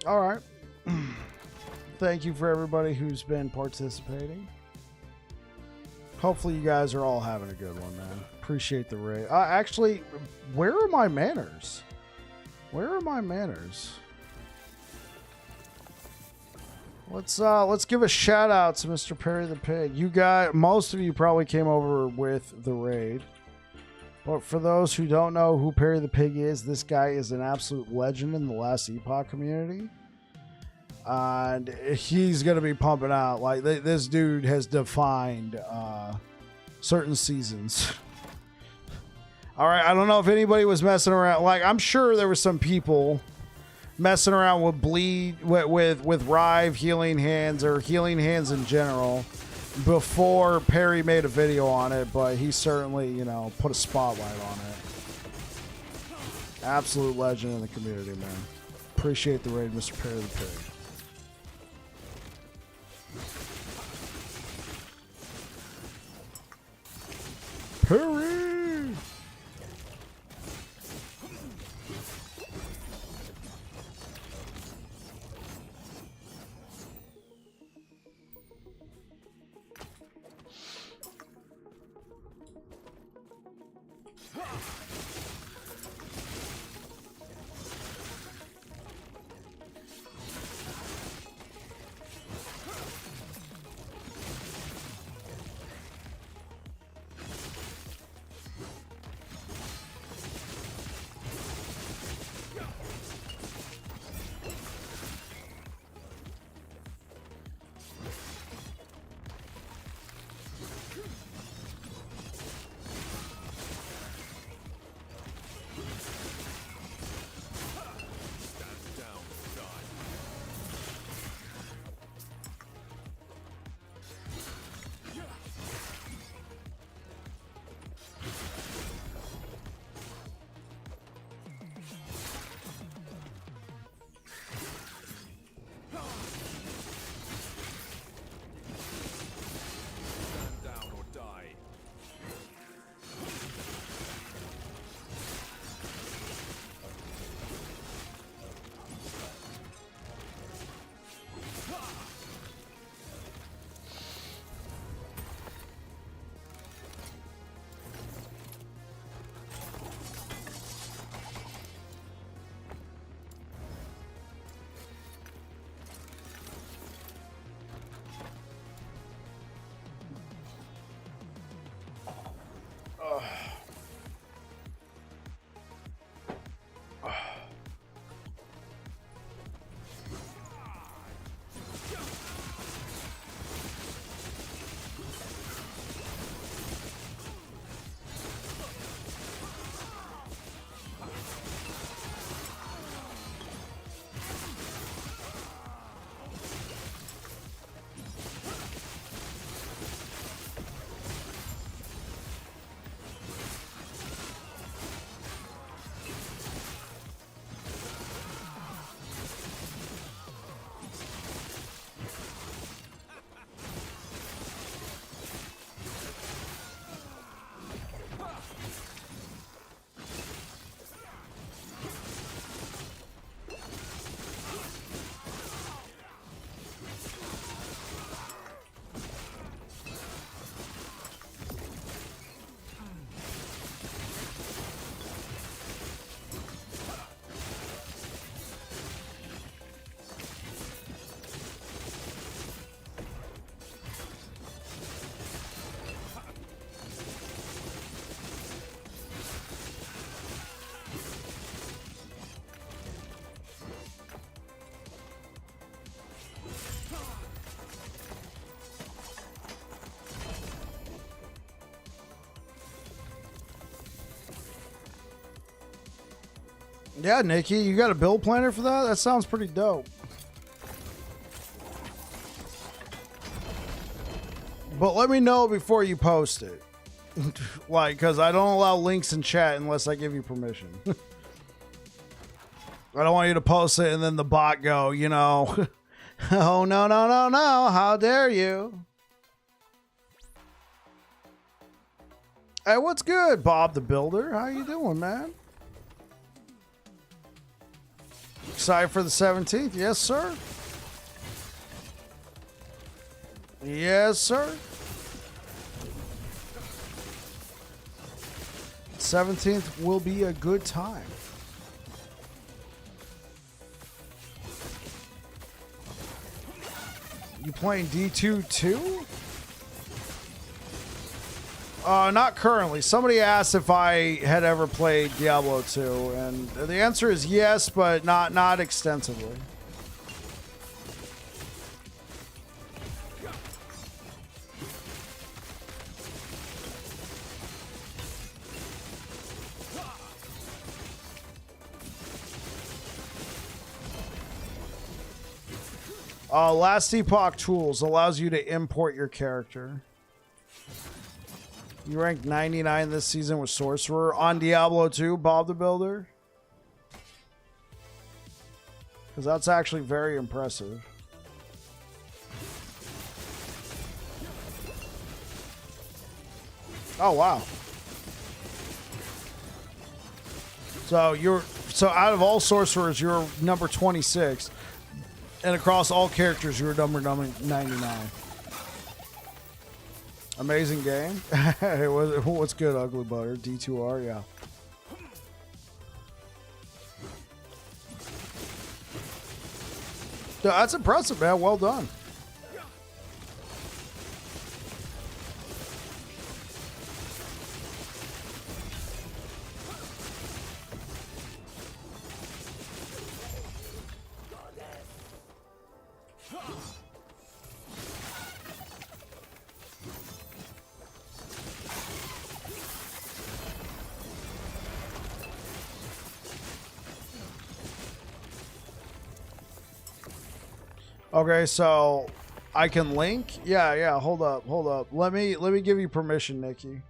All right. Thank you for everybody who's been participating. Hopefully you guys are all having a good one, man. Appreciate the raid. Actually, where are my manners? Where are my manners? Let's give a shout out to Mr. Perry the Pig. You got, most of you probably came over with the raid. But for those who don't know who Perry the Pig is, this guy is an absolute legend in the last Epoch community. And he's going to be pumping out. Like, this dude has defined certain seasons. All right, I don't know if anybody was messing around. Like, I'm sure there were some people messing around with Bleed, with Rive Healing Hands, or Healing Hands in general, before Perry made a video on it, but he certainly, you know, put a spotlight on it. Absolute legend in the community, man. Appreciate the raid, Mr. Perry the Pig. Perry! Yeah, Nikki, you got a build planner for that? That sounds pretty dope. But let me know before you post it. Like, because I don't allow links in chat unless I give you permission. I don't want you to post it and then the bot go, you know, oh, no, no, no, no. How dare you? Hey, what's good, Bob the Builder? How you doing, man? Excited for the 17th? Yes, sir. Yes, sir. 17th will be a good time. You playing D2 too? Not currently. Somebody asked if I had ever played Diablo 2, and the answer is yes, but not extensively. Last Epoch Tools allows you to import your character. You ranked 99 this season with Sorcerer on Diablo 2, Bob the Builder. Because that's actually very impressive. Oh, wow. So out of all sorcerers, you're number 26. And across all characters, you're number 99. Amazing game. What's good, Ugly Butter? D2R, yeah. That's impressive, man. Well done. Okay, so I can link? Yeah, hold up. Let me give you permission, Nikki.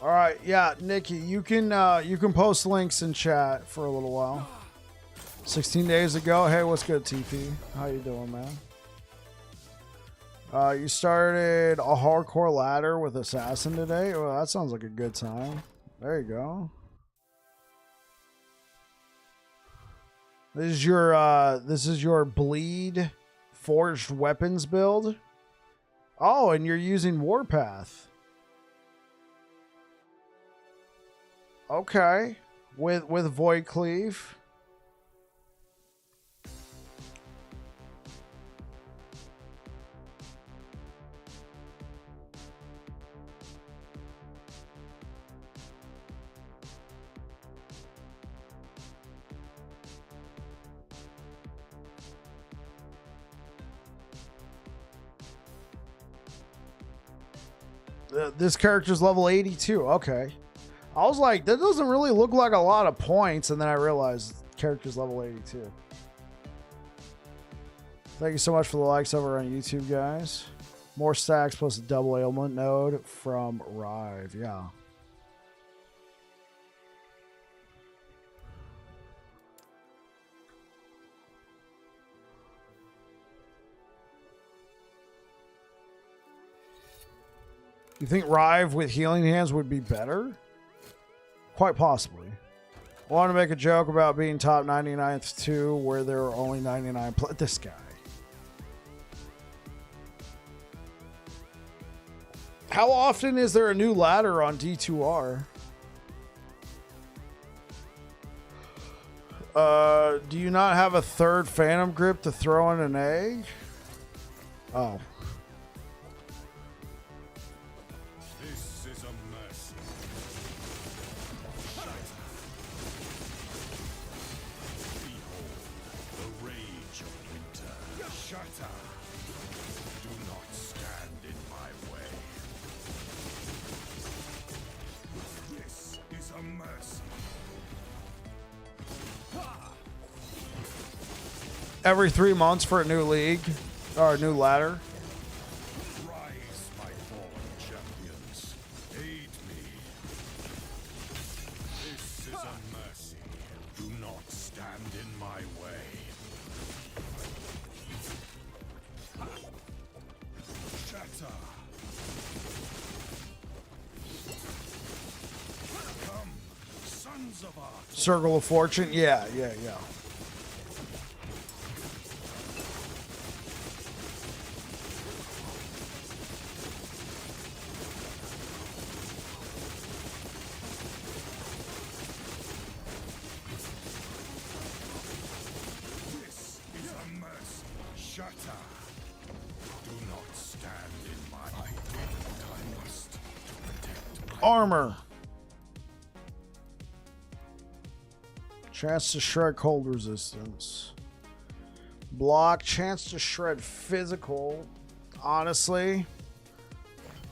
All right, yeah, Nikki, you can post links in chat for a little while. 16 days ago. Hey, what's good, TP? How you doing, man? You started a hardcore ladder with Assassin today. Well, that sounds like a good time. There you go. This is your bleed forged weapons build. Oh, and you're using Warpath. Okay, with Void Cleave. This character's level 82. Okay. I was like, that doesn't really look like a lot of points, and then I realized character's level 82. Thank you so much for the likes over on YouTube, guys. More stacks plus a double ailment node from Rive. Yeah. You think Rive with healing hands would be better? Quite possibly. I want to make a joke about being top 99th too, where there are only 99 this guy. How often is there a new ladder on D2R? Do you not have a third Phantom Grip to throw in an egg? Oh. This is a mercy. Behold, the rage of winter. Shatter. Do not stand in my way. This is a mercy. Every 3 months for a new league or a new ladder. Rise, my fallen champions. Aid me. This is a mercy. Do not stand in my way. Shatter. Come, sons of art. Circle of Fortune. Yeah. This is a mercy. Shatter. Do not stand in my way. I must to protect my Armor. Chance to shred cold resistance. Block. Chance to shred physical. Honestly,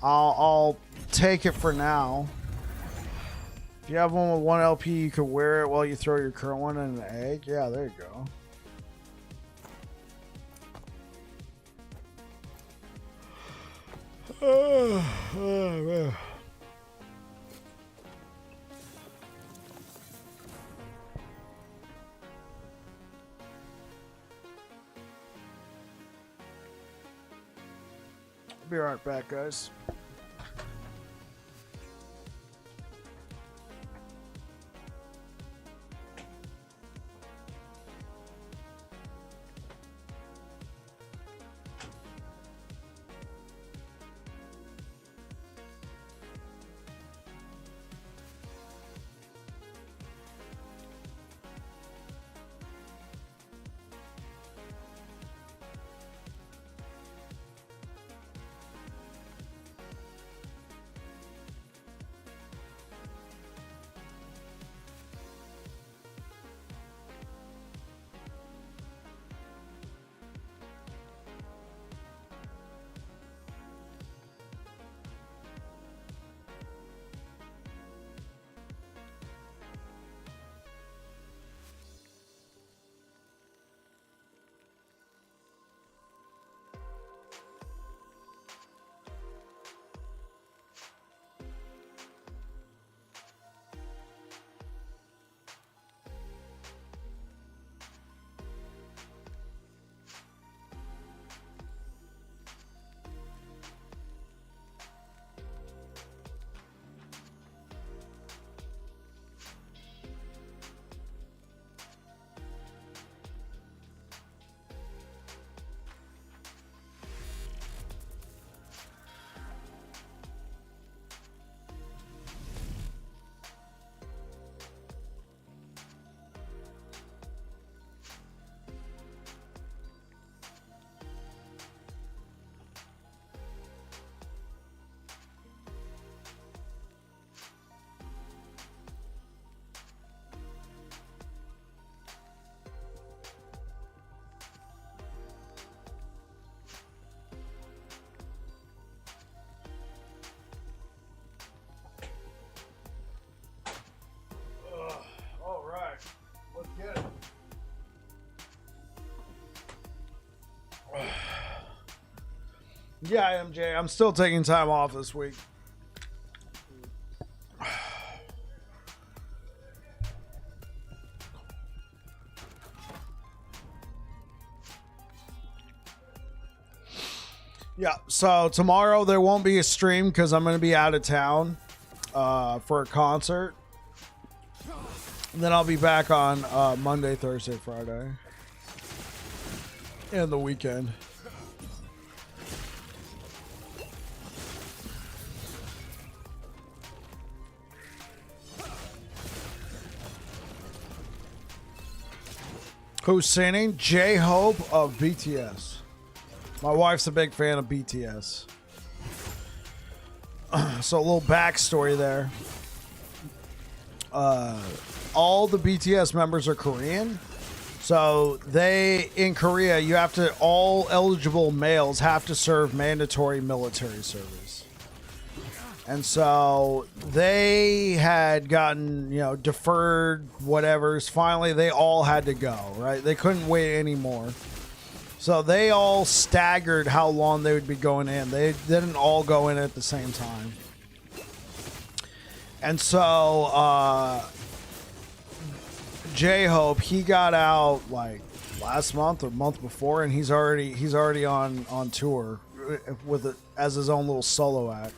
I'll take it for now. If you have one with 1 LP, you can wear it while you throw your current one in an egg. Yeah, there you go. Man. Be right back, guys. Yeah, MJ, I'm still taking time off this week. Yeah, so tomorrow there won't be a stream because I'm going to be out of town for a concert. And then I'll be back on Monday, Thursday, Friday. And the weekend. Who's singing? J-Hope of BTS. My wife's a big fan of BTS. So a little backstory there. All the BTS members are Korean. So in Korea, you have to, all eligible males have to serve mandatory military service. And so they had gotten, deferred whatevers. Finally, they all had to go, right? They couldn't wait anymore. So they all staggered how long they would be going in. They didn't all go in at the same time. And so J-Hope, he got out like last month or month before, and he's already on tour with it as his own little solo act.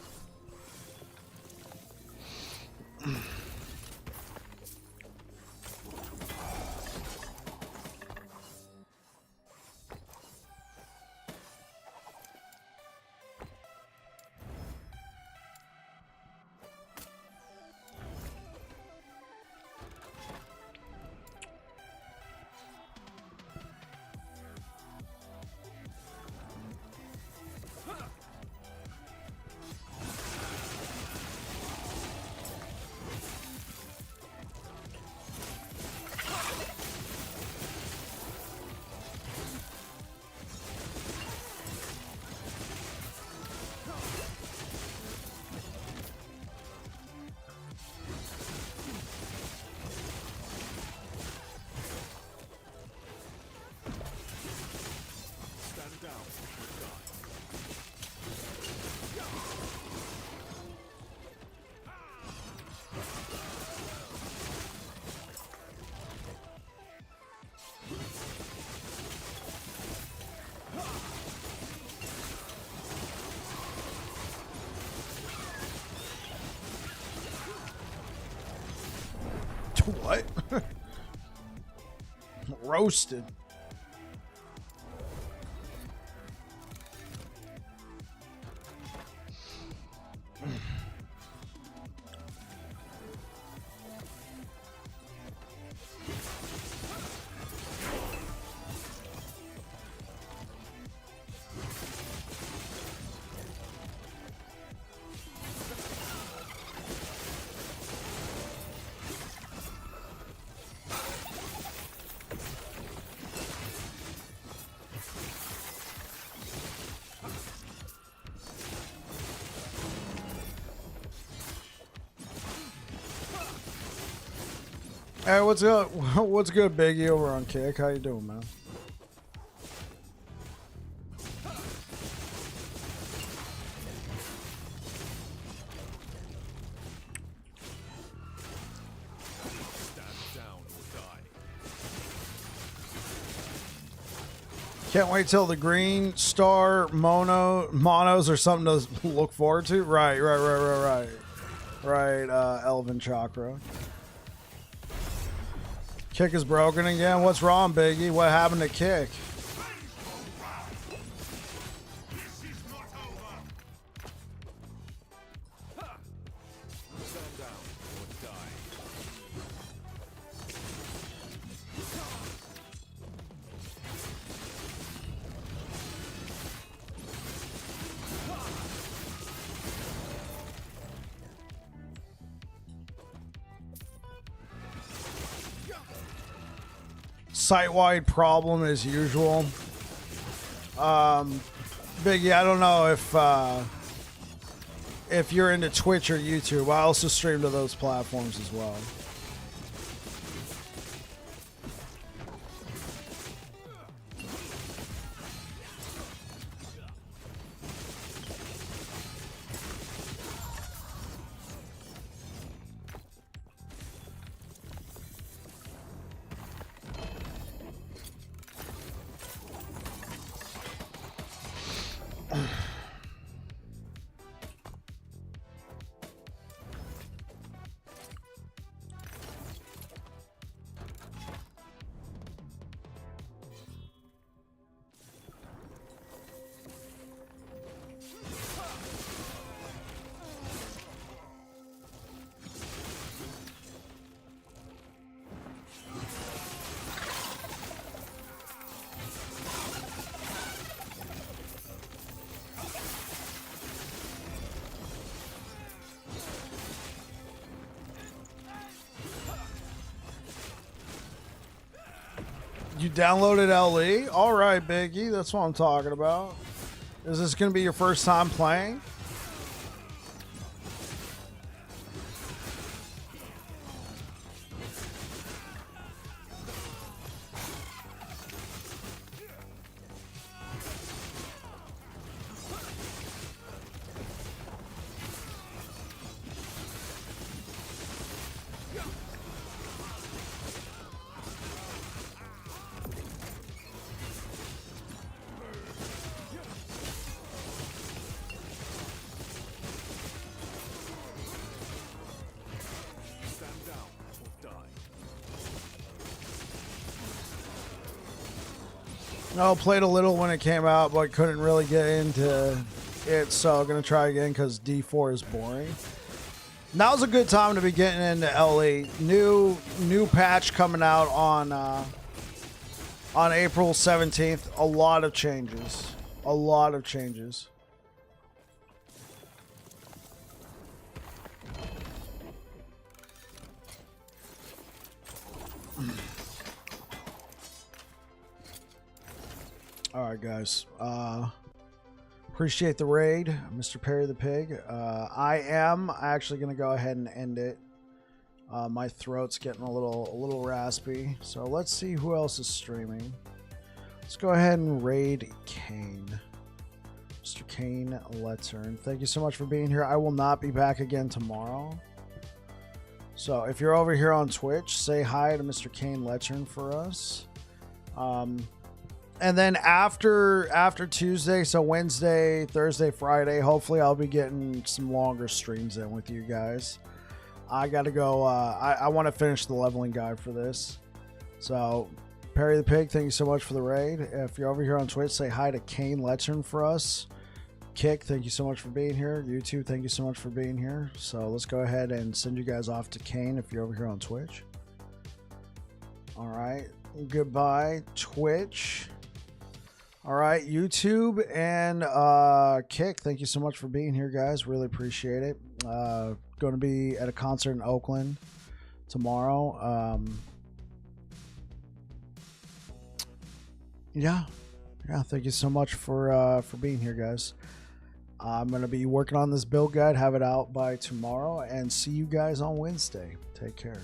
What? Roasted. Hey, what's up? What's good, Biggie, over on Kick? How you doing, man? Can't wait till the green star monos or something to look forward to. Right. Elven Chakra. Kick is broken again. What's wrong, Biggie? What happened to Kick? Site-wide problem as usual. Biggie, I don't know if you're into Twitch or YouTube. I also stream to those platforms as well. You downloaded LE? All right, Biggie. That's what I'm talking about. Is this going to be your first time playing? No, played a little when it came out, but couldn't really get into it, so I'm going to try again because D4 is boring. Now's a good time to be getting into LE. New patch coming out on April 17th. A lot of changes. A lot of changes. All right, guys. Appreciate the raid, Mr. Perry the Pig. I am actually going to go ahead and end it. My throat's getting a little raspy, so let's see who else is streaming. Let's go ahead and raid Kane. Mr. Kane Lettern. Thank you so much for being here. I will not be back again tomorrow. So if you're over here on Twitch, say hi to Mr. Kane Lettern for us. And then after Tuesday, so Wednesday, Thursday, Friday, hopefully I'll be getting some longer streams in with you guys. I got to go. I want to finish the leveling guide for this. So Perry the Pig, thank you so much for the raid. If you're over here on Twitch, say hi to Kane Lettern for us. Kick, thank you so much for being here. YouTube, thank you so much for being here. So let's go ahead and send you guys off to Kane if you're over here on Twitch. All right. Goodbye, Twitch. All right, YouTube and Kick, thank you so much for being here, guys. Really appreciate it. Going to be at a concert in Oakland tomorrow. Yeah, thank you so much for being here, guys. I'm going to be working on this build guide, have it out by tomorrow, and see you guys on Wednesday. Take care.